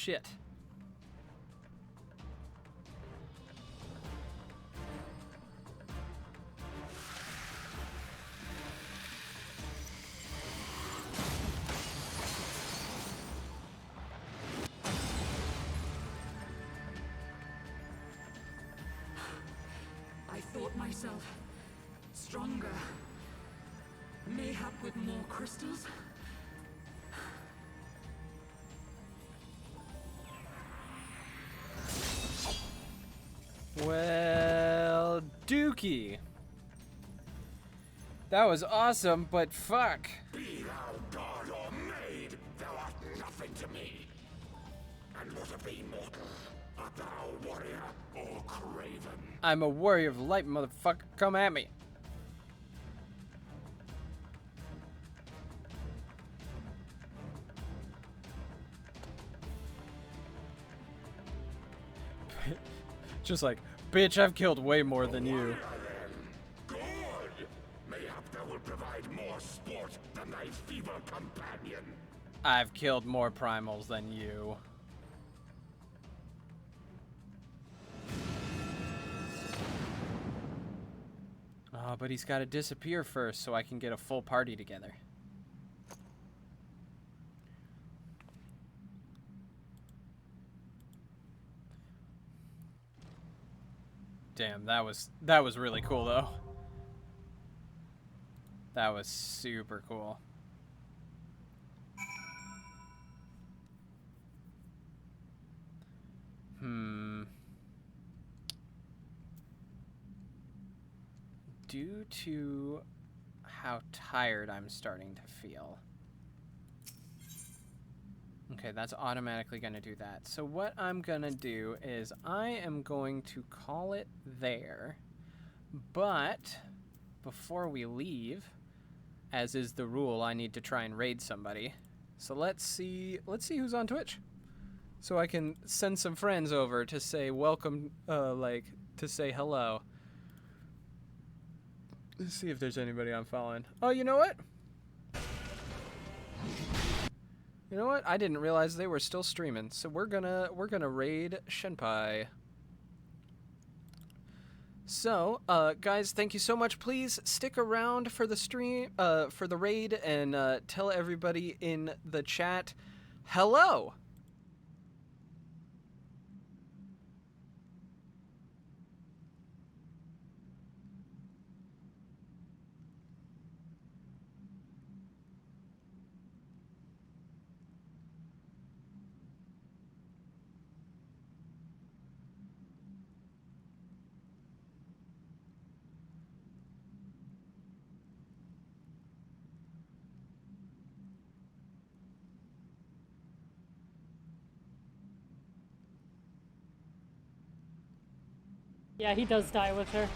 shit. I thought myself stronger. Mayhap with more crystals? Well, Dookie. That was awesome, but fuck. Be thou god or maid, thou art nothing to me. And what of thee, mortal? Art thou warrior or craven? I'm a warrior of light, motherfucker. Come at me. Just like, bitch, I've killed way more than you. Good! Mayhap thou will provide more sport than thy feeble companion. I've killed more primals than you. Oh, but he's got to disappear first so I can get a full party together. Damn, that was really cool though. That was super cool. Due to how tired I'm starting to feel. Okay, that's automatically going to do that. So what I'm going to do is I am going to call it there. But before we leave, as is the rule, I need to try and raid somebody. So let's see who's on Twitch. So I can send some friends over to say welcome, to say hello. Let's see if there's anybody I'm following. Oh, you know what? You know what? I didn't realize they were still streaming. So we're gonna raid Shenpai. So, guys, thank you so much. Please stick around for the stream, for the raid, and tell everybody in the chat, hello. Yeah, he does die with her.